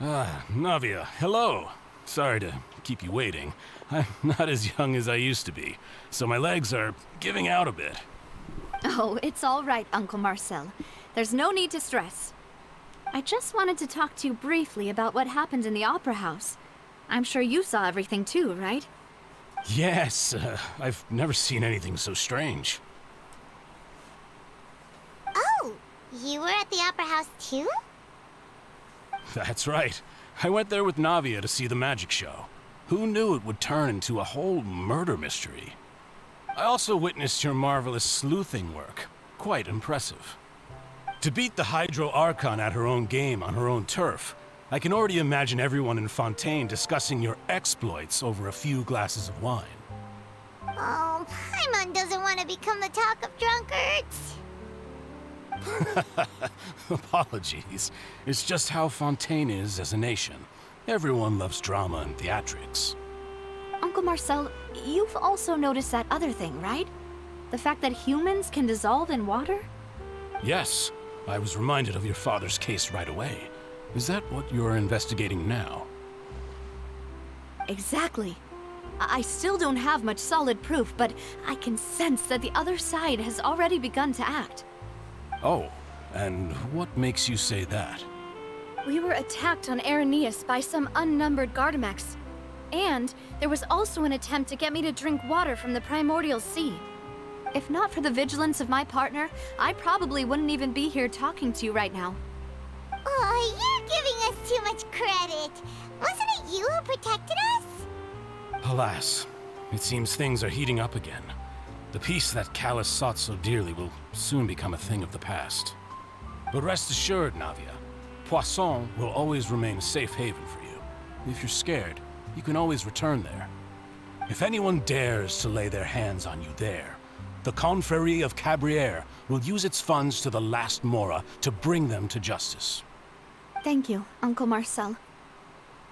S15: Ah, Navia, hello. Sorry to keep you waiting. I'm not as young as I used to be, so my legs are giving out a bit.
S8: Oh, it's all right, Uncle Marcel. There's no need to stress. I just wanted to talk to you briefly about what happened in the Opera House. I'm sure you saw everything too, right?
S15: Yes, I've never seen anything so strange.
S3: Oh, you were at the Opera House too?
S15: That's right. I went there with Navia to see the magic show. Who knew it would turn into a whole murder mystery? I also witnessed your marvelous sleuthing work. Quite impressive. To beat the Hydro Archon at her own game on her own turf, I can already imagine everyone in Fontaine discussing your exploits over a few glasses of wine.
S3: Oh, Paimon doesn't want to become the talk of drunkards.
S15: Apologies. It's just how Fontaine is as a nation. Everyone loves drama and theatrics.
S8: Uncle Marcel, you've also noticed that other thing, right? The fact that humans can dissolve in water?
S15: Yes, I was reminded of your father's case right away. Is that what you're investigating now?
S8: Exactly. I still don't have much solid proof, but I can sense that the other side has already begun to act.
S15: Oh, and what makes you say that?
S7: We were attacked on Araneus by some unnumbered Gardamex. And there was also an attempt to get me to drink water from the primordial sea.
S8: If not for the vigilance of my partner, I probably wouldn't even be here talking to you right now.
S3: Oh, you're giving us too much credit. Wasn't it you who protected us?
S15: Alas, it seems things are heating up again. The peace that Callus sought so dearly will soon become a thing of the past. But rest assured, Navia, Poisson will always remain a safe haven for you. If you're scared, you can always return there. If anyone dares to lay their hands on you there, the Confrérie of Cabrières will use its funds to the last Mora to bring them to justice.
S8: Thank you, Uncle Marcel.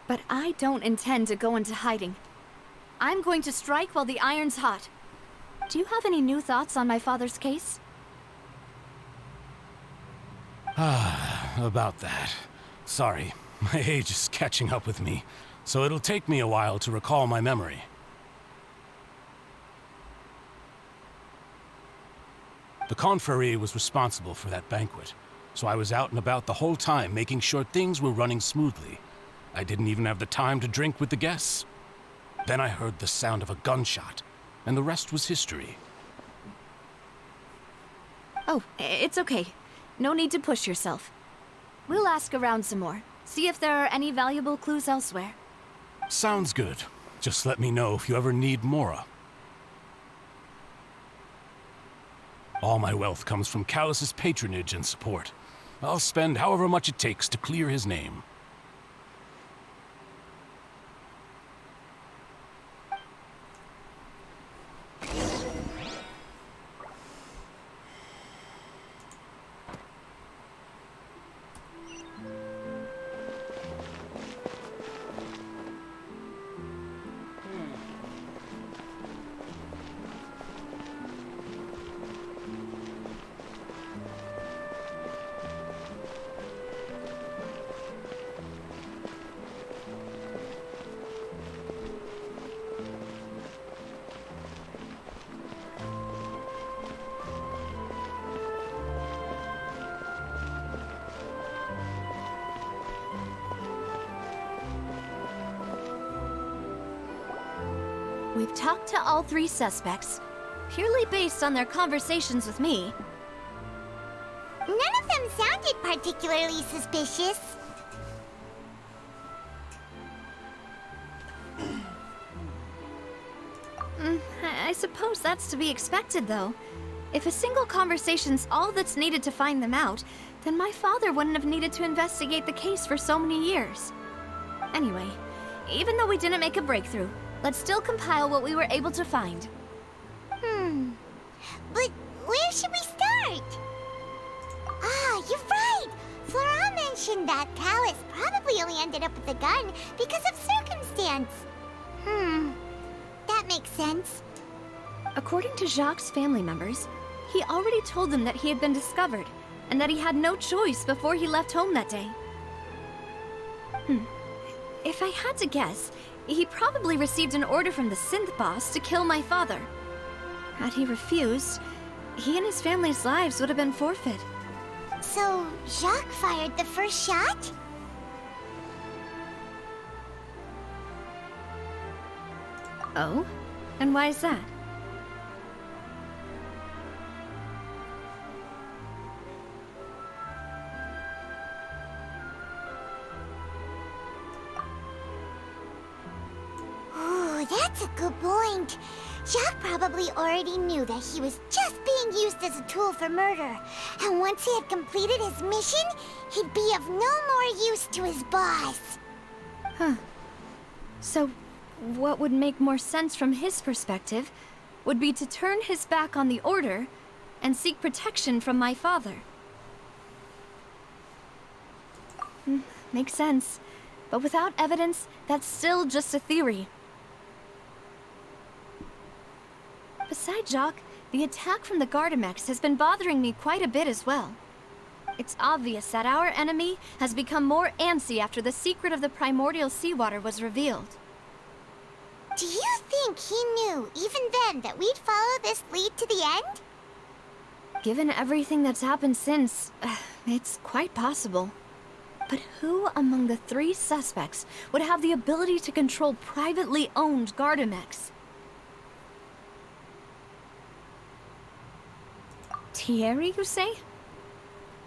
S8: But I don't intend to go into hiding. I'm going to strike while the iron's hot. Do you have any new thoughts on my father's case?
S15: About that. Sorry, my age is catching up with me, so it'll take me a while to recall my memory. The Confrérie was responsible for that banquet, so I was out and about the whole time making sure things were running smoothly. I didn't even have the time to drink with the guests. Then I heard the sound of a gunshot, and the rest was history.
S8: Oh, it's okay. No need to push yourself. We'll ask around some more, see if there are any valuable clues elsewhere.
S15: Sounds good. Just let me know if you ever need Mora. All my wealth comes from Callus's patronage and support. I'll spend however much it takes to clear his name.
S8: We've talked to all three suspects, purely based on their conversations with me.
S3: None of them sounded particularly suspicious.
S8: I suppose that's to be expected, though. If a single conversation's all that's needed to find them out, then my father wouldn't have needed to investigate the case for so many years. Anyway, even though we didn't make a breakthrough, let's still compile what we were able to find.
S3: But where should we start? Ah, you're right! Flora mentioned that Callus probably only ended up with the gun because of circumstance. That makes sense.
S8: According to Jacques' family members, he already told them that he had been discovered, and that he had no choice before he left home that day. If I had to guess, he probably received an order from the synth boss to kill my father. Had he refused, he and his family's lives would have been forfeit.
S3: So, Jacques fired the first shot?
S8: Oh? And why is that?
S3: That's a good point. Jacques probably already knew that he was just being used as a tool for murder. And once he had completed his mission, he'd be of no more use to his boss.
S8: Huh. So, what would make more sense from his perspective would be to turn his back on the Order and seek protection from my father. Makes sense. But without evidence, that's still just a theory. Besides Jacques, the attack from the Gardamex has been bothering me quite a bit as well. It's obvious that our enemy has become more antsy after the secret of the primordial seawater was revealed.
S3: Do you think he knew, even then, that we'd follow this lead to the end?
S8: Given everything that's happened since, it's quite possible. But who among the 3 suspects would have the ability to control privately owned Gardamex? Thierry, you say?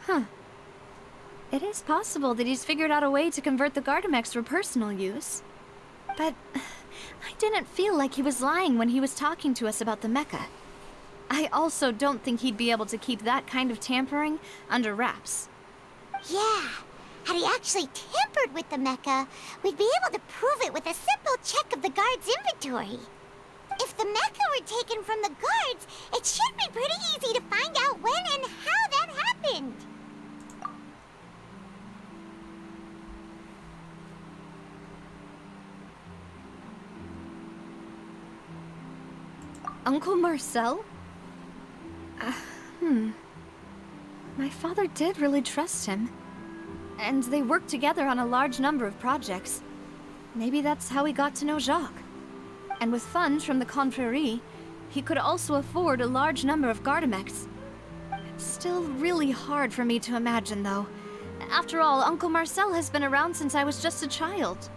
S8: Huh. It is possible that he's figured out a way to convert the Gardamex for personal use. But I didn't feel like he was lying when he was talking to us about the mecha. I also don't think he'd be able to keep that kind of tampering under wraps.
S3: Yeah. Had he actually tampered with the mecha, we'd be able to prove it with a simple check of the guard's inventory. If the mecha were taken from the guards, it should be pretty easy to find out when and how that happened.
S8: Uncle Marcel? My father did really trust him. And they worked together on a large number of projects. Maybe that's how he got to know Jacques. And with funds from the Confrérie, he could also afford a large number of Gardamex. It's still really hard for me to imagine, though. After all, Uncle Marcel has been around since I was just a child.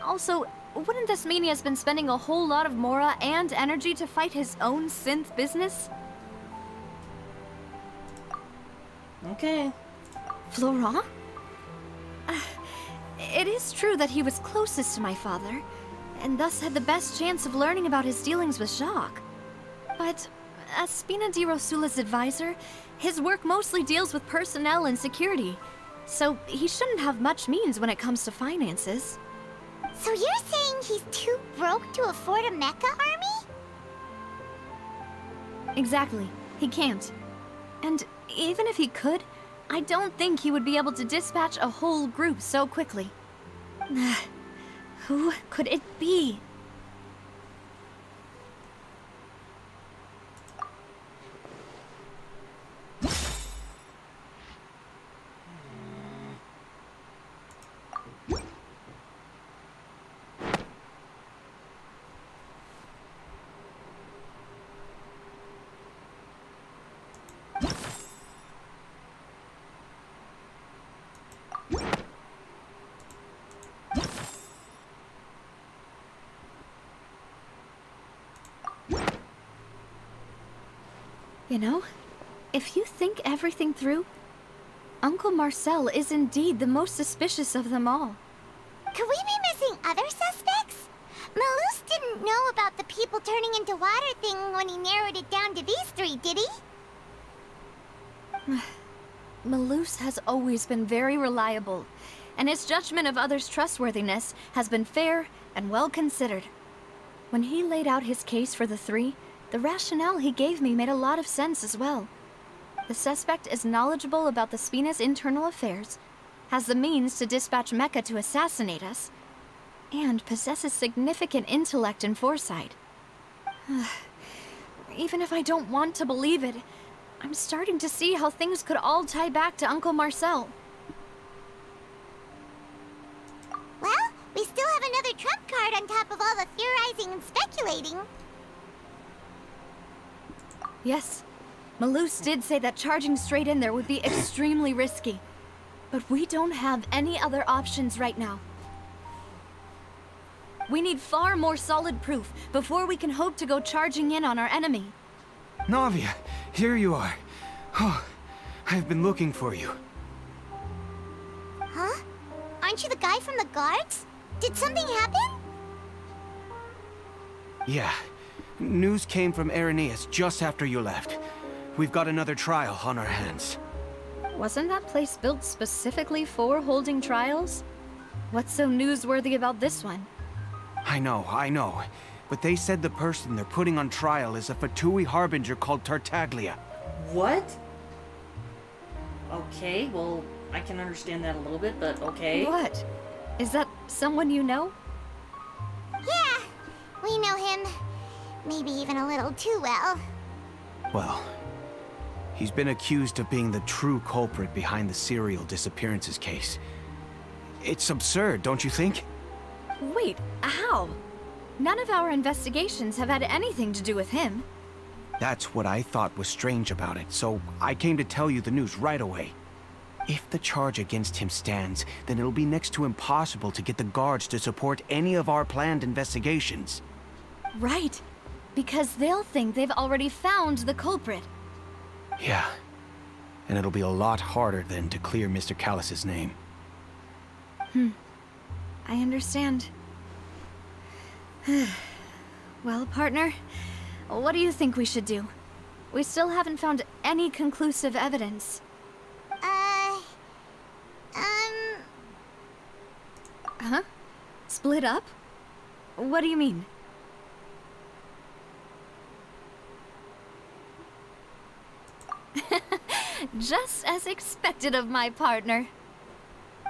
S8: Also, wouldn't this mean he has been spending a whole lot of mora and energy to fight his own synth business?
S1: Okay.
S8: Florent? It is true that he was closest to my father, and thus had the best chance of learning about his dealings with Jacques. But as Spina di Rosula's advisor, his work mostly deals with personnel and security, so he shouldn't have much means when it comes to finances.
S3: So you're saying he's too broke to afford a mecha army?
S8: Exactly. He can't. And even if he could, I don't think he would be able to dispatch a whole group so quickly. Who could it be? You know, if you think everything through, Uncle Marcel is indeed the most suspicious of them all.
S3: Could we be missing other suspects? Malus didn't know about the people turning into water thing when he narrowed it down to these 3, did he?
S8: Malus has always been very reliable, and his judgment of others' trustworthiness has been fair and well considered. When he laid out his case for the 3, the rationale he gave me made a lot of sense as well. The suspect is knowledgeable about the Spina's internal affairs, has the means to dispatch Mecha to assassinate us, and possesses significant intellect and foresight. Even if I don't want to believe it, I'm starting to see how things could all tie back to Uncle Marcel.
S3: Well, we still have another trump card on top of all the theorizing and speculating.
S8: Yes, Malus did say that charging straight in there would be extremely risky. But we don't have any other options right now. We need far more solid proof before we can hope to go charging in on our enemy.
S14: Navia, here you are. Oh, I've been looking for you.
S3: Huh? Aren't you the guy from the guards? Did something happen?
S14: Yeah. News came from Irenaeus just after you left. We've got another trial on our hands.
S8: Wasn't that place built specifically for holding trials? What's so newsworthy about this one?
S14: I know. But they said the person they're putting on trial is a Fatui harbinger called Tartaglia.
S1: What? Okay, well, I can understand that a little bit, but okay.
S8: What? Is that someone you know?
S3: Yeah, we know him. Maybe even a little too well.
S14: Well, he's been accused of being the true culprit behind the serial disappearances case. It's absurd, don't you think?
S8: Wait, how? None of our investigations have had anything to do with him.
S14: That's what I thought was strange about it, so I came to tell you the news right away. If the charge against him stands, then it'll be next to impossible to get the guards to support any of our planned investigations.
S8: Right, because they'll think they've already found the culprit.
S14: Yeah, and it'll be a lot harder then to clear Mr. Callus's name.
S8: I understand. Well, partner, what do you think we should do? We still haven't found any conclusive evidence. Huh? Split up? What do you mean? Just as expected of my partner.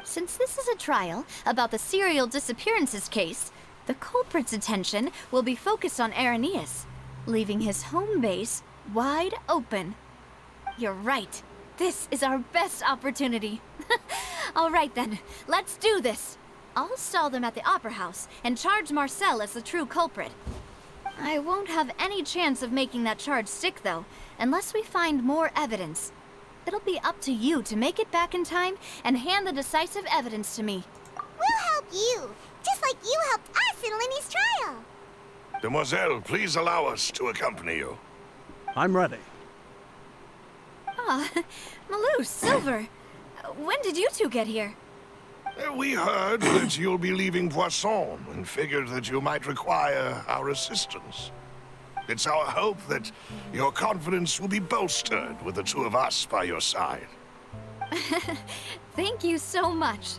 S8: Since this is a trial about the serial disappearances case, the culprit's attention will be focused on Irenaeus, leaving his home base wide open. You're right. This is our best opportunity. All right then, let's do this. I'll stall them at the Opera House and charge Marcel as the true culprit. I won't have any chance of making that charge stick, though, unless we find more evidence. It'll be up to you to make it back in time and hand the decisive evidence to me.
S3: We'll help you, just like you helped us in Linny's trial.
S11: Demoiselle, please allow us to accompany you.
S2: I'm ready.
S8: Ah, Malou, Silver. When did you two get here?
S11: We heard that you'll be leaving Poisson and figured that you might require our assistance. It's our hope that your confidence will be bolstered with the two of us by your side.
S8: Thank you so much.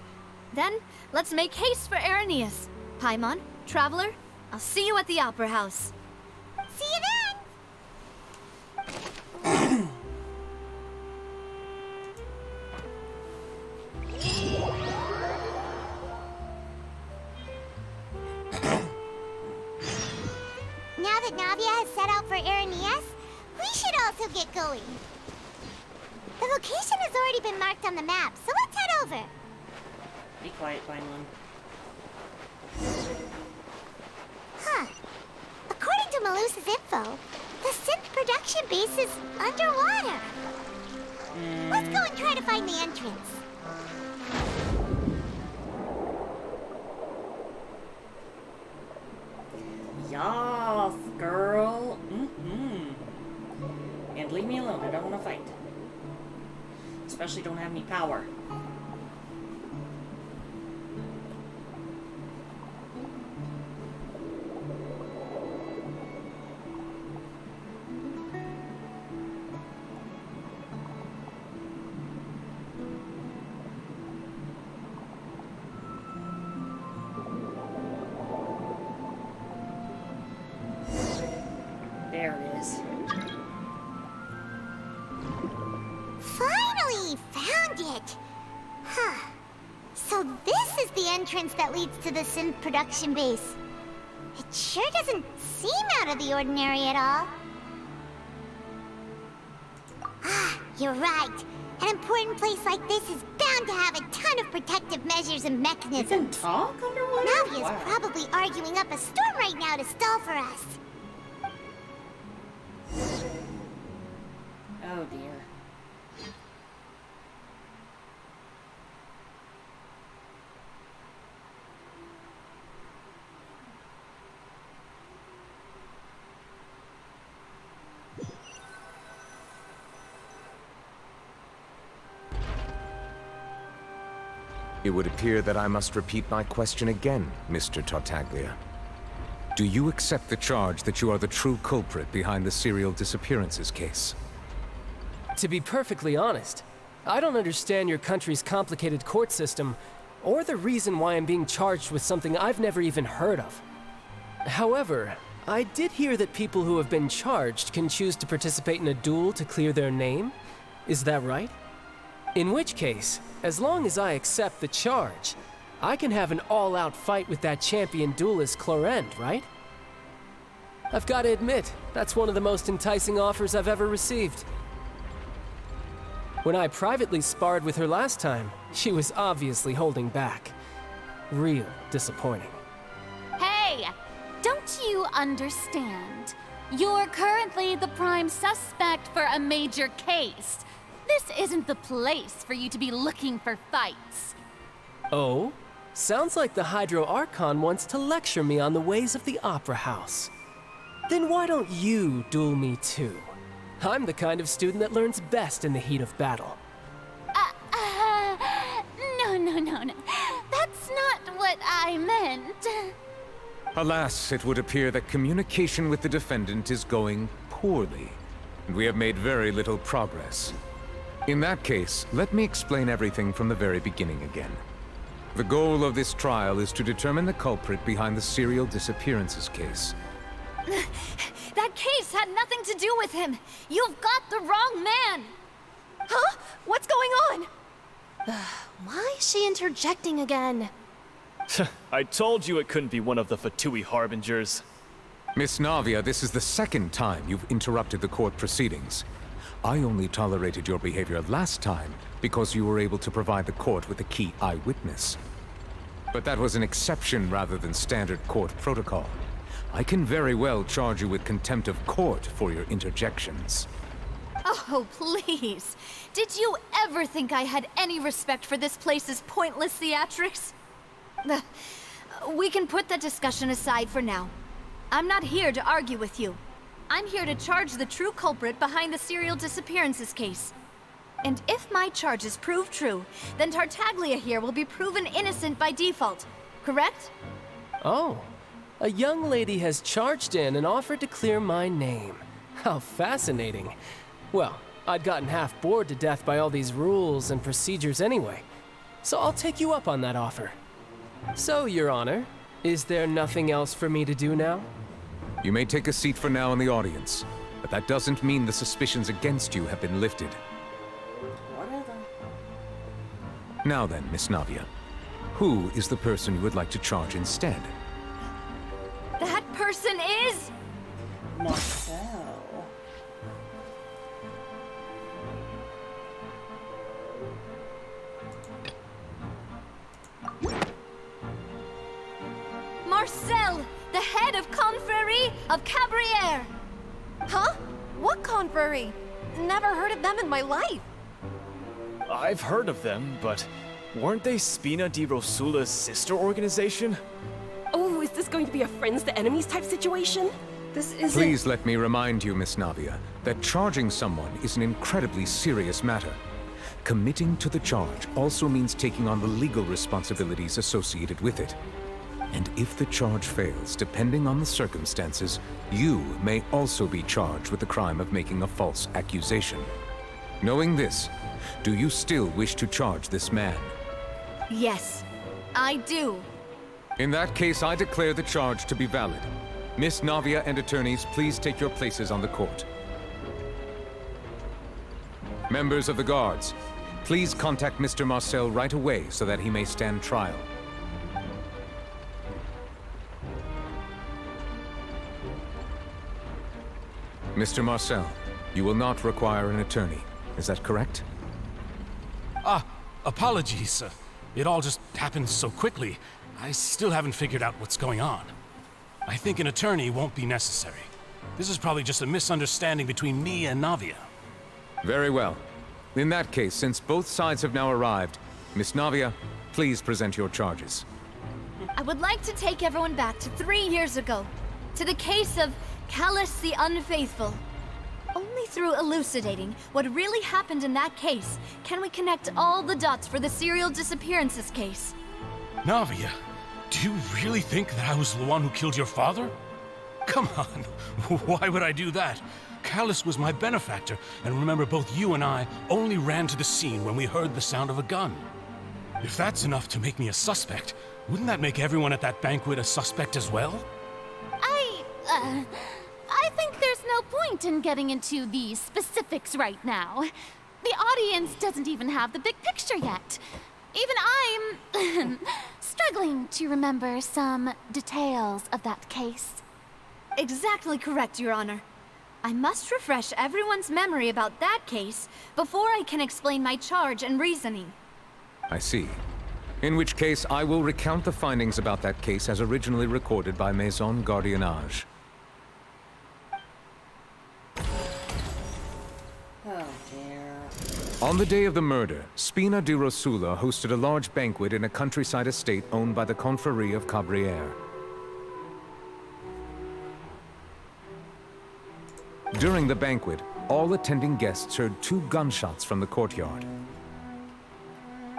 S8: Then, let's make haste for Irenaeus. Paimon, Traveler, I'll see you at the Opera House.
S3: See you then! Now that Navia has set out for Irenaeus, we should also get going. The location has already been marked on the map, so let's head over.
S1: Be quiet, Paimon.
S3: Huh. According to Malus's info, the synth production base is underwater. Let's go and try to find the entrance.
S1: Yas, girl. And leave me alone. I don't want to fight. Especially don't have any power. There it is.
S3: Finally found it! Huh. So this is the entrance that leads to the synth production base. It sure doesn't seem out of the ordinary at all. Ah, you're right. An important place like this is bound to have a ton of protective measures and mechanisms.
S1: You can talk underwater?
S3: Navia's
S1: Wow.
S3: probably arguing up a storm right now to stall for us.
S1: Oh dear.
S6: It would appear that I must repeat my question again, Mr. Tartaglia. Do you accept the charge that you are the true culprit behind the serial disappearances case?
S16: To be perfectly honest, I don't understand your country's complicated court system, or the reason why I'm being charged with something I've never even heard of. However, I did hear that people who have been charged can choose to participate in a duel to clear their name. Is that right? In which case, as long as I accept the charge, I can have an all-out fight with that champion duelist Clorend, right? I've got to admit, that's one of the most enticing offers I've ever received. When I privately sparred with her last time, she was obviously holding back. Real disappointing.
S8: Hey! Don't you understand? You're currently the prime suspect for a major case. This isn't the place for you to be looking for fights.
S16: Oh? Sounds like the Hydro Archon wants to lecture me on the ways of the Opera House. Then why don't you duel me too? I'm the kind of student that learns best in the heat of battle.
S8: No. That's not what I meant.
S6: Alas, it would appear that communication with the defendant is going poorly, and we have made very little progress. In that case, let me explain everything from the very beginning again. The goal of this trial is to determine the culprit behind the serial disappearances case.
S8: That case had nothing to do with him. You've got the wrong man.
S17: Huh? What's going on? Why is she interjecting again?
S18: I told you it couldn't be one of the Fatui Harbingers.
S6: Miss Navia, this is the second time you've interrupted the court proceedings. I only tolerated your behavior last time because you were able to provide the court with a key eyewitness. But that was an exception rather than standard court protocol. I can very well charge you with contempt of court for your interjections.
S8: Oh, please. Did you ever think I had any respect for this place's pointless theatrics? We can put that discussion aside for now. I'm not here to argue with you. I'm here to charge the true culprit behind the serial disappearances case. And if my charges prove true, then Tartaglia here will be proven innocent by default, correct?
S16: Oh, a young lady has charged in and offered to clear my name. How fascinating. Well, I'd gotten half bored to death by all these rules and procedures anyway, so I'll take you up on that offer. So, Your Honor, is there nothing else for me to do now?
S6: You may take a seat for now in the audience, but that doesn't mean the suspicions against you have been lifted.
S1: Whatever.
S6: Now then, Miss Navia, who is the person you would like to charge instead?
S8: That person is...
S1: Marcel.
S8: Marcel, the head of Confrérie of Cabrières.
S17: Huh? What confrérie? Never heard of them in my life.
S18: I've heard of them, but weren't they Spina di Rosula's sister organization?
S17: Oh, is this going to be a friends to enemies type situation?
S7: This isn't...
S6: Please let me remind you, Miss Navia, that charging someone is an incredibly serious matter. Committing to the charge also means taking on the legal responsibilities associated with it. And if the charge fails, depending on the circumstances, you may also be charged with the crime of making a false accusation. Knowing this, do you still wish to charge this man?
S8: Yes, I do.
S6: In that case, I declare the charge to be valid. Miss Navia and attorneys, please take your places on the court. Members of the guards, please contact Mr. Marcel right away so that he may stand trial. Mr. Marcel, you will not require an attorney. Is that correct?
S15: Apologies. It all just happened so quickly. I still haven't figured out what's going on. I think an attorney won't be necessary. This is probably just a misunderstanding between me and Navia.
S6: Very well. In that case, since both sides have now arrived, Miss Navia, please present your charges.
S8: I would like to take everyone back to 3 years ago, to the case of Callus the Unfaithful. Only through elucidating what really happened in that case can we connect all the dots for the serial disappearances case.
S15: Navia, Do you really think that I was the one who killed your father? Come on, why would I do that? Callus was my benefactor, and remember, both you and I only ran to the scene when we heard the sound of a gun. If that's enough to make me a suspect, wouldn't that make everyone at that banquet a suspect as well?
S3: I think there's no point in getting into the specifics right now. The audience doesn't even have the big picture yet. Even I'm struggling to remember some details of that case.
S8: Exactly correct, Your Honor. I must refresh everyone's memory about that case before I can explain my charge and reasoning.
S6: I see. In which case, I will recount the findings about that case as originally recorded by Maison Gardiennage.
S1: Oh dear.
S6: On the day of the murder, Spina di Rosula hosted a large banquet in a countryside estate owned by the Confrérie of Cabrières. During the banquet, all attending guests heard 2 gunshots from the courtyard.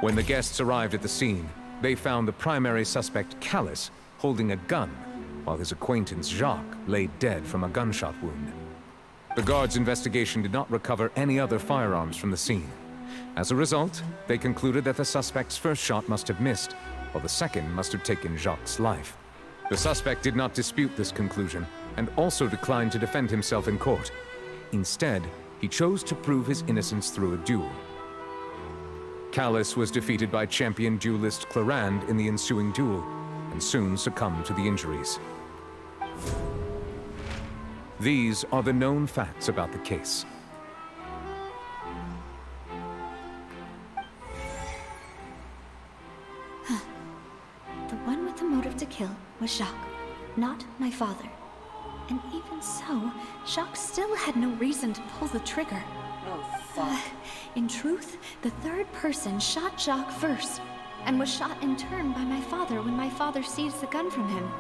S6: When the guests arrived at the scene, they found the primary suspect, Callus, holding a gun, while his acquaintance, Jacques, lay dead from a gunshot wound. The guards' investigation did not recover any other firearms from the scene. As a result, they concluded that the suspect's first shot must have missed, while the second must have taken Jacques' life. The suspect did not dispute this conclusion, and also declined to defend himself in court. Instead, he chose to prove his innocence through a duel. Callus was defeated by champion duelist Clarand in the ensuing duel, and soon succumbed to the injuries. These are the known facts about the case.
S8: The one with the motive to kill was Jacques, not my father. And even so, Jacques still had no reason to pull the trigger.
S1: Oh, fuck.
S8: In truth, the third person shot Jacques first, and was shot in turn by my father when my father seized the gun from him.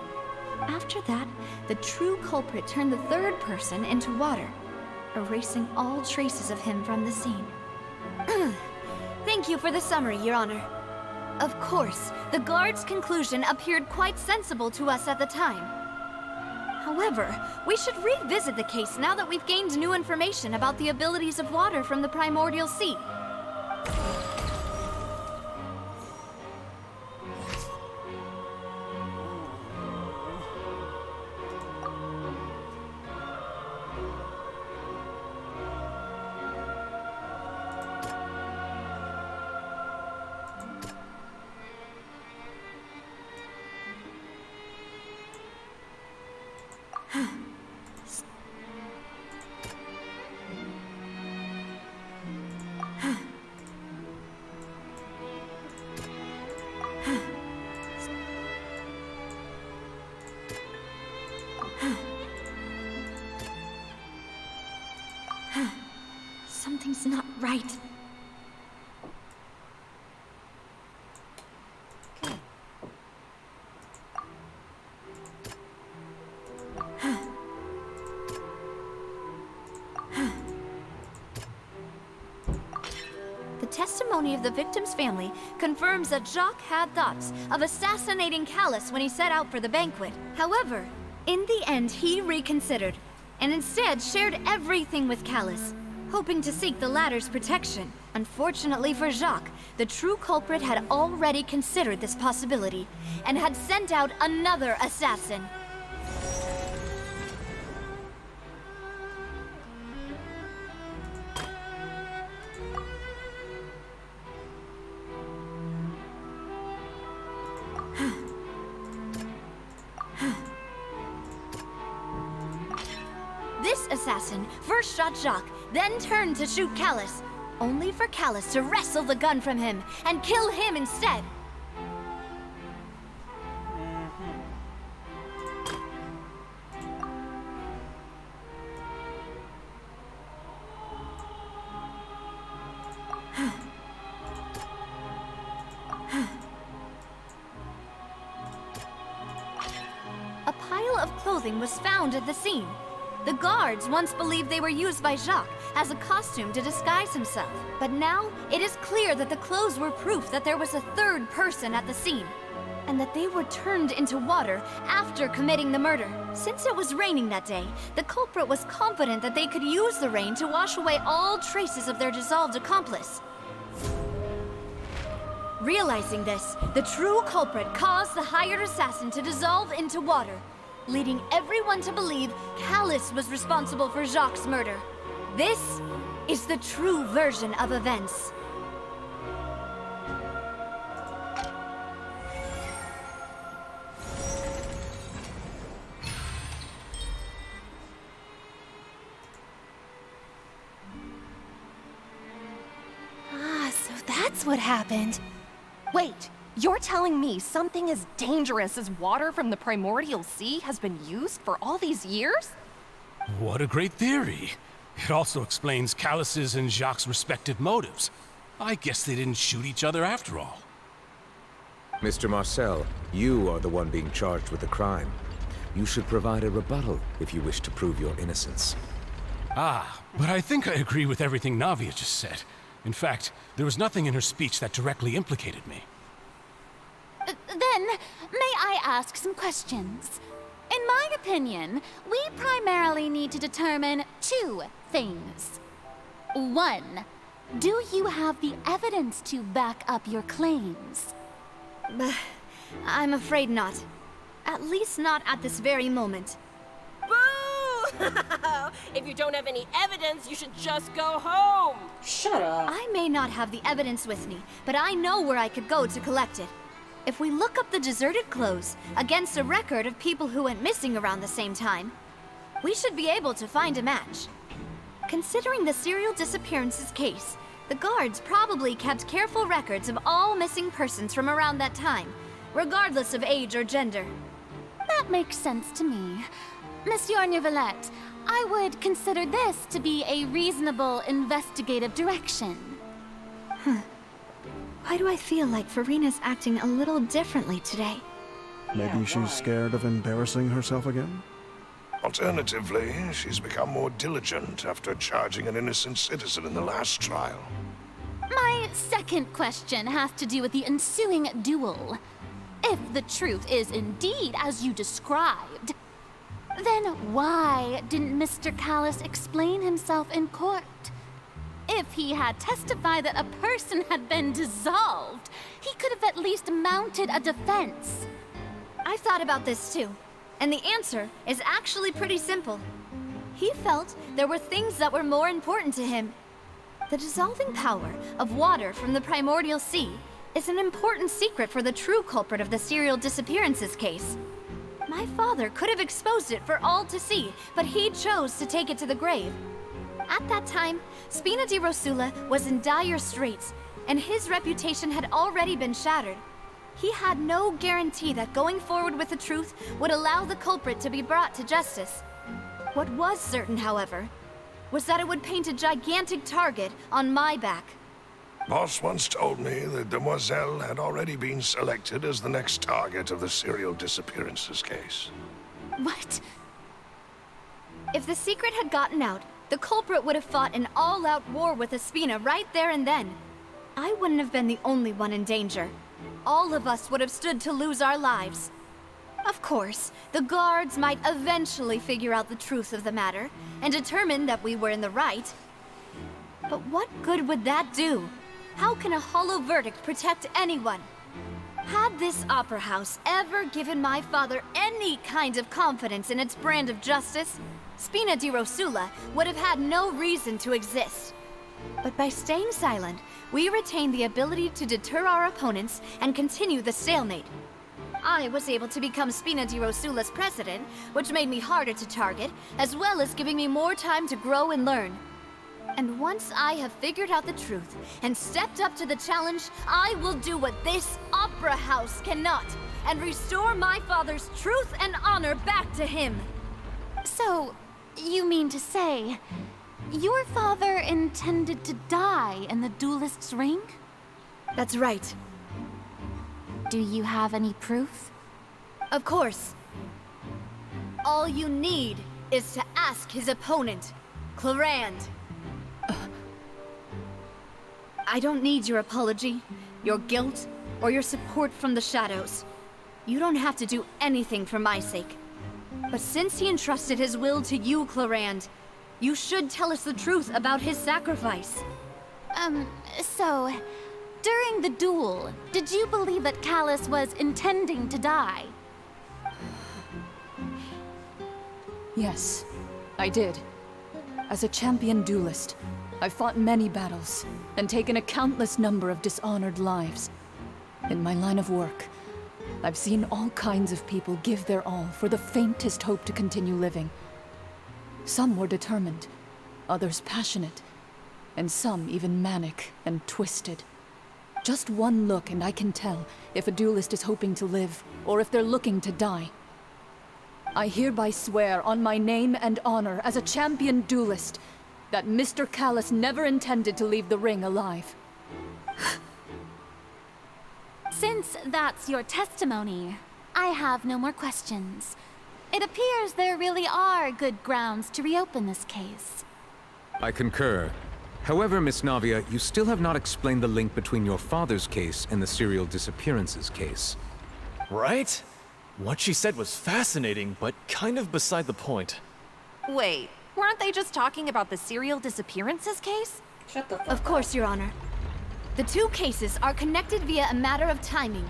S8: After that, the true culprit turned the third person into water, erasing all traces of him from the scene. Thank you for the summary, Your Honor. Of course, the guard's conclusion appeared quite sensible to us at the time. However, we should revisit the case now that we've gained new information about the abilities of water from the primordial sea. Something's not right. The testimony of the victim's family confirms that Jacques had thoughts of assassinating Callus when he set out for the banquet. However, in the end, he reconsidered, and instead shared everything with Callus, hoping to seek the latter's protection. Unfortunately for Jacques, the true culprit had already considered this possibility, and had sent out another assassin. This assassin first shot Jacques, then turned to shoot Callus, only for Callus to wrestle the gun from him and kill him instead. A pile of clothing was found at the scene. The guards once believed they were used by Jacques as a costume to disguise himself. But now, it is clear that the clothes were proof that there was a third person at the scene. and that they were turned into water after committing the murder. Since it was raining that day, the culprit was confident that they could use the rain to wash away all traces of their dissolved accomplice. Realizing this, the true culprit caused the hired assassin to dissolve into water, leading everyone to believe Callus was responsible for Jacques' murder. This is the true version of events.
S17: So that's what happened. Wait, you're telling me something as dangerous as water from the primordial sea has been used for all these years?
S15: What a great theory. It also explains Callus's and Jacques' respective motives. I guess they didn't shoot each other after all.
S6: Mr. Marcel, you are the one being charged with the crime. You should provide a rebuttal if you wish to prove your innocence.
S15: But I think I agree with everything Navia just said. In fact, there was nothing in her speech that directly implicated me.
S19: Then, may I ask some questions? In my opinion, we primarily need to determine two things. One, do you have the evidence to back up your claims?
S8: I'm afraid not. At least not at this very moment.
S17: Boo! If you don't have any evidence, you should just go home!
S1: Shut up.
S8: I may not have the evidence with me, but I know where I could go to collect it. If we look up the deserted clothes against a record of people who went missing around the same time, we should be able to find a match. Considering the serial disappearances case, the guards probably kept careful records of all missing persons from around that time, regardless of age or gender.
S19: That makes sense to me. Monsieur Neuvillette, I would consider this to be a reasonable investigative direction.
S8: Why do I feel like Farina's acting a little differently today?
S2: Maybe she's scared of embarrassing herself again?
S11: Alternatively, she's become more diligent after charging an innocent citizen in the last trial.
S19: My second question has to do with the ensuing duel. If the truth is indeed as you described, then why didn't Mr. Callus explain himself in court? If he had testified that a person had been dissolved, he could have at least mounted a defense.
S8: I've thought about this too, and the answer is actually pretty simple. He felt there were things that were more important to him. The dissolving power of water from the primordial sea is an important secret for the true culprit of the serial disappearances case. My father could have exposed it for all to see, but he chose to take it to the grave. At that time, Spina di Rosula was in dire straits, and his reputation had already been shattered. He had no guarantee that going forward with the truth would allow the culprit to be brought to justice. What was certain, however, was that it would paint a gigantic target on my back.
S11: Boss once told me that Demoiselle had already been selected as the next target of the serial disappearances case.
S19: What?
S8: If the secret had gotten out, the culprit would have fought an all-out war with Espina right there and then. I wouldn't have been the only one in danger. All of us would have stood to lose our lives. Of course, the guards might eventually figure out the truth of the matter and determine that we were in the right. But what good would that do? How can a hollow verdict protect anyone? Had this opera house ever given my father any kind of confidence in its brand of justice, Spina di Rosula would have had no reason to exist. But by staying silent, we retained the ability to deter our opponents and continue the stalemate. I was able to become Spina di Rosula's president, which made me harder to target, as well as giving me more time to grow and learn. And once I have figured out the truth and stepped up to the challenge, I will do what this opera house cannot, and restore my father's truth and honor back to him.
S19: So, you mean to say, your father intended to die in the duelist's ring?
S8: That's right.
S19: Do you have any proof?
S8: Of course. All you need is to ask his opponent, Clarand. I don't need your apology, your guilt, or your support from the shadows. You don't have to do anything for my sake. But since he entrusted his will to you, Clorand, you should tell us the truth about his sacrifice.
S19: So, during the duel, did you believe that Callus was intending to die?
S10: Yes, I did. As a champion duelist, I've fought many battles and taken a countless number of dishonored lives. In my line of work, I've seen all kinds of people give their all for the faintest hope to continue living. Some were determined, others passionate, and some even manic and twisted. Just one look and I can tell if a duelist is hoping to live or if they're looking to die. I hereby swear on my name and honor as a champion duelist that Mr. Callus never intended to leave the ring alive.
S19: Since that's your testimony, I have no more questions. It appears there really are good grounds to reopen this case.
S6: I concur. However, Miss Navia, you still have not explained the link between your father's case and the serial disappearances case.
S18: Right? What she said was fascinating, but kind of beside the point.
S17: Wait, weren't they just talking about the serial disappearances case?
S1: Shut the fuck
S8: Of course, Your Honor. The two cases are connected via a matter of timing.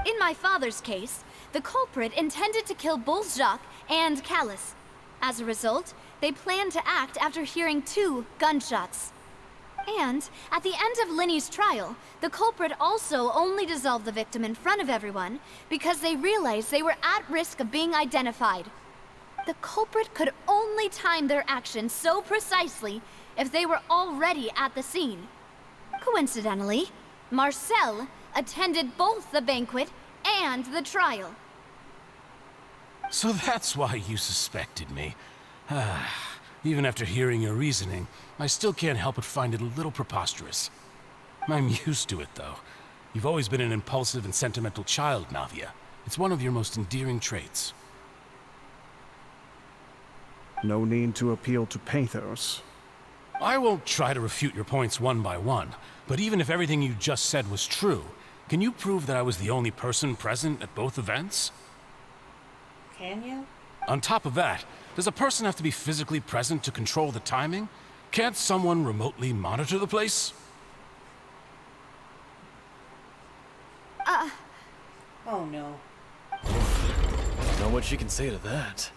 S8: In my father's case, the culprit intended to kill both Jacques and Callus. As a result, they planned to act after hearing 2 gunshots. And at the end of Linny's trial, the culprit also only dissolved the victim in front of everyone because they realized they were at risk of being identified. The culprit could only time their actions so precisely if they were already at the scene. Coincidentally, Marcel attended both the banquet and the trial.
S15: So that's why you suspected me. Even after hearing your reasoning, I still can't help but find it a little preposterous. I'm used to it, though. You've always been an impulsive and sentimental child, Navia. It's one of your most endearing traits.
S2: No need to appeal to pathos.
S15: I won't try to refute your points one by one, but even if everything you just said was true, can you prove that I was the only person present at both events?
S1: Can you?
S15: On top of that, does a person have to be physically present to control the timing? Can't someone remotely monitor the place?
S1: Oh no.
S18: Know what she can say to that.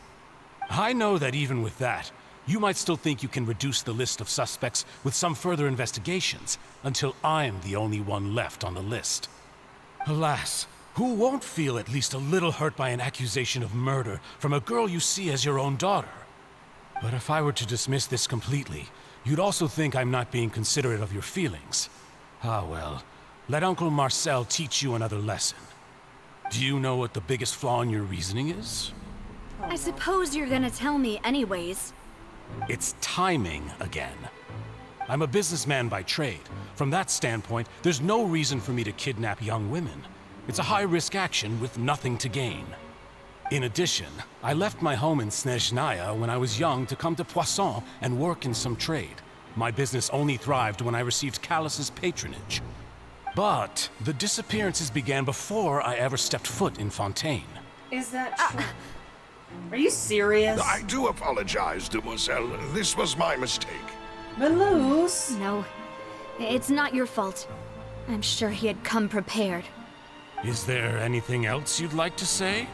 S15: I know that even with that, you might still think you can reduce the list of suspects with some further investigations until I'm the only one left on the list. Alas, who won't feel at least a little hurt by an accusation of murder from a girl you see as your own daughter? But if I were to dismiss this completely, you'd also think I'm not being considerate of your feelings. Ah well, let Uncle Marcel teach you another lesson. Do you know what the biggest flaw in your reasoning is?
S8: I suppose you're gonna tell me anyways.
S15: It's timing again. I'm a businessman by trade. From that standpoint, there's no reason for me to kidnap young women. It's a high-risk action with nothing to gain. In addition, I left my home in Snezhnaya when I was young to come to Poisson and work in some trade. My business only thrived when I received Callus's patronage. But the disappearances began before I ever stepped foot in Fontaine.
S1: Is that true? Are you serious?
S11: I do apologize, Demoiselle. This was my mistake.
S1: Melus?
S8: No, it's not your fault. I'm sure he had come prepared.
S15: Is there anything else you'd like to say?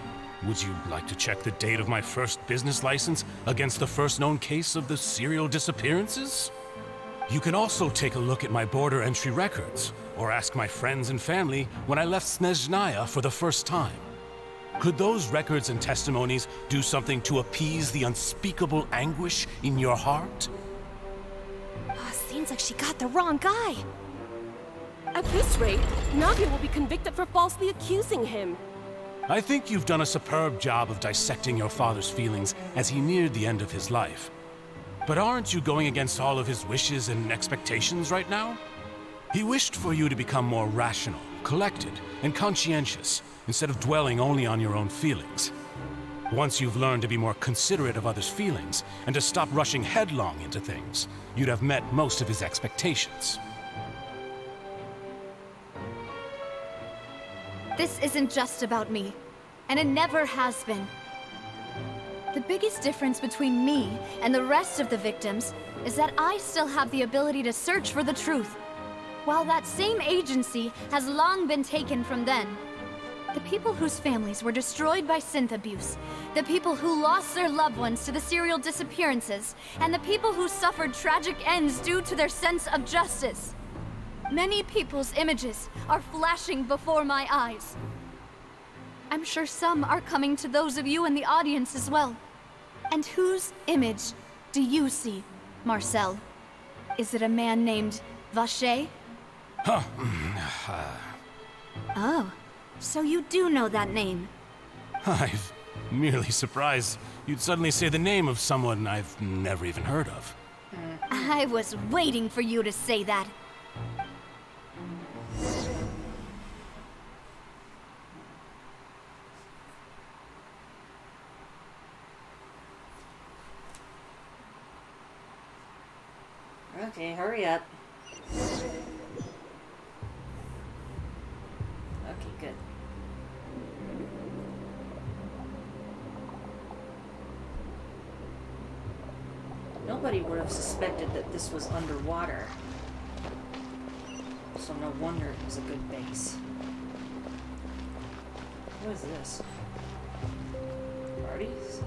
S15: Would you like to check the date of my first business license against the first known case of the serial disappearances? You can also take a look at my border entry records, or ask my friends and family when I left Snezhnaya for the first time. Could those records and testimonies do something to appease the unspeakable anguish in your heart?
S17: Seems like she got the wrong guy.
S20: At this rate, Navia will be convicted for falsely accusing him.
S15: I think you've done a superb job of dissecting your father's feelings as he neared the end of his life. But aren't you going against all of his wishes and expectations right now? He wished for you to become more rational, collected, and conscientious, instead of dwelling only on your own feelings. Once you've learned to be more considerate of others' feelings, and to stop rushing headlong into things, you'd have met most of his expectations.
S8: This isn't just about me, and it never has been. The biggest difference between me and the rest of the victims is that I still have the ability to search for the truth, while that same agency has long been taken from them. The people whose families were destroyed by synth abuse, the people who lost their loved ones to the serial disappearances, and the people who suffered tragic ends due to their sense of justice. Many people's images are flashing before my eyes. I'm sure some are coming to those of you in the audience as well. And whose image do you see, Marcel? Is it a man named Vacher?
S15: Huh.
S8: Oh, so you do know that name.
S15: I'm merely surprised you'd suddenly say the name of someone I've never even heard of.
S8: I was waiting for you to say that.
S1: Okay, hurry up. Okay, good. Nobody would have suspected that this was underwater. So no wonder it was a good base. What is this? Parties?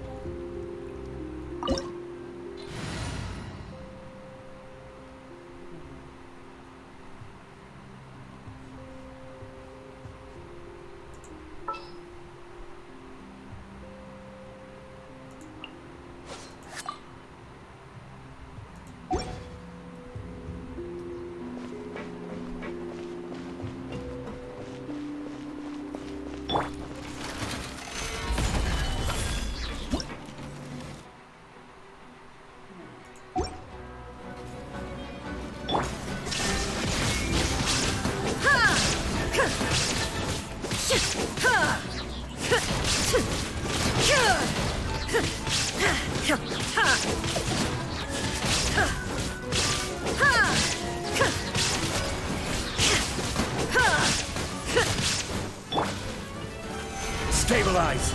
S2: Stabilize!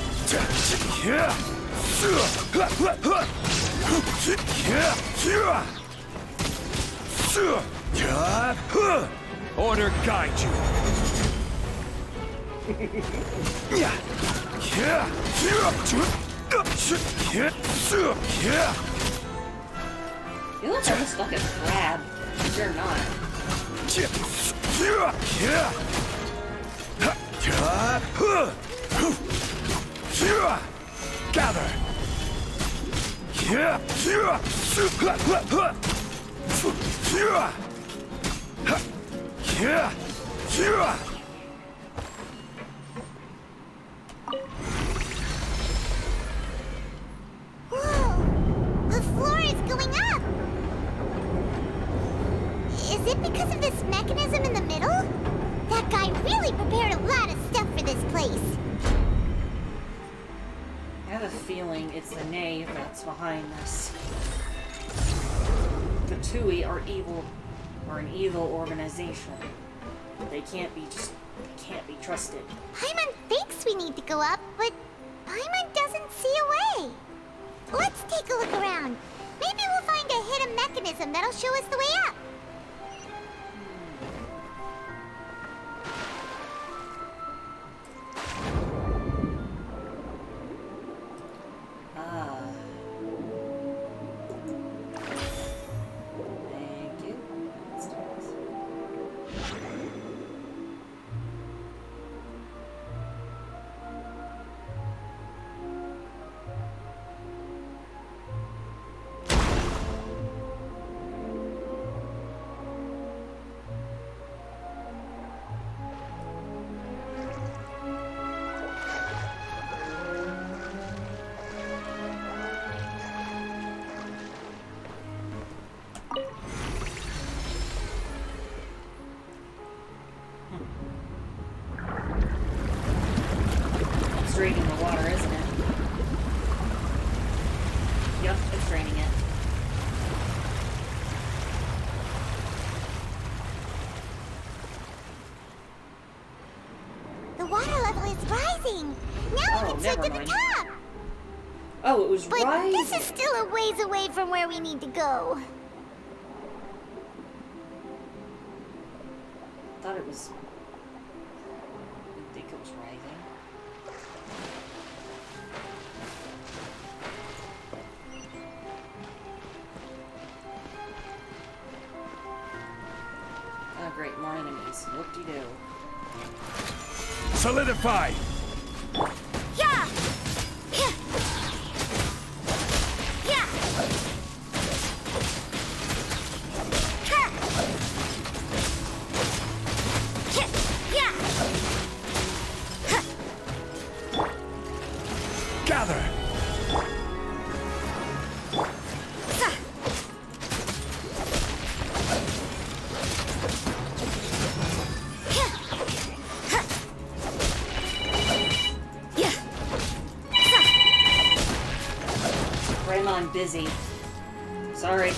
S18: Order guide you.
S1: You look like a fucking crab. You're not.
S2: Gather!
S3: Whoa! The floor is going up! Is it because of this mechanism in the middle? That guy really prepared a lot of stuff for this place.
S1: I have a feeling it's the knave that's behind this. The Tui are evil, or an evil organization. They can't be trusted.
S3: Paimon thinks we need to go up, but Paimon doesn't see a way. Let's take a look around. Maybe we'll find a hidden mechanism that'll show us the way up.
S1: Thank you. It's draining the water, isn't it? Yep, it's draining it.
S3: The water Let's head
S1: never
S3: to the
S1: mind.
S3: top.
S1: Oh, it was
S3: But
S1: right.
S3: this is still a ways away from where we need to go.
S1: I thought it was. I didn't think it was rising. Oh, great, more enemies. Whoop-de-doo.
S11: Solidify!
S3: Yeah! Yeah! Yeah! Ha! Yeah! Ha!
S11: Gather!
S1: Grandma, I'm busy. Sorry.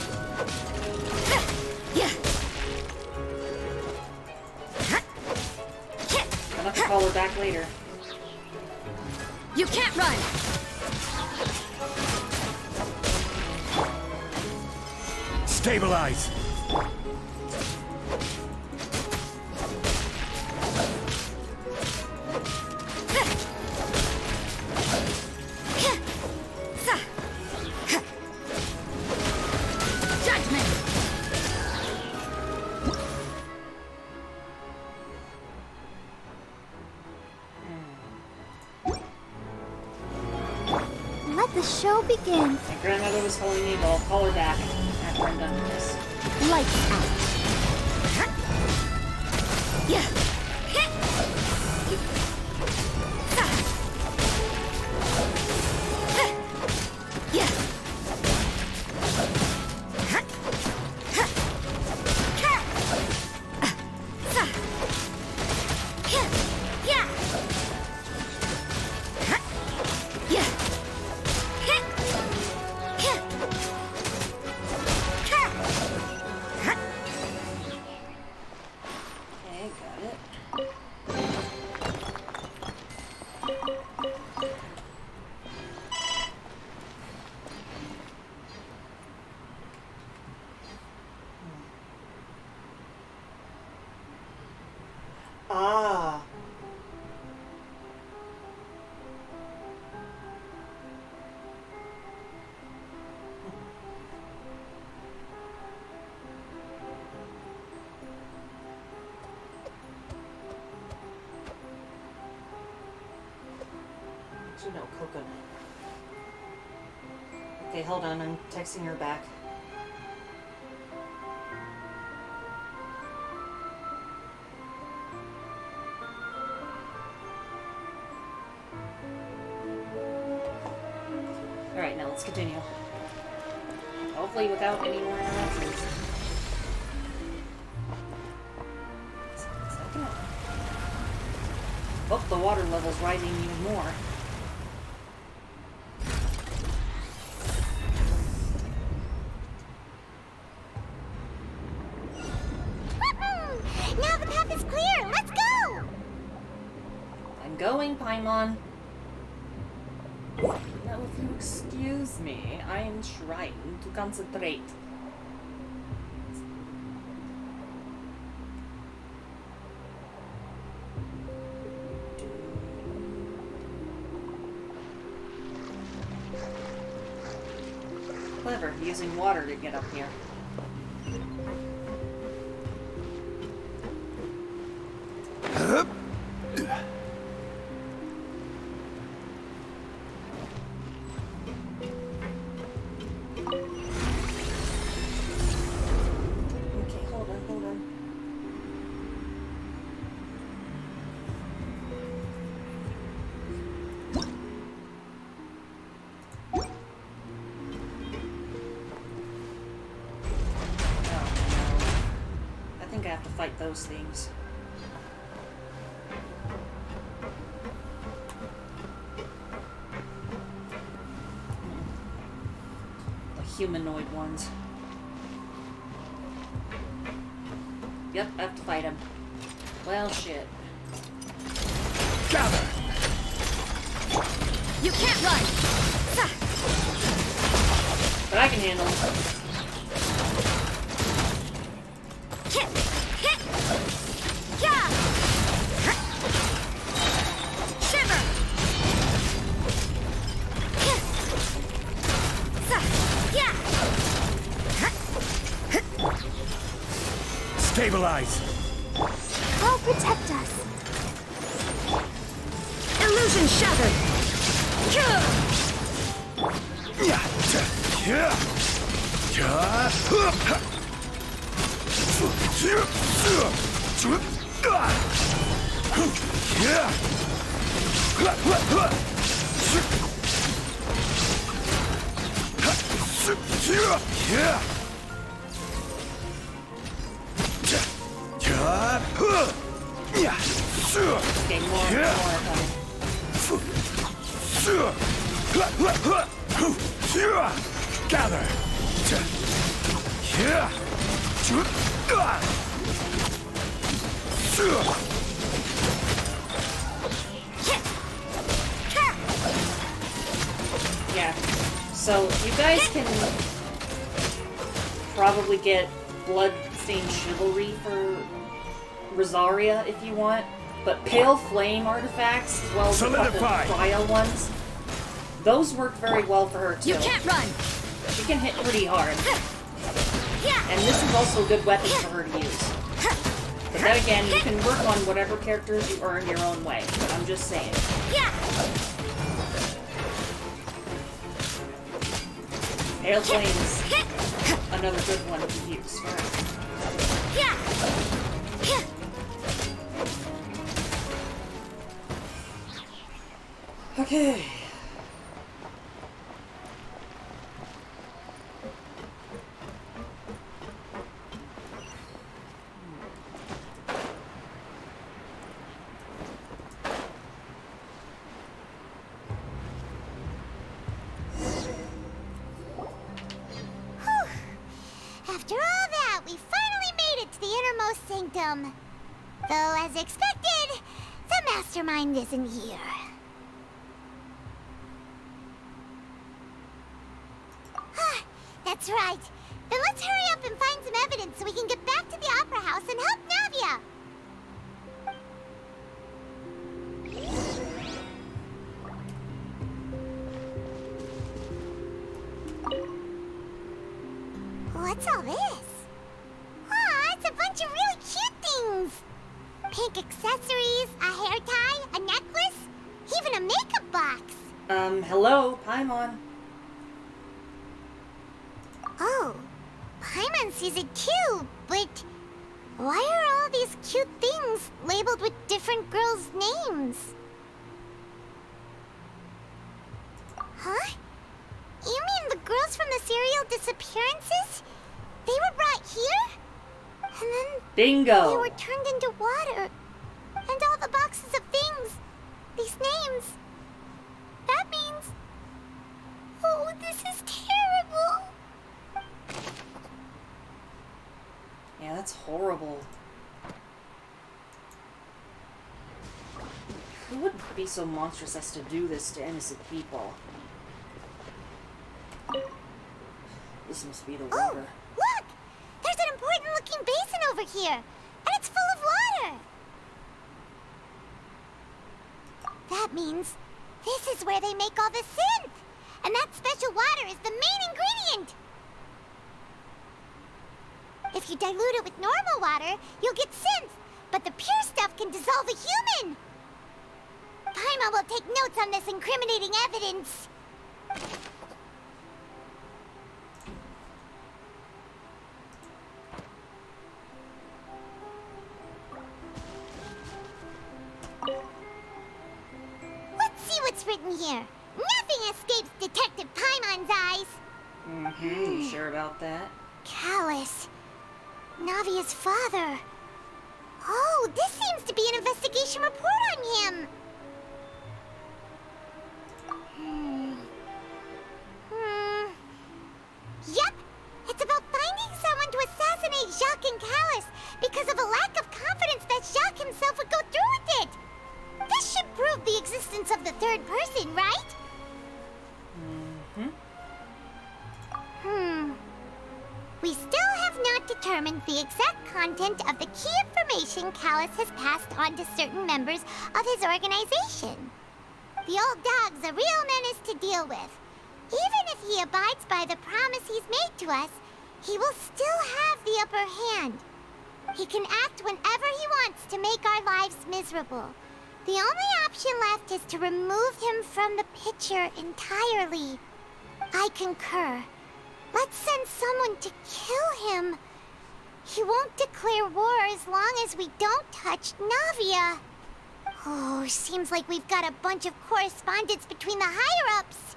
S1: I'll have to call her back later.
S7: You can't run!
S11: Stabilize!
S3: Let the show begin.
S1: My grandmother was calling me, but I'll call her back after I'm done with this.
S3: Lights out. Yeah.
S1: Okay, got it. Ah. No coconut. Okay, hold on. I'm texting her back. Alright, now let's continue. Hopefully without any more interruptions. Second. Oh, the water level's rising even more.
S3: Now the path is clear. Let's go.
S1: I'm going, Paimon. Now, if you excuse me, I am trying to concentrate. Clever, using water to get up here. Okay, hold on, hold on. I think I have to fight those things. The humanoid ones. Yep, I have to fight him. Well, shit.
S11: Gather!
S7: You can't run!
S1: But I can handle it.
S18: Stabilize!
S3: I'll protect us.
S7: Illusion shattered!
S1: Okay, more coming.
S18: Gather!
S1: Yeah. So you guys can probably get Bloodstained Chivalry for Rosaria if you want, but Pale Flame artifacts, as well as a couple of trial ones, those work very well for her too.
S7: You can't run!
S1: She can hit pretty hard. And this is also a good weapon for her to use. But then again, you can work on whatever characters you earn your own way, but I'm just saying. Pale Flame's another good one to use. Okay.
S3: After all that, we finally made it to the innermost sanctum. Though, as expected, the mastermind isn't here. That's right. Then let's hurry up and find some evidence so we can get back to the Opera House and help Navia. What's all this? Aw, it's a bunch of really cute things. Pink accessories, a hair tie, a necklace, even a makeup box.
S1: Hello, Paimon.
S3: Oh, Paimon sees it too, but why are all these cute things labeled with different girls' names? Huh? You mean the girls from the serial disappearances? They were brought here? And then
S1: Bingo!
S3: they were turned into water. And all the boxes of things, these names. That means... Oh, this is terrible.
S1: Yeah, that's horrible. Who would be so monstrous as to do this to innocent people? This must be the water.
S3: Oh, look! There's an important-looking basin over here, and it's full of water. That means this is where they make all the synth, and that special water is the main ingredient. If you dilute it with normal water, you'll get synth, but the pure stuff can dissolve a human. Paimon will take notes on this incriminating evidence. Let's see what's written here. Nothing escapes Detective Paimon's eyes.
S1: Mm-hmm, you sure about that?
S3: Callus. Navia's father. Oh, this seems to be an investigation report on him. Yep, it's about finding someone to assassinate Jacques and Callus because of a lack of confidence that Jacques himself would go through with it. This should prove the existence of the third person, right? determines the exact content of the key information Callus has passed on to certain members of his organization. The old dog's a real menace to deal with. Even if he abides by the promise he's made to us, he will still have the upper hand. He can act whenever he wants to make our lives miserable. The only option left is to remove him from the picture entirely. I concur. Let's send someone to kill him. He won't declare war as long as we don't touch Navia. Oh, seems like we've got a bunch of correspondence between the higher-ups.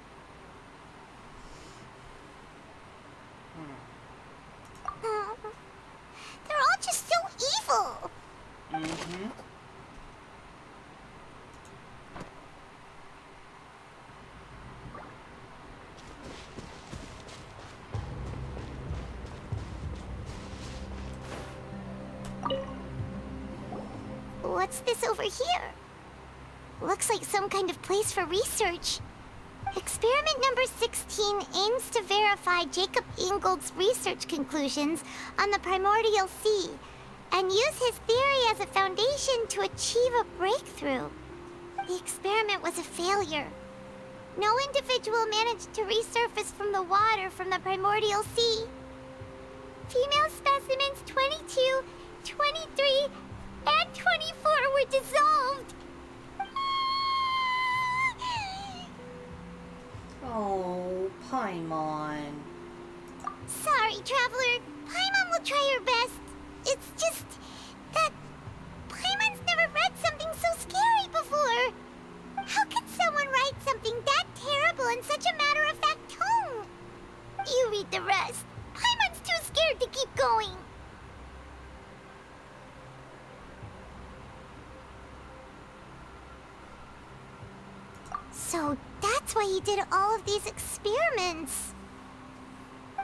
S3: They're all just so evil.
S1: Mm-hmm.
S3: What's this over here? Looks like some kind of place for research. Experiment number 16 aims to verify Jacob Ingold's research conclusions on the primordial sea and use his theory as a foundation to achieve a breakthrough. The experiment was a failure. No individual managed to resurface from the water from the primordial sea. Female specimens 22, 23, and 24 were dissolved.
S1: Oh, Paimon.
S3: Sorry, Traveler. Paimon will try her best. It's just that Paimon's never read something so scary before. How could someone write something that terrible in such a matter-of-fact tone? You read the rest. Paimon's too scared to keep going. So that's why he did all of these experiments.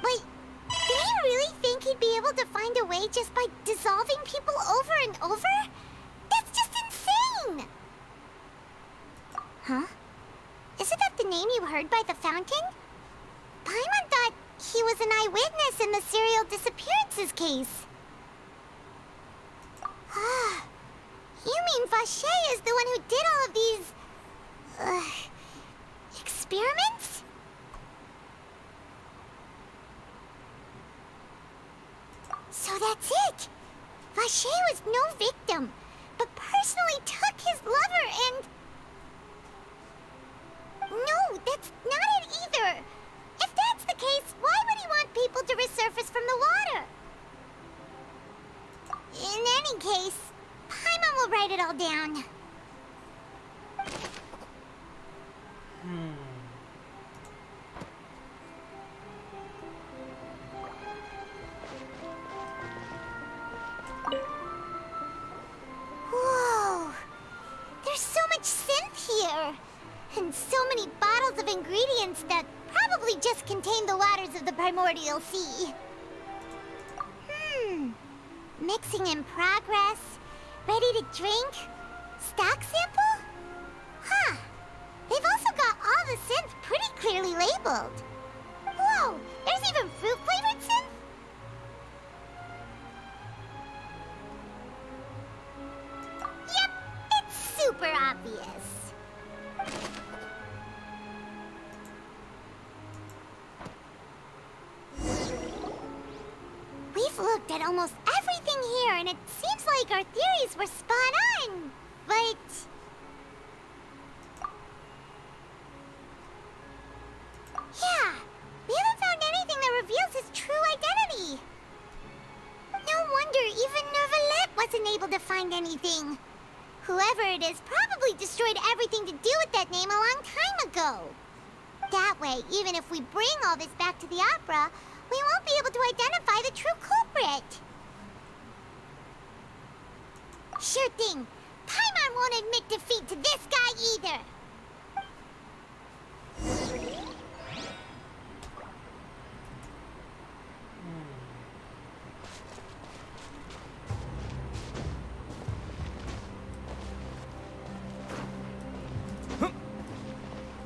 S3: Wait, did he really think he'd be able to find a way just by dissolving people over and over? That's just insane! Huh? Isn't that the name you heard by the fountain? Paimon thought he was an eyewitness in the serial disappearances case. Ah, you mean Vache is the one who did all of these... experiments? So that's it! Vache was no victim, but personally took his lover and... No, that's not it either! If that's the case, why would he want people to resurface from the water? In any case, Paimon will write it all down. Whoa! There's so much synth here! And so many bottles of ingredients that probably just contain the waters of the primordial sea. Mixing in progress. Ready to drink? Stock sample? Huh. They've also got all the synth pretty clearly labeled. Whoa! There's even fruit-flavored synth? Yep, it's super obvious. We've looked at almost everything here, and it seems like our theories were spot on. But... yeah, we haven't found anything that reveals his true identity. No wonder even Neuvillette wasn't able to find anything. Whoever it is probably destroyed everything to do with that name a long time ago. That way, even if we bring all this back to the opera, we won't be able to identify the true culprit. Sure thing. Paimon won't admit defeat to this guy either.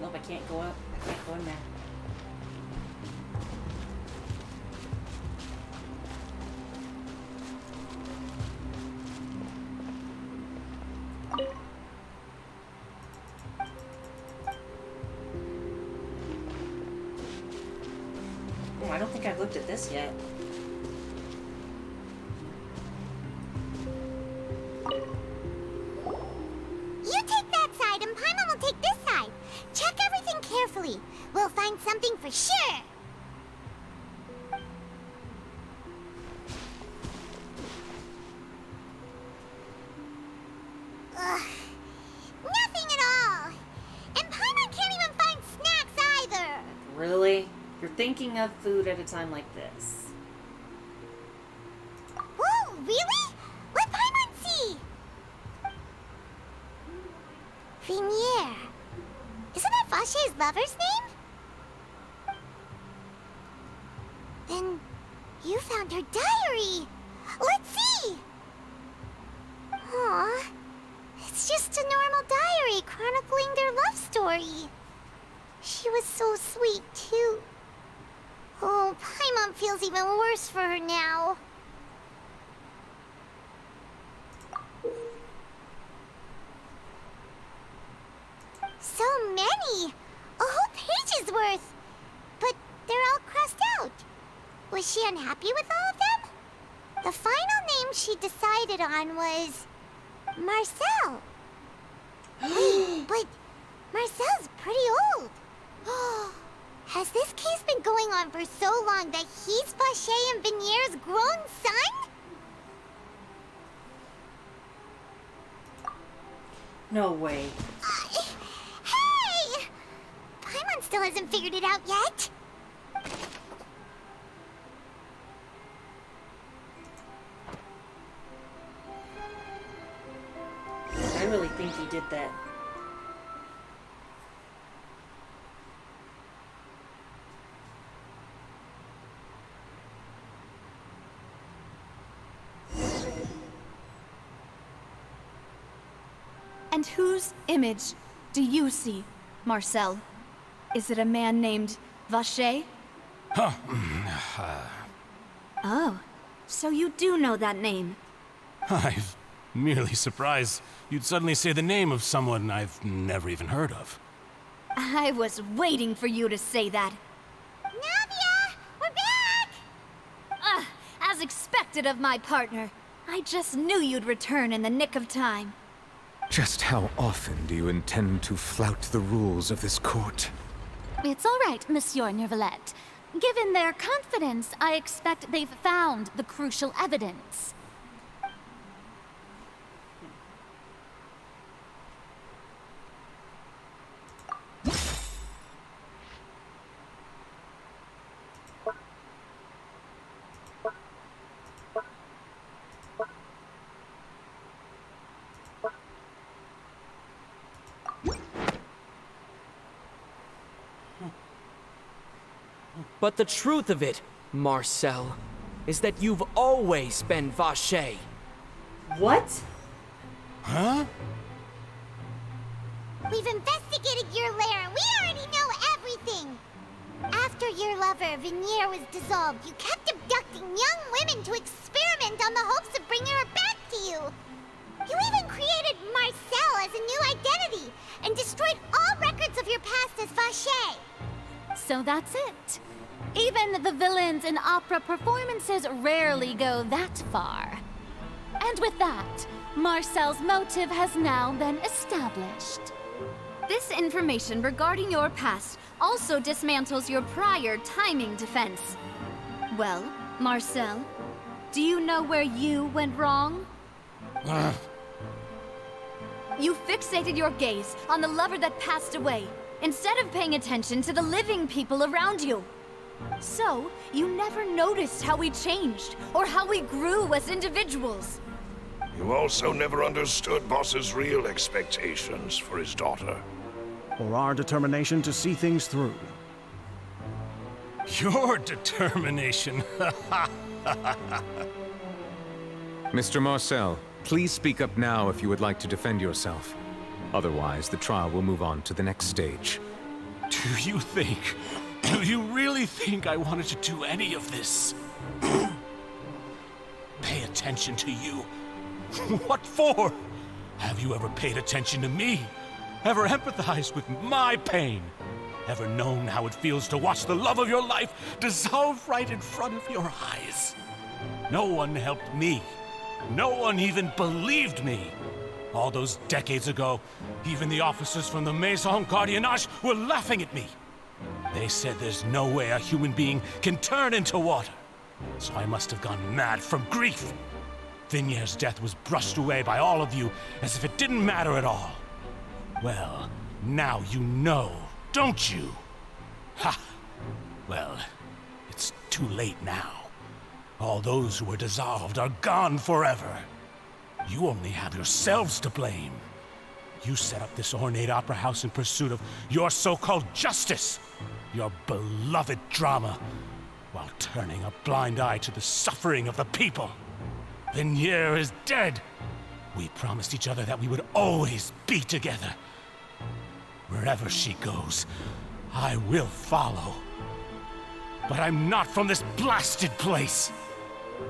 S1: Nope, I can't go up. I can't go in there. Oh, I don't think I've looked at this yet.
S3: You take that side and Paimon will take this side. Check everything carefully. We'll find something for sure. Ugh. Nothing at all. And Paimon can't even find snacks either.
S1: Really? You're thinking of food at a time like this.
S3: Whoa, really? What Paimon see? Vinier. Isn't that Vache's lover's name? Then you found her diary. Let's see. Aw. It's just a normal diary chronicling their love story. She was so sweet, too. Oh, Paimon feels even worse for her now. So many! A whole page's worth! But they're all crossed out. Was she unhappy with all of them? The final name she decided on was... Marcel. Wait, but Marcel's pretty old. Has this case been going on for so long that he's Vache and Vinier's grown son?
S1: No way.
S3: Hey! Paimon still hasn't figured it out yet.
S1: I really think he did that.
S8: And whose image do you see, Marcel? Is it a man named Vache?
S15: Huh.
S8: Oh, so you do know that name.
S15: I'm merely surprised you'd suddenly say the name of someone I've never even heard of.
S8: I was waiting for you to say that.
S3: Navia! We're back!
S8: As expected of my partner. I just knew you'd return in the nick of time.
S6: Just how often do you intend to flout the rules of this court?
S19: It's all right, Monsieur Neuvillette. Given their confidence, I expect they've found the crucial evidence.
S13: But the truth of it, Marcel, is that you've always been Vache.
S1: What?
S15: Huh?
S3: We've investigated your lair and we already know everything! After your lover, Vinier, was dissolved, you kept abducting young women to experiment on the hopes of bringing her back to you! You even created Marcel as a new identity and destroyed all records of your past as Vache!
S19: So that's it. Even the villains in opera performances rarely go that far. And with that, Marcel's motive has now been established.
S8: This information regarding your past also dismantles your prior timing defense. Well, Marcel, do you know where you went wrong? You fixated your gaze on the lover that passed away, instead of paying attention to the living people around you. So, you never noticed how we changed, or how we grew as individuals.
S11: You also never understood Boss's real expectations for his daughter.
S2: Or our determination to see things through.
S15: Your determination.
S6: Mr. Marcel, please speak up now if you would like to defend yourself. Otherwise, the trial will move on to the next stage.
S15: Do you really think I wanted to do any of this? Pay attention to you. What for? Have you ever paid attention to me? Ever empathized with my pain? ever known how it feels to watch the love of your life dissolve right in front of your eyes? No one helped me. No one even believed me. All those decades ago, even the officers from the Maison Gardiennage were laughing at me. They said there's no way a human being can turn into water. So I must have gone mad from grief. Vignier's death was brushed away by all of you as if it didn't matter at all. Well, now you know, don't you? Ha! Well, it's too late now. All those who were dissolved are gone forever. You only have yourselves to blame. You set up this ornate opera house in pursuit of your so-called justice, your beloved drama, while turning a blind eye to the suffering of the people. Vignier is dead. We promised each other that we would always be together. Wherever she goes, I will follow. But I'm not from this blasted place,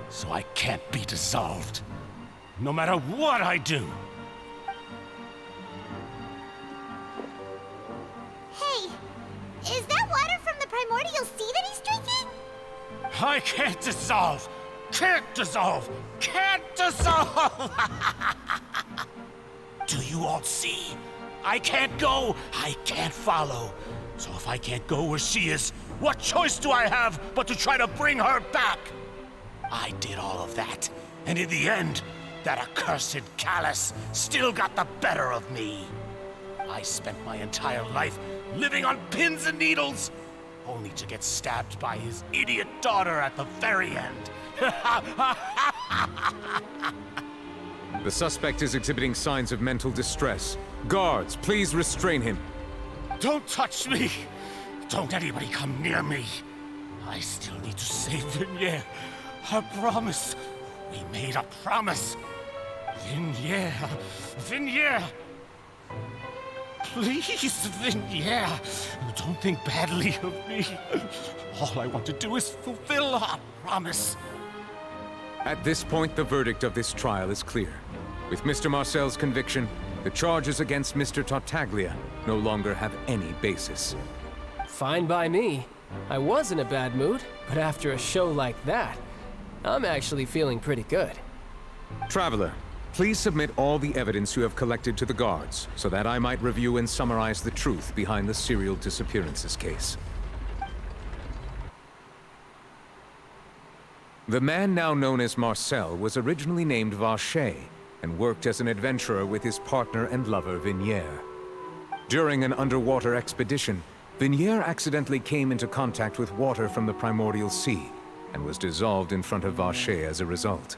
S15: so I can't be dissolved, no matter what I do.
S3: Hey, is that water from the primordial sea that he's drinking?
S15: I can't dissolve! Can't dissolve! Can't dissolve! Do you all see? I can't go, I can't follow. So if I can't go where she is, what choice do I have but to try to bring her back? I did all of that, and in the end, that accursed Callus still got the better of me. I spent my entire life living on pins and needles, only to get stabbed by his idiot daughter at the very end.
S6: The suspect is exhibiting signs of mental distress. Guards, please restrain him.
S15: Don't touch me! Don't anybody come near me! I still need to save Vignier. I promise. We made a promise. Vignier. Vignier! Please, Vignier. Don't think badly of me. All I want to do is fulfill our promise.
S6: At this point, the verdict of this trial is clear. With Mr. Marcel's conviction, the charges against Mr. Tartaglia no longer have any basis.
S16: Fine by me. I was in a bad mood, but after a show like that, I'm actually feeling pretty good.
S6: Traveler, please submit all the evidence you have collected to the guards, so that I might review and summarize the truth behind the serial disappearances case. The man now known as Marcel was originally named Vacher and worked as an adventurer with his partner and lover Vignier. During an underwater expedition, Vignier accidentally came into contact with water from the primordial sea and was dissolved in front of Vacher as a result.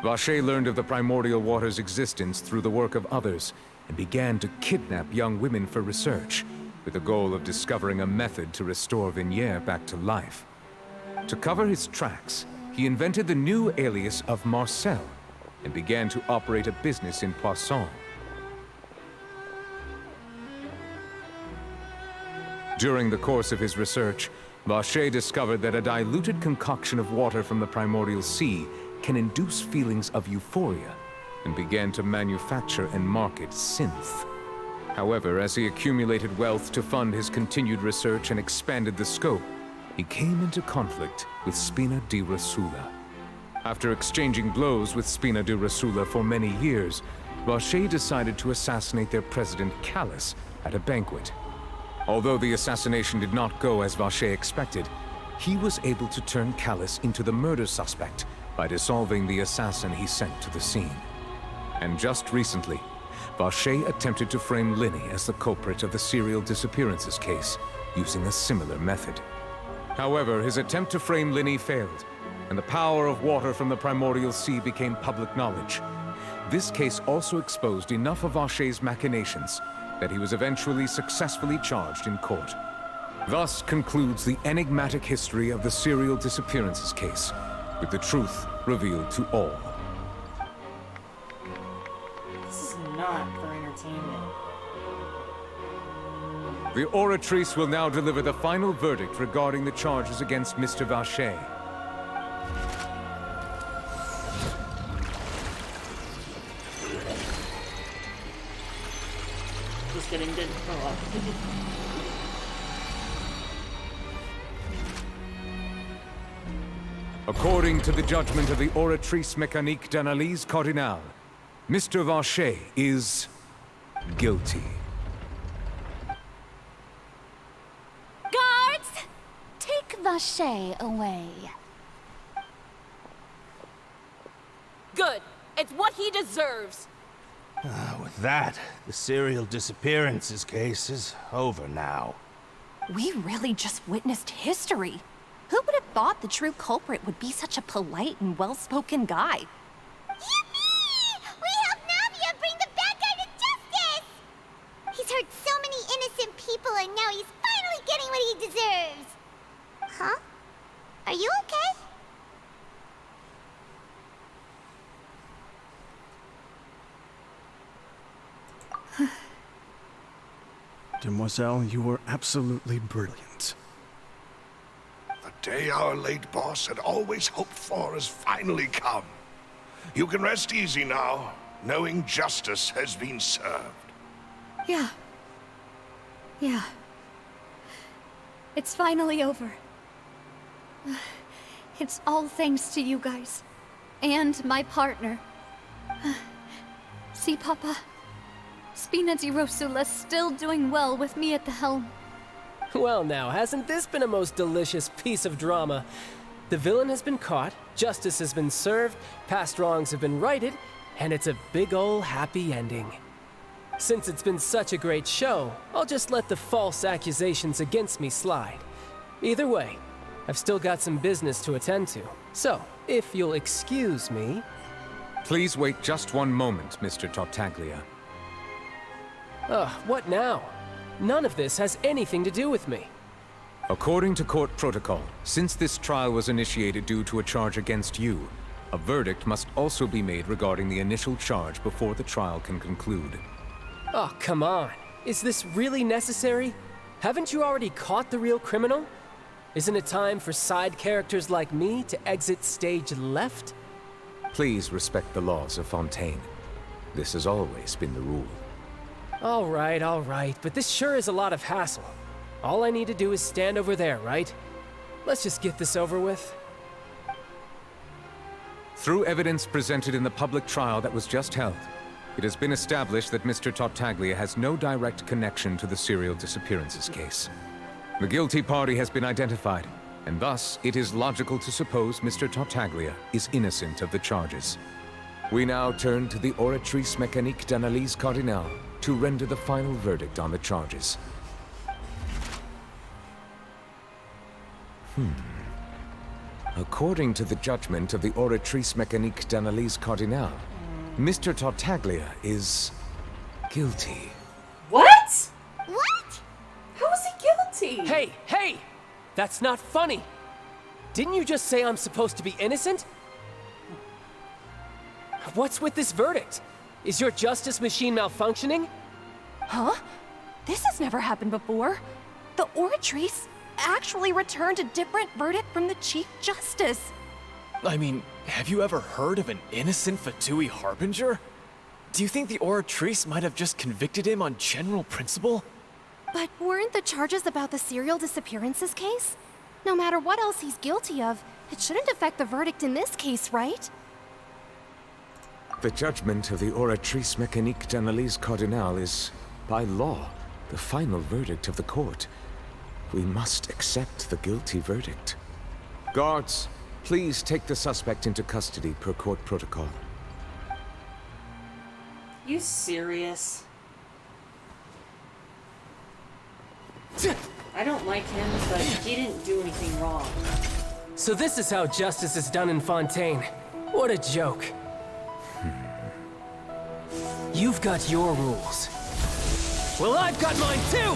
S6: Vacher learned of the primordial water's existence through the work of others and began to kidnap young women for research, with the goal of discovering a method to restore Vignier back to life. To cover his tracks, he invented the new alias of Marcel and began to operate a business in Poisson. During the course of his research, Vacher discovered that a diluted concoction of water from the primordial sea can induce feelings of euphoria, and began to manufacture and market synth. However, as he accumulated wealth to fund his continued research and expanded the scope, he came into conflict with Spina di Rosula. After exchanging blows with Spina di Rosula for many years, Vacher decided to assassinate their president Callus at a banquet. Although the assassination did not go as Vacher expected, he was able to turn Callus into the murder suspect by dissolving the assassin he sent to the scene. And just recently, Vacher attempted to frame Linny as the culprit of the serial disappearances case, using a similar method. However, his attempt to frame Linny failed, and the power of water from the primordial sea became public knowledge. This case also exposed enough of Vacher's machinations that he was eventually successfully charged in court. Thus concludes the enigmatic history of the serial disappearances case, with the truth revealed to all.
S1: This is not for entertainment.
S6: The oratrice will now deliver the final verdict regarding the charges against Mr. Vacher.
S1: Just getting good. Oh.
S6: According to the judgment of the Oratrice Mécanique d'Analyse Cardinale, Mr. Vacher is guilty.
S19: Guards! Take Vacher away.
S20: Good. It's what he deserves.
S21: With that, the serial disappearances case is over now.
S17: We really just witnessed history. Who would have thought the true culprit would be such a polite and well-spoken guy?
S3: Yippee! We helped Navia bring the bad guy to justice! He's hurt so many innocent people and now he's finally getting what he deserves. Huh? Are you okay?
S2: Demoiselle, you were absolutely brilliant.
S11: The day our late boss had always hoped for has finally come. You can rest easy now, knowing justice has been served.
S8: Yeah. It's finally over. It's all thanks to you guys. And my partner. See, Papa? Spina di Rosula's still doing well with me at the helm.
S16: Well now, hasn't this been a most delicious piece of drama? The villain has been caught, justice has been served, past wrongs have been righted, and it's a big ol' happy ending. Since it's been such a great show, I'll just let the false accusations against me slide. Either way, I've still got some business to attend to. So, if you'll excuse me...
S6: Please wait just one moment, Mr. Tartaglia.
S16: What now? None of this has anything to do with me.
S6: According to court protocol, since this trial was initiated due to a charge against you, a verdict must also be made regarding the initial charge before the trial can conclude.
S16: Oh, come on. Is this really necessary? Haven't you already caught the real criminal? Isn't it time for side characters like me to exit stage left?
S6: Please respect the laws of Fontaine. This has always been the rule.
S16: All right, but this sure is a lot of hassle. All I need to do is stand over there, right? Let's just get this over with.
S6: Through evidence presented in the public trial that was just held, it has been established that Mr. Tartaglia has no direct connection to the serial disappearances case. The guilty party has been identified, and thus it is logical to suppose Mr. Tartaglia is innocent of the charges. We now turn to the Oratrice Mécanique d'Analyse Cardinale to render the final verdict on the charges. According to the judgment of the Oratrice Mécanique d'Analyse Cardinale, Mr. Tartaglia is guilty.
S1: What?
S3: What?
S1: How is he guilty?
S16: Hey! That's not funny! Didn't you just say I'm supposed to be innocent? What's with this verdict? Is your justice machine malfunctioning?
S17: Huh? This has never happened before. The Oratrice actually returned a different verdict from the Chief Justice.
S18: I mean, have you ever heard of an innocent Fatui Harbinger? Do you think the Oratrice might have just convicted him on general principle?
S17: But weren't the charges about the serial disappearances case? No matter what else he's guilty of, it shouldn't affect the verdict in this case, right?
S6: The judgment of the Oratrice Mécanique d'Analyse Cardinale is, by law, the final verdict of the court. We must accept the guilty verdict. Guards, please take the suspect into custody per court protocol.
S1: You serious? I don't like him, but he didn't do anything wrong.
S16: So this is how justice is done in Fontaine. What a joke. You've got your rules. Well, I've got mine too!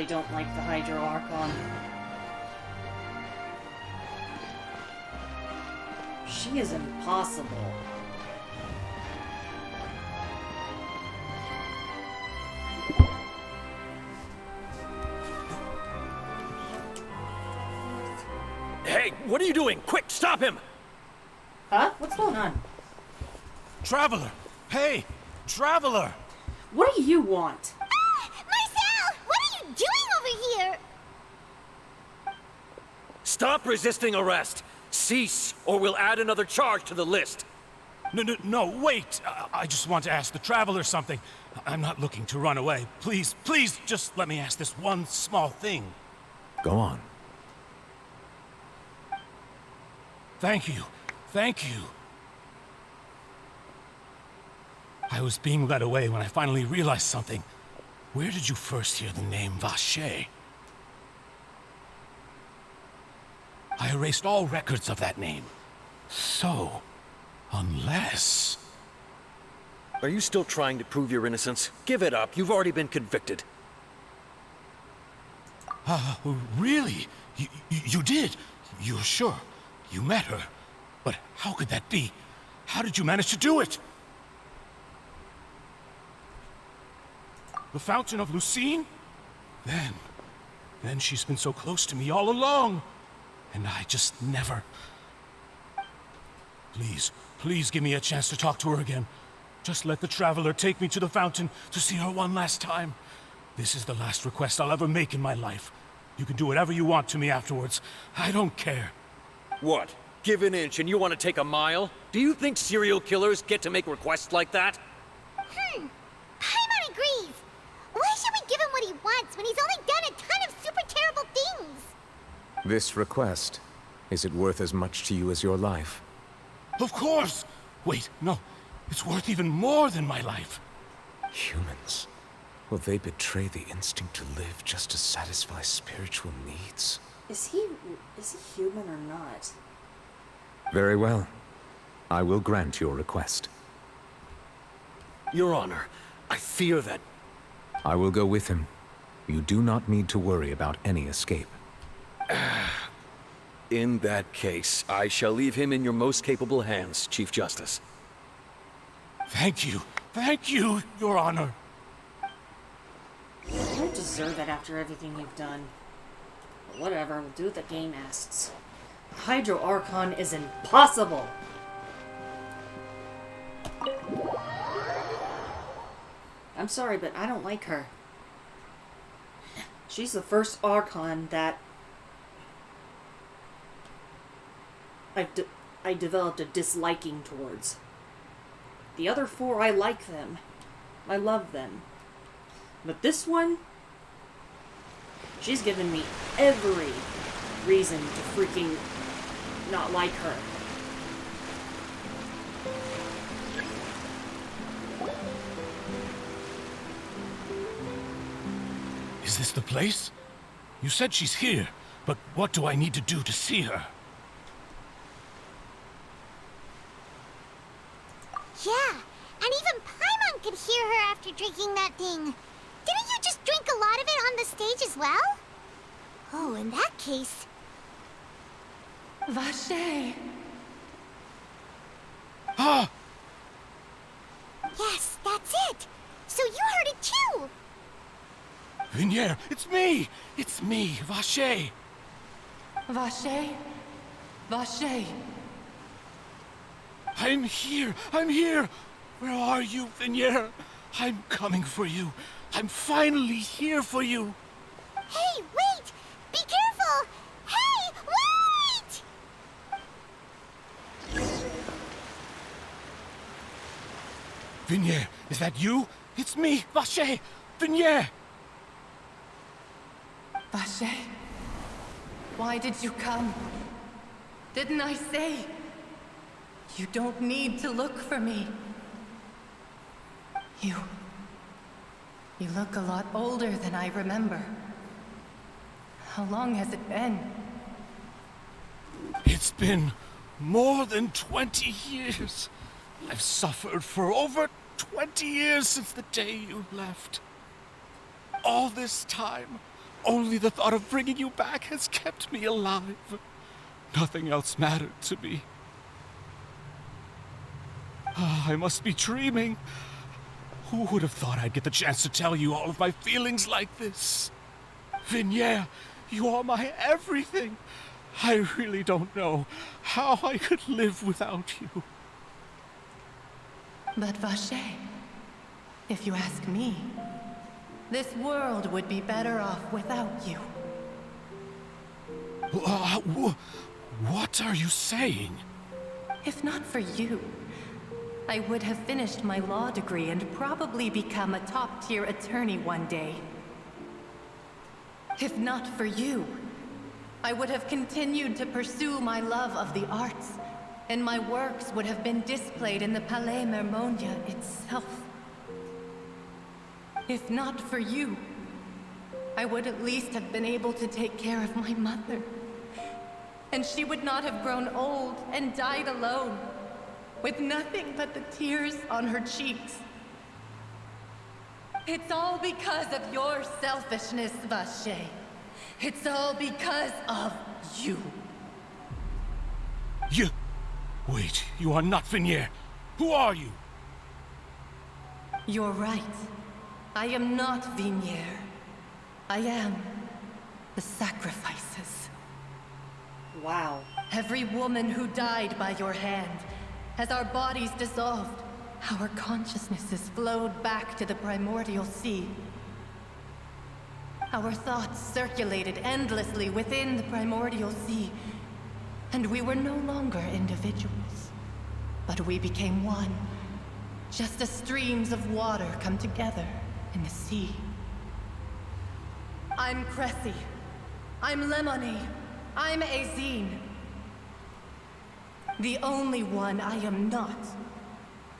S1: really don't like the Hydro Archon. She is impossible.
S5: Hey, what are you doing? Quick, stop him!
S1: Huh? What's going on?
S21: Traveler! Hey! Traveler!
S1: What do you want?
S3: Marcel! What are you doing over here?
S5: Stop resisting arrest! Cease, or we'll add another charge to the list.
S21: No, wait! I just want to ask the Traveler something. I'm not looking to run away. Please, just let me ask this one small thing.
S6: Go on.
S21: Thank you. I was being led away when I finally realized something. Where did you first hear the name Vache? I erased all records of that name. So, unless...
S5: Are you still trying to prove your innocence? Give it up. You've already been convicted.
S21: Really? You did? You're sure? You met her? But how could that be? How did you manage to do it? The Fountain of Lucine? Then she's been so close to me all along. And I just never... Please give me a chance to talk to her again. Just let the Traveler take me to the fountain to see her one last time. This is the last request I'll ever make in my life. You can do whatever you want to me afterwards. I don't care.
S5: What? Give an inch and you want to take a mile? Do you think serial killers get to make requests like that?
S3: Paimon agrees. Why should we give him what he wants when he's only done a ton of super terrible things?
S6: This request, is it worth as much to you as your life?
S21: Of course! Wait, no. It's worth even more than my life.
S6: Humans. Will they betray the instinct to live just to satisfy spiritual needs?
S1: Is he human or not?
S6: Very well. I will grant your request.
S5: Your Honor, I fear that...
S6: I will go with him. You do not need to worry about any escape.
S5: In that case, I shall leave him in your most capable hands, Chief Justice.
S21: Thank you, Your Honor.
S1: You don't deserve it after everything you've done. But whatever, we'll do what the game asks. Hydro Archon is impossible! I'm sorry, but I don't like her. She's the first Archon that I developed a disliking towards. The other four, I like them. I love them. But this one, she's given me every reason to freaking not like her.
S21: Is this the place? You said she's here, but what do I need to do to see her?
S3: Yeah, and even Paimon could hear her after drinking that thing. Didn't you just drink a lot of it on the stage as well? Oh, in that case...
S9: Vache!
S21: Ah!
S3: Yes, that's it! So you heard it too!
S21: Vinier, it's me! It's me, Vache!
S9: Vache? Vache!
S21: I'm here! Where are you, Vinier? I'm coming for you. I'm finally here for you.
S3: Hey, wait! Be careful! Hey, wait!
S21: Vinier, is that you? It's me, Vache! Vinier!
S9: Vache? Why did you come? Didn't I say? You don't need to look for me. You look a lot older than I remember. How long has it been?
S21: It's been more than 20 years. I've suffered for over 20 years since the day you left. All this time, Only the thought of bringing you back has kept me alive. Nothing else mattered to me. I must be dreaming. Who would have thought I'd get the chance to tell you all of my feelings like this? Vignier, you are my everything. I really don't know how I could live without you.
S9: But Vache, if you ask me, this world would be better off without you.
S21: What are you saying?
S9: If not for you, I would have finished my law degree and probably become a top-tier attorney one day. If not for you, I would have continued to pursue my love of the arts, and my works would have been displayed in the Palais Mermonia itself. If not for you, I would at least have been able to take care of my mother. And she would not have grown old and died alone, with nothing but the tears on her cheeks. It's all because of your selfishness, Vache. It's all because of you.
S21: You... Wait, you are not Vignier. Who are you?
S9: You're right. I am not Vignier. I am the sacrifices.
S1: Wow.
S9: Every woman who died by your hand, as our bodies dissolved, our consciousnesses flowed back to the primordial sea. Our thoughts circulated endlessly within the primordial sea, and we were no longer individuals, but we became one, just as streams of water come together in the sea. I'm Cressy. I'm Lemonade. I'm Azine. The only one I am not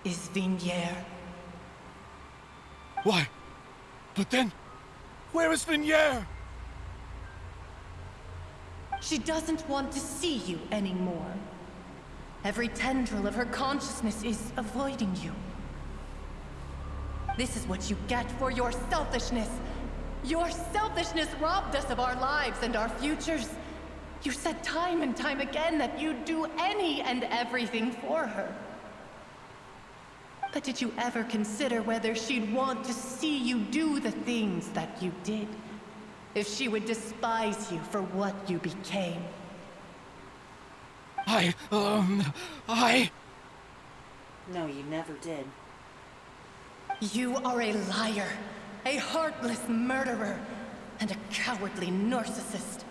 S9: is Vignier.
S21: Why? But then, where is Vignier?
S9: She doesn't want to see you anymore. Every tendril of her consciousness is avoiding you. This is what you get for your selfishness. Your selfishness robbed us of our lives and our futures. You said time and time again that you'd do any and everything for her. But did you ever consider whether she'd want to see you do the things that you did? If she would despise you for what you became?
S1: No, you never did.
S9: You are a liar, a heartless murderer, and a cowardly narcissist.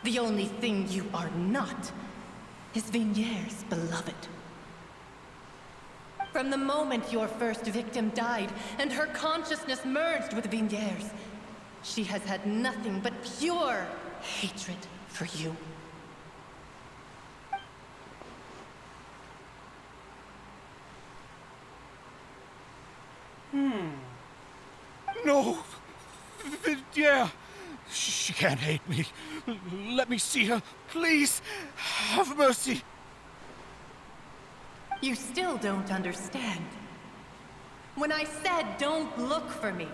S9: The only thing you are not is Vignier's beloved. From the moment your first victim died and her consciousness merged with Vignier's, she has had nothing but pure hatred for you.
S21: No! Vignier! She can't hate me. Let me see her, please. Have mercy.
S9: You still don't understand. When I said don't look for me,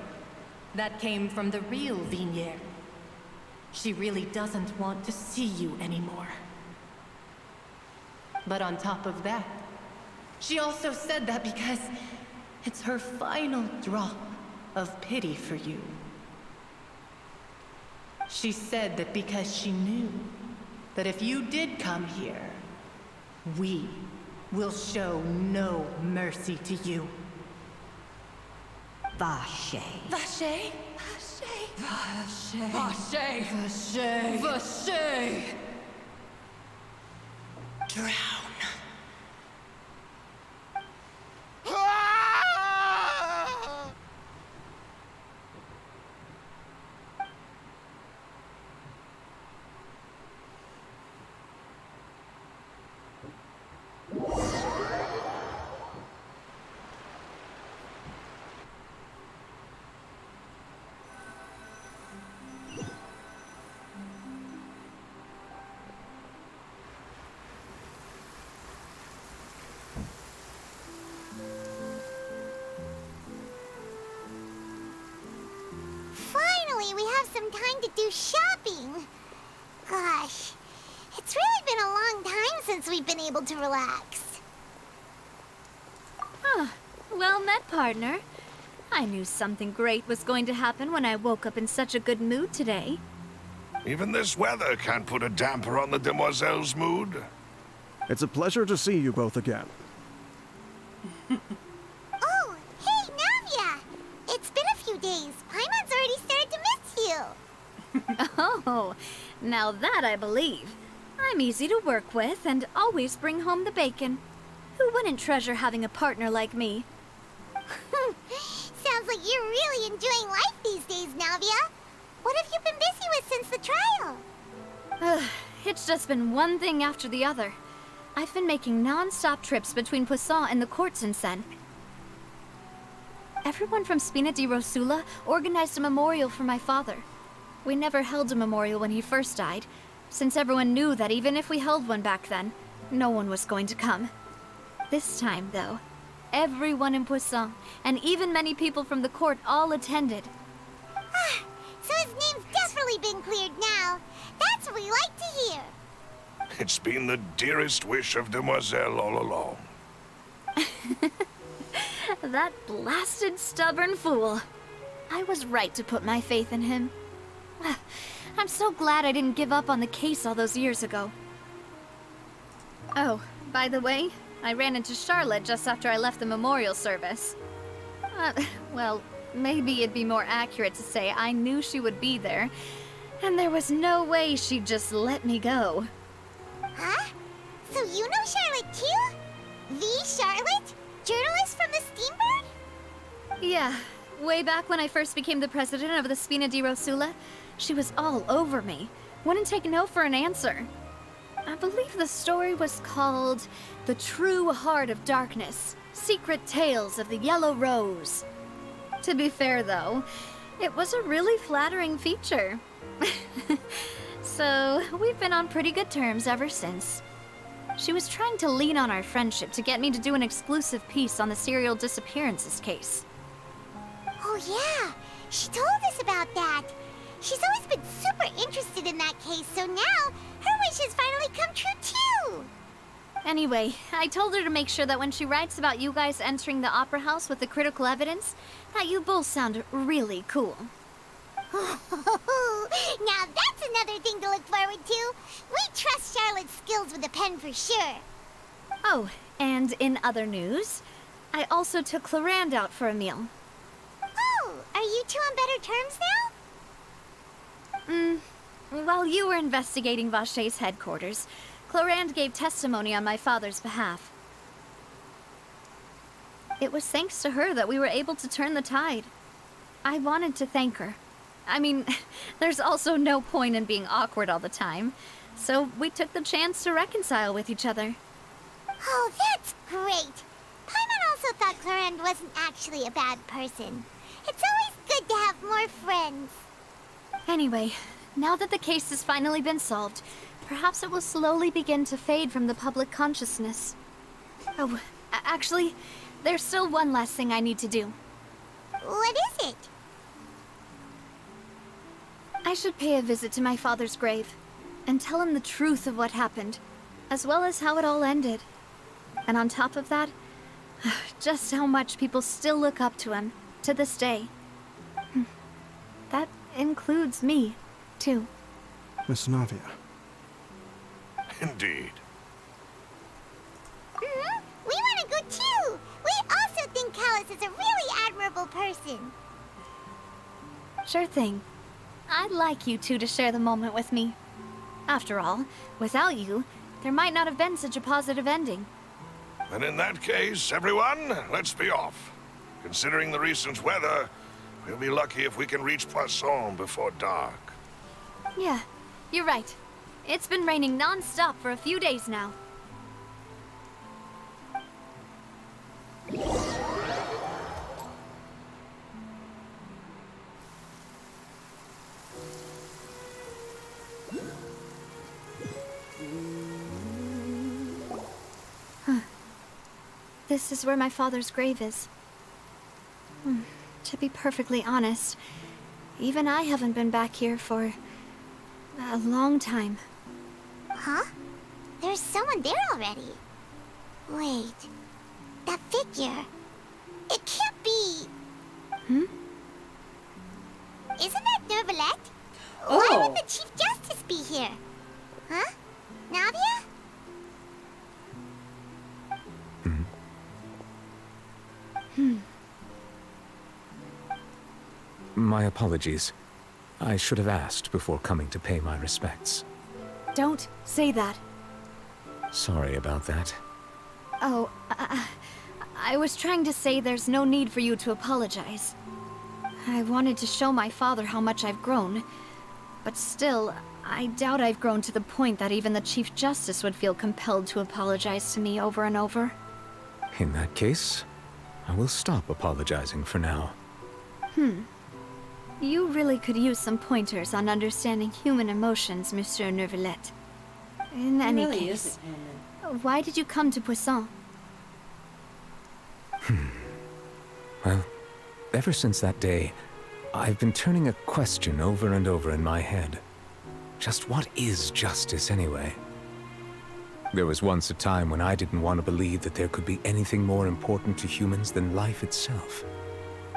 S9: that came from the real Vignier. She really doesn't want to see you anymore. But on top of that, she also said that because it's her final drop of pity for you. She said that because she knew that if you did come here, we will show no mercy to you.
S4: Vache.
S9: Vache? Vache. Vache. Vache. Vache. Drown.
S3: we have some time to do shopping. Gosh, it's really been a long time since we've been able to relax.
S8: Huh. Well met, partner. I knew something great was going to happen when I woke up in such a good mood today.
S11: Even this weather can't put a damper on the demoiselle's mood.
S2: It's a pleasure to see you both again.
S3: Oh, hey, Navia! It's been a few days. Paimon's already started to miss you.
S8: Oh, now that I believe. I'm easy to work with and always bring home the bacon. Who wouldn't treasure having a partner like me?
S3: Sounds like you're really enjoying life these days, Navia. What have you been busy with since the trial?
S8: It's just been one thing after the other. I've been making non-stop trips between Poisson and the court since then. Everyone from Spina di Rosula organized a memorial for my father. We never held a memorial when he first died, since everyone knew that even if we held one back then, no one was going to come. This time, though, everyone in Poisson, and even many people from the court, all attended.
S3: So his name's definitely been cleared now. That's what we like to hear.
S11: It's been the dearest wish of Demoiselle all along.
S8: That blasted stubborn fool. I was right to put my faith in him. I'm so glad I didn't give up on the case all those years ago. Oh, by the way, I ran into Charlotte just after I left the memorial service. Well, maybe it'd be more accurate to say I knew she would be there, and there was no way she'd just let me go.
S3: Huh? So you know Charlotte too? The Charlotte? Journalist from the Steambird?
S8: Yeah, way back when I first became the president of the Spina di Rosula, she was all over me. Wouldn't take no for an answer. I believe the story was called The True Heart of Darkness, Secret Tales of the Yellow Rose. To be fair, though, it was a really flattering feature. So, we've been on pretty good terms ever since. She was trying to lean on our friendship to get me to do an exclusive piece on the serial disappearances case.
S3: Oh yeah, she told us about that. She's always been super interested in that case, so now her wish has finally come true too.
S8: Anyway, I told her to make sure that when she writes about you guys entering the opera house with the critical evidence, that you both sound really cool.
S3: Now that's another thing to look forward to. We trust Charlotte's skills with a pen for sure.
S8: Oh, and in other news, I also took Clarand out for a meal.
S3: Oh, are you two on better terms now?
S8: While you were investigating Vaché's headquarters, Clarand gave testimony on my father's behalf. It was thanks to her that we were able to turn the tide. I wanted to thank her. I mean, there's also no point in being awkward all the time, so we took the chance to reconcile with each other.
S3: Oh, that's great. Paimon also thought Clarand wasn't actually a bad person. It's always good to have more friends.
S8: Anyway, now that the case has finally been solved, perhaps it will slowly begin to fade from the public consciousness. Oh, actually, there's still one last thing I need to do.
S3: What is it?
S8: I should pay a visit to my father's grave and tell him the truth of what happened, as well as how it all ended. And on top of that, just how much people still look up to him to this day. That includes me, too.
S2: Miss Navia.
S11: Indeed.
S3: We want to go too! We also think Callus is a really admirable person.
S8: Sure thing. I'd like you two to share the moment with me. After all, without you, there might not have been such a positive ending.
S11: Then in that case, everyone, let's be off. Considering the recent weather, we'll be lucky if we can reach Poisson before dark.
S8: Yeah, you're right. It's been raining non-stop for a few days now. This is where my father's grave is. To be perfectly honest,
S7: Even I haven't been back here for a long time.
S3: Huh? There's someone there already. Wait. That figure. It can't be.
S7: Hmm?
S3: Isn't that Nervalette?
S1: Oh.
S3: Why would the Chief Justice be here? Huh? Navia?
S6: My apologies. I should have asked before coming to pay my respects.
S7: Don't say that.
S6: Sorry about that.
S7: Oh, I was trying to say there's no need for you to apologize. I wanted to show my father how much I've grown, but still, I doubt I've grown to the point that even the Chief Justice would feel compelled to apologize to me over and over.
S6: In that case, I will stop apologizing for now.
S7: You really could use some pointers on understanding human emotions, Monsieur Nervalette. In any
S1: really
S7: case,
S1: isn't human.
S7: why did you come to Poisson?
S6: Well, ever since that day, I've been turning a question over and over in my head. Just what is justice anyway? There was once a time when I didn't want to believe that there could be anything more important to humans than life itself.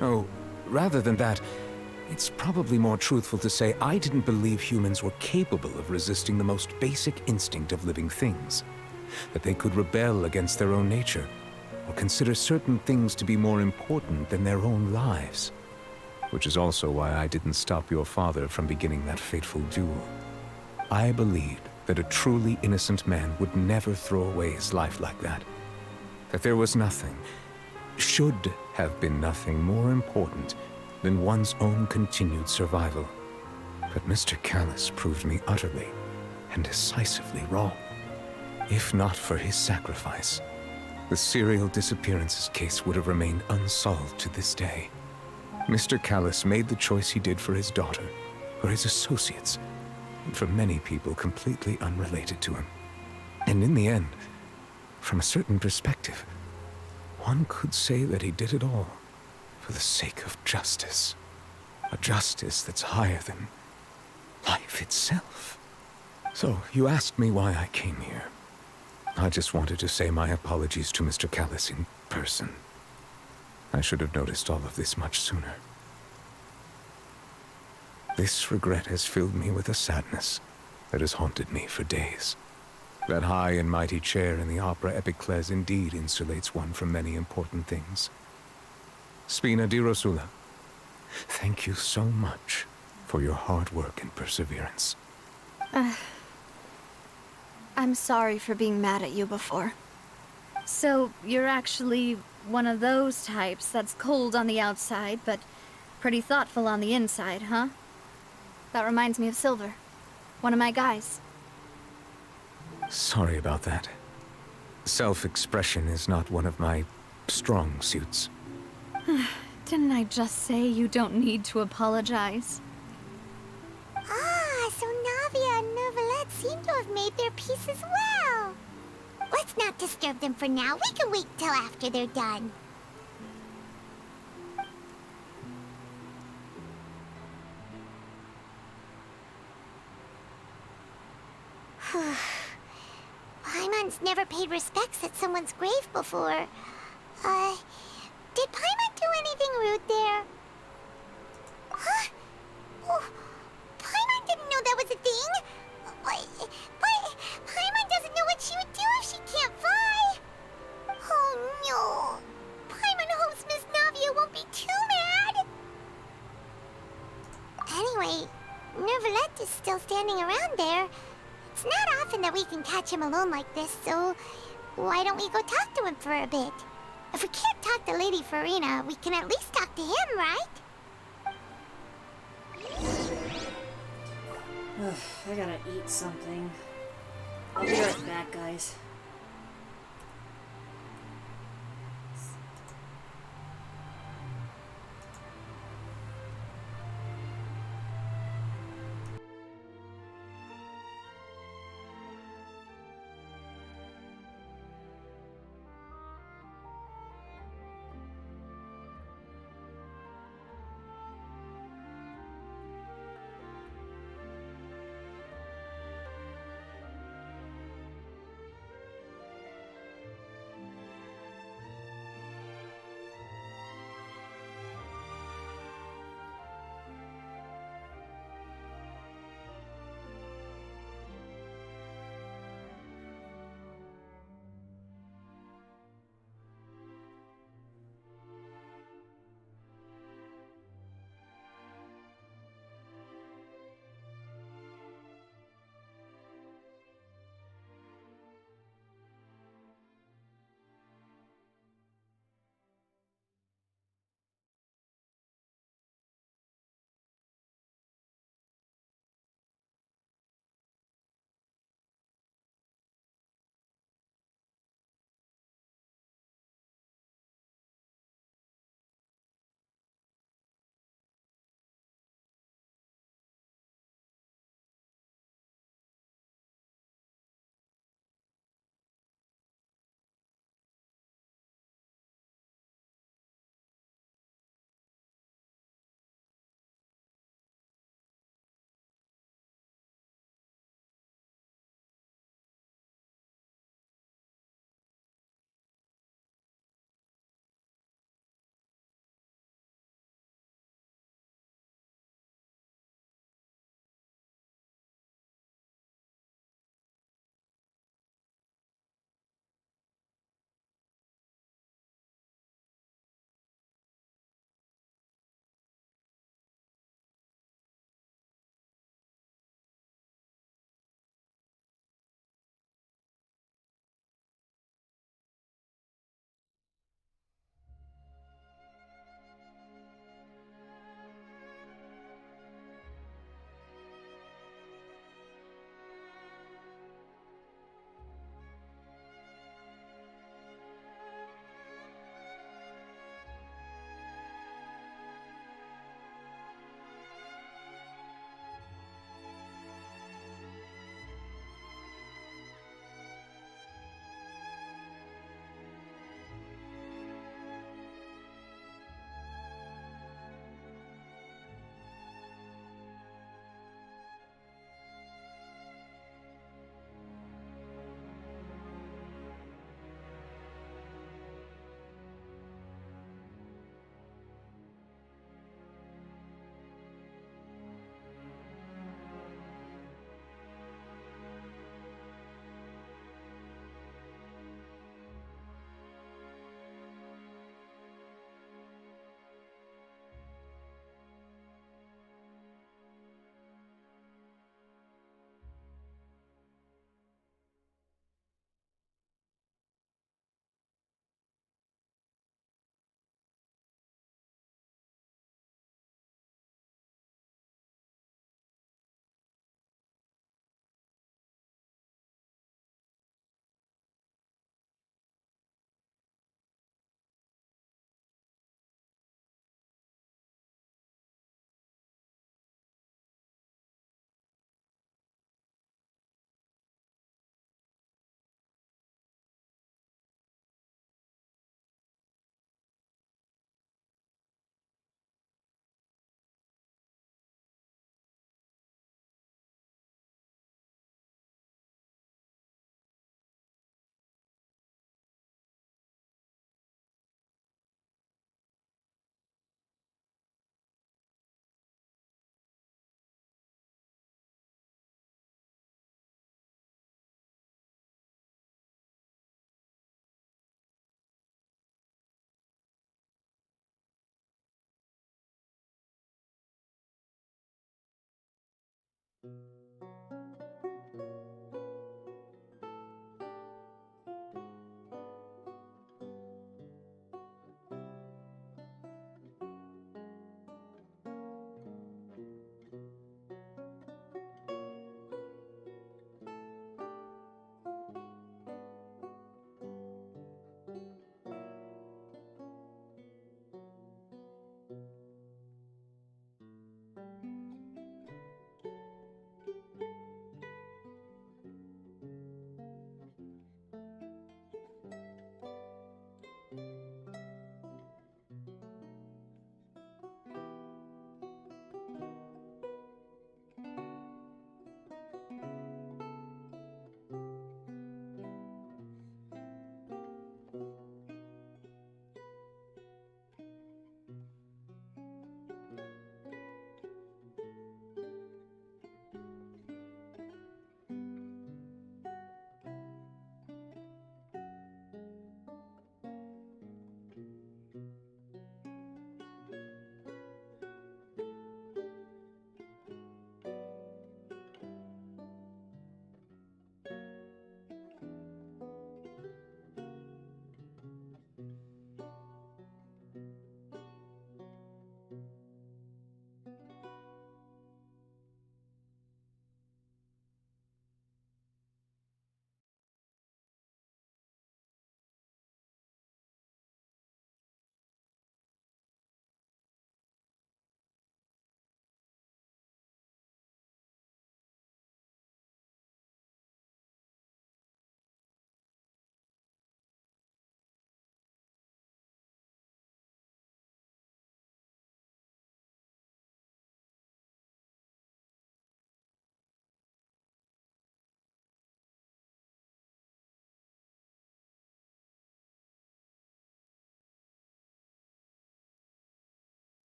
S6: Oh, rather than that, it's probably more truthful to say I didn't believe humans were capable of resisting the most basic instinct of living things. That they could rebel against their own nature, or consider certain things to be more important than their own lives. Which is also why I didn't stop your father from beginning that fateful duel. I believed that a truly innocent man would never throw away his life like that. That there was nothing, should have been nothing more important than one's own continued survival. But Mr. Callus proved me utterly and decisively wrong. If not for his sacrifice, the serial disappearances case would have remained unsolved to this day. Mr. Callus made the choice he did for his daughter, for his associates, and for many people completely unrelated to him. And in the end, from a certain perspective, one could say that he did it all for the sake of justice. A justice that's higher than life itself. So, you asked me why I came here. I just wanted to say my apologies to Mr. Callus in person. I should have noticed all of this much sooner. This regret has filled me with a sadness that has haunted me for days. That high and mighty chair in the opera Epiclese indeed insulates one from many important things. Spina di Rosula, thank you so much for your hard work and perseverance.
S7: I'm sorry for being mad at you before. So, you're actually one of those types that's cold on the outside, but pretty thoughtful on the inside, huh? That reminds me of Silver, one of my guys.
S6: Sorry about that. Self-expression is not one of my strong suits.
S7: Didn't I just say you don't need to apologize?
S3: Ah, so Navia and Nervalette seem to have made their peace as well. Let's not disturb them for now. We can wait till after they're done. Paimon's never paid respects at someone's grave before. Did Paimon do anything rude there? Huh? Oh, Paimon didn't know that was a thing. But Paimon doesn't know what she would do if she can't fly. Oh no. Paimon hopes Miss Navia won't be too mad. Anyway, Nervalette is still standing around there. It's not often that we can catch him alone like this, so why don't we go talk to him for a bit? If we can't talk to Lady Farina, we can at least talk to him, right?
S1: Ugh, I gotta eat something. I'll be right back, guys.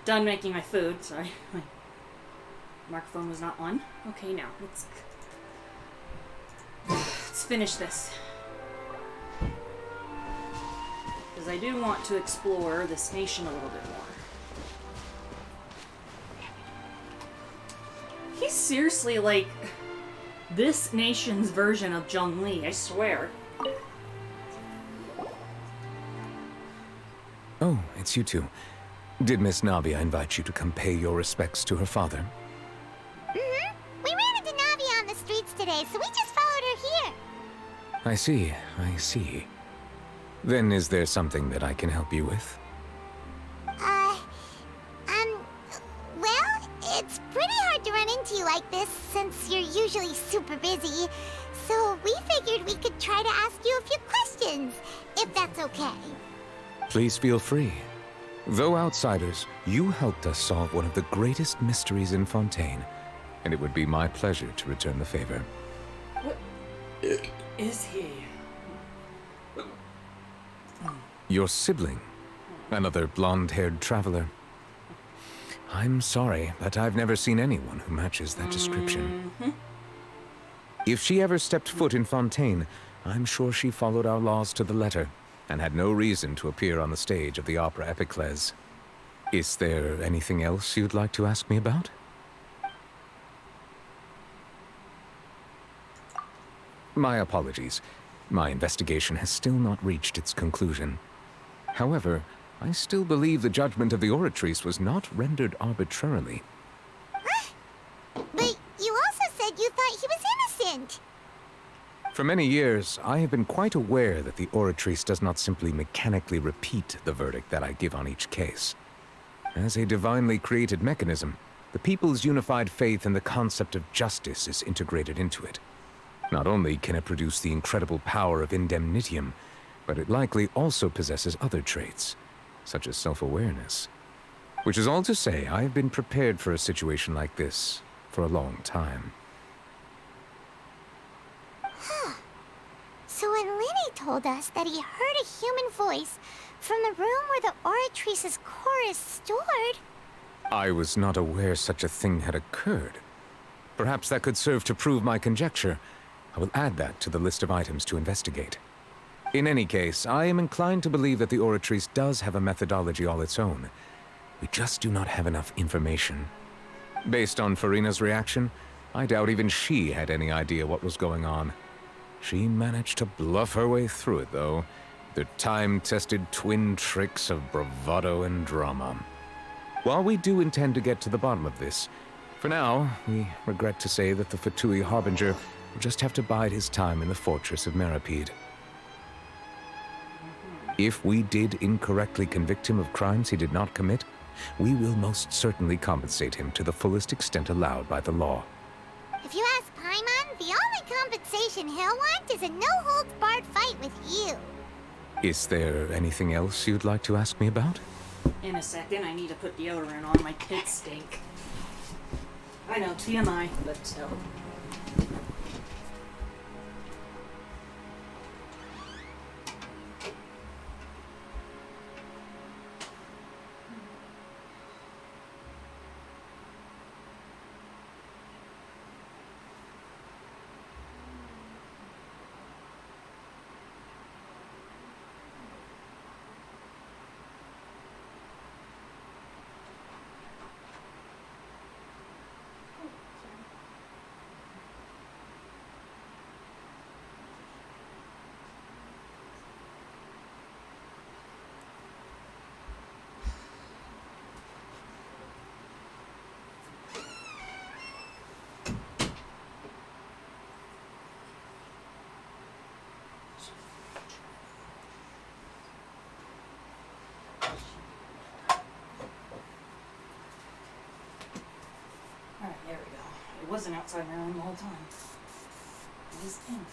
S1: done making my food. Sorry, my microphone was not on. Okay, now let's finish this. Because I do want to explore this nation a little bit more. He's seriously like this nation's version of Zhongli, I swear.
S6: Oh, it's you two. Did Miss Navia invite you to come pay your respects to her father?
S3: Mm-hmm. We ran into Navi on the streets today, so we just followed her here.
S6: I see, I see. Then is there something that I can help you with?
S3: Well, it's pretty hard to run into you like this since you're usually super busy. So we figured we could try to ask you a few questions, if that's okay.
S6: Please feel free. Though outsiders, you helped us solve one of the greatest mysteries in Fontaine, and it would be my pleasure to return the favor.
S1: What is he?
S6: Your sibling, another blonde-haired traveler. I'm sorry, but I've never seen anyone who matches that description. If she ever stepped foot in Fontaine, I'm sure she followed our laws to the letter, and had no reason to appear on the stage of the opera Epiclese. Is there anything else you'd like to ask me about? My apologies. My investigation has still not reached its conclusion. However, I still believe the judgment of the Oratrice was not rendered arbitrarily.
S3: But you also said you thought he was innocent.
S6: For many years, I have been quite aware that the Oratrice does not simply mechanically repeat the verdict that I give on each case. As a divinely created mechanism, the people's unified faith in the concept of justice is integrated into it. Not only can it produce the incredible power of indemnitium, but it likely also possesses other traits, such as self-awareness. Which is all to say, I have been prepared for a situation like this for a long time.
S3: So when Lenny told us that he heard a human voice from the room where the Oratrice's core is stored...
S6: I was not aware such a thing had occurred. Perhaps that could serve to prove my conjecture. I will add that to the list of items to investigate. In any case, I am inclined to believe that the Oratrice does have a methodology all its own. We just do not have enough information. Based on Farina's reaction, I doubt even she had any idea what was going on. She managed to bluff her way through it, though. The time-tested twin tricks of bravado and drama. While we do intend to get to the bottom of this, for now, we regret to say that the Fatui Harbinger will just have to bide his time in the fortress of Meripede. If we did incorrectly convict him of crimes he did not commit, we will most certainly compensate him to the fullest extent allowed by the law.
S3: If you ask Paimon, the only compensation he'll want is a no-holds-barred fight with you.
S6: Is there anything else you'd like to ask me about?
S1: In a second, I need to put deodorant on. My tits stink. I know, TMI, but still. Alright, there we go. It wasn't outside my room the whole time. It is in.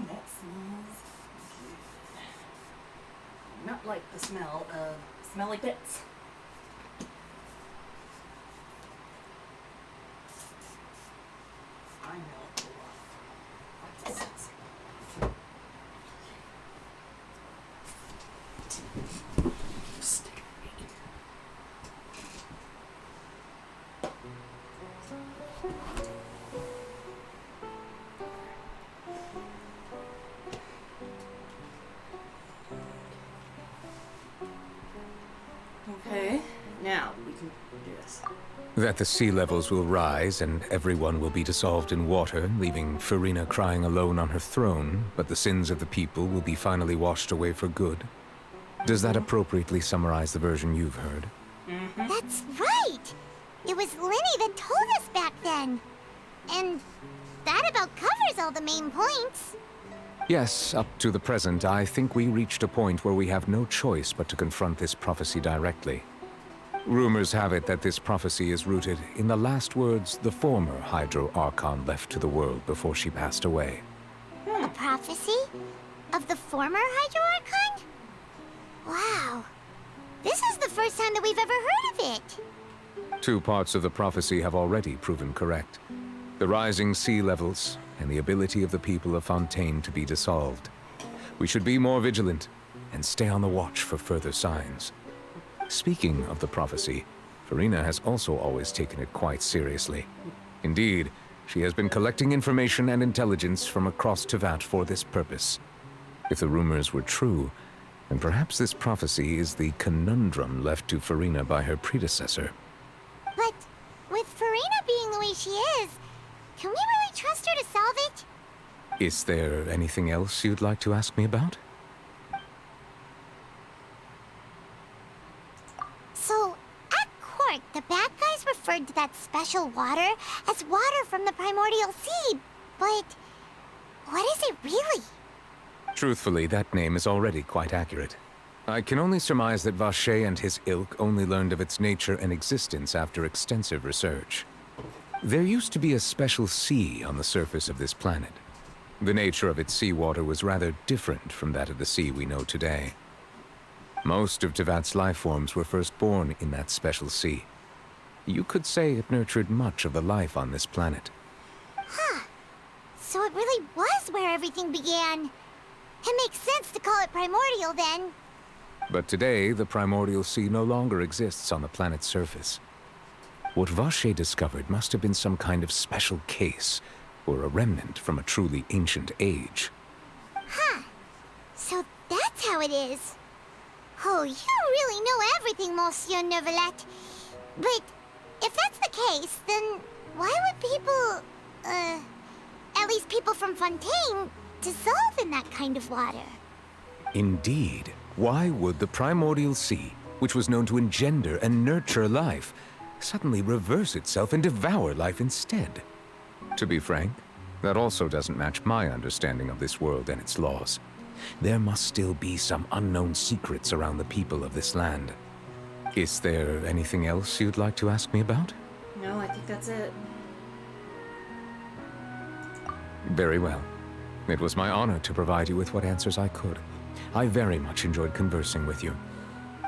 S1: That smells good. Not like the smell of smelly bits. I know. Like this. Okay, now we can do this.
S6: That the sea levels will rise and everyone will be dissolved in water, leaving Farina crying alone on her throne, but the sins of the people will be finally washed away for good. Does that appropriately summarize the version you've heard?
S3: That's right! It was Linny that told us back then. And that about covers all the main points.
S6: Yes, up to the present, I think we reached a point where we have no choice but to confront this prophecy directly. Rumors have it that this prophecy is rooted in the last words the former Hydro Archon left to the world before she passed away.
S3: A prophecy? Of the former Hydro Archon? Wow. This is the first time that we've ever heard of it.
S6: 2 parts of the prophecy have already proven correct. The rising sea levels, and the ability of the people of Fontaine to be dissolved. We should be more vigilant, and stay on the watch for further signs. Speaking of the prophecy, Farina has also always taken it quite seriously. Indeed, she has been collecting information and intelligence from across Tevat for this purpose. If the rumors were true, then perhaps this prophecy is the conundrum left to Farina by her predecessor.
S3: But with Farina being the way she is, can we really trust her to solve it?
S6: Is there anything else you'd like to ask me about?
S3: So, at court, the bad guys referred to that special water as water from the primordial sea, but what is it really?
S6: Truthfully, that name is already quite accurate. I can only surmise that Vache and his ilk only learned of its nature and existence after extensive research. There used to be a special sea on the surface of this planet. The nature of its seawater was rather different from that of the sea we know today. Most of Tevat's life forms were first born in that special sea. You could say it nurtured much of the life on this planet.
S3: Huh. So it really was where everything began. It makes sense to call it primordial then.
S6: But today, the primordial sea no longer exists on the planet's surface. What Vache discovered must have been some kind of special case, or a remnant from a truly ancient age.
S3: Huh. So that's how it is. Oh, you really know everything, Monsieur Neuvillette. But if that's the case, then why would people, at least people from Fontaine, dissolve in that kind of water?
S6: Indeed. Why would the primordial sea, which was known to engender and nurture life, suddenly reverse itself and devour life instead? To be frank, that also doesn't match my understanding of this world and its laws. There must still be some unknown secrets around the people of this land. Is there anything else you'd like to ask me about?
S1: No, I think that's it.
S6: Very well. It was my honor to provide you with what answers I could. I very much enjoyed conversing with you.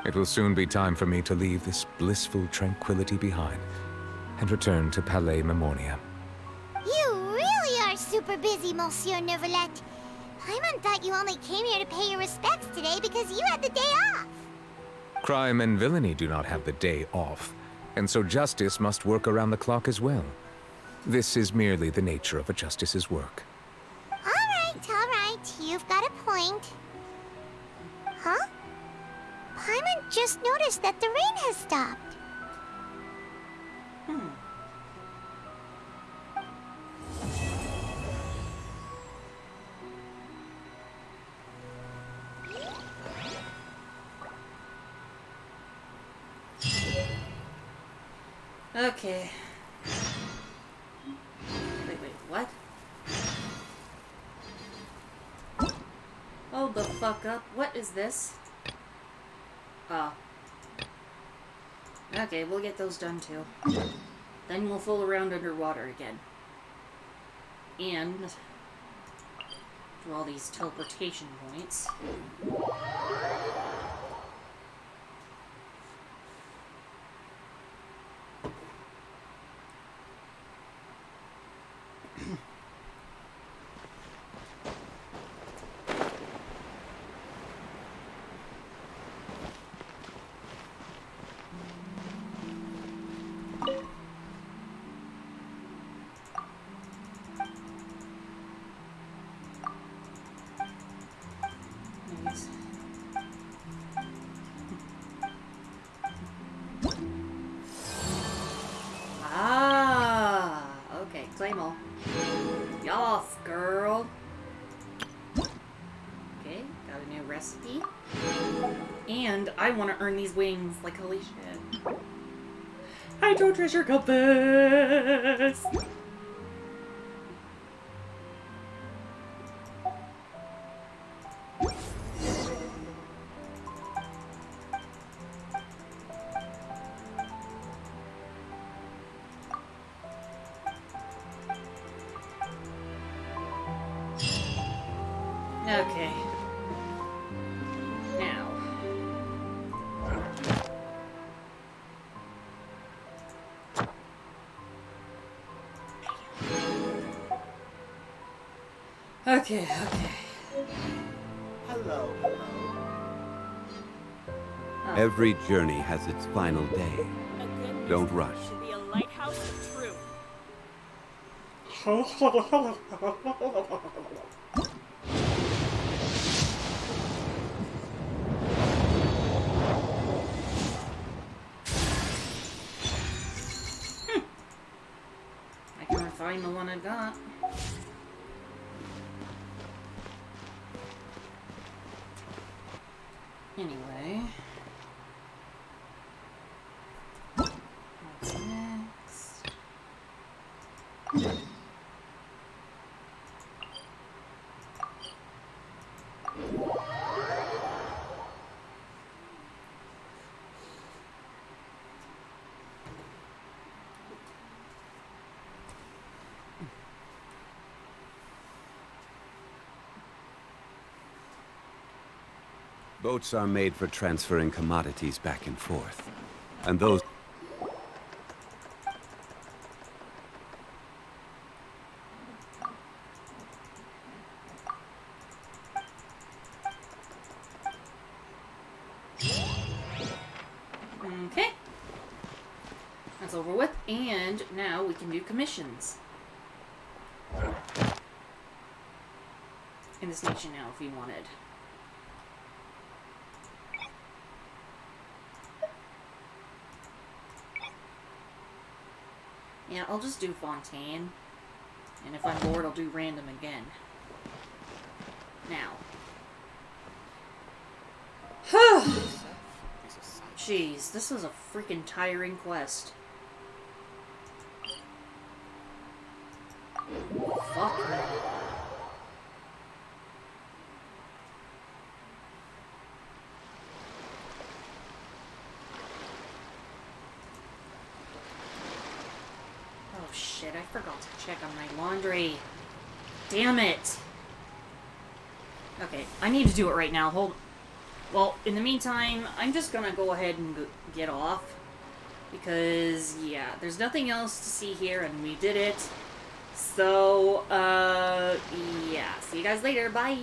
S6: It will soon be time for me to leave this blissful tranquility behind and return to Palais Memoria.
S3: You really are super busy, Monsieur Neuvillette. Paimon thought you only came here to pay your respects today because you had the day off.
S6: Crime and villainy do not have the day off, and so justice must work around the clock as well. This is merely the nature of a justice's work.
S3: All right, you've got a point. Huh? Paimon just noticed that the rain has stopped.
S1: Okay. Wait, what? Hold the fuck up. What is this? Oh. Okay, we'll get those done too. Then we'll fool around underwater again. And do all these teleportation points. I want to earn these wings. Like, holy shit. Hydro Treasure Compass! Okay. Now. Okay, okay.
S4: Hello.
S22: Every journey has its final day. Don't rush.
S4: Should be a lighthouse of truth.
S1: I can refine the one I got. Anyway. What's next?
S22: Boats are made for transferring commodities back and forth. And those...
S1: Okay. That's over with, and now we can do commissions. In this nation now, if we wanted. Yeah, I'll just do Fontaine. And if I'm bored, I'll do random again. Now. Jeez, this was a freaking tiring quest. Fuck me. Oh shit, I forgot to check on my laundry. Damn it. Okay, I need to do it right now. Well, in the meantime, I'm just gonna go ahead and get off. Because, yeah, there's nothing else to see here, and we did it. So, yeah. See you guys later. Bye!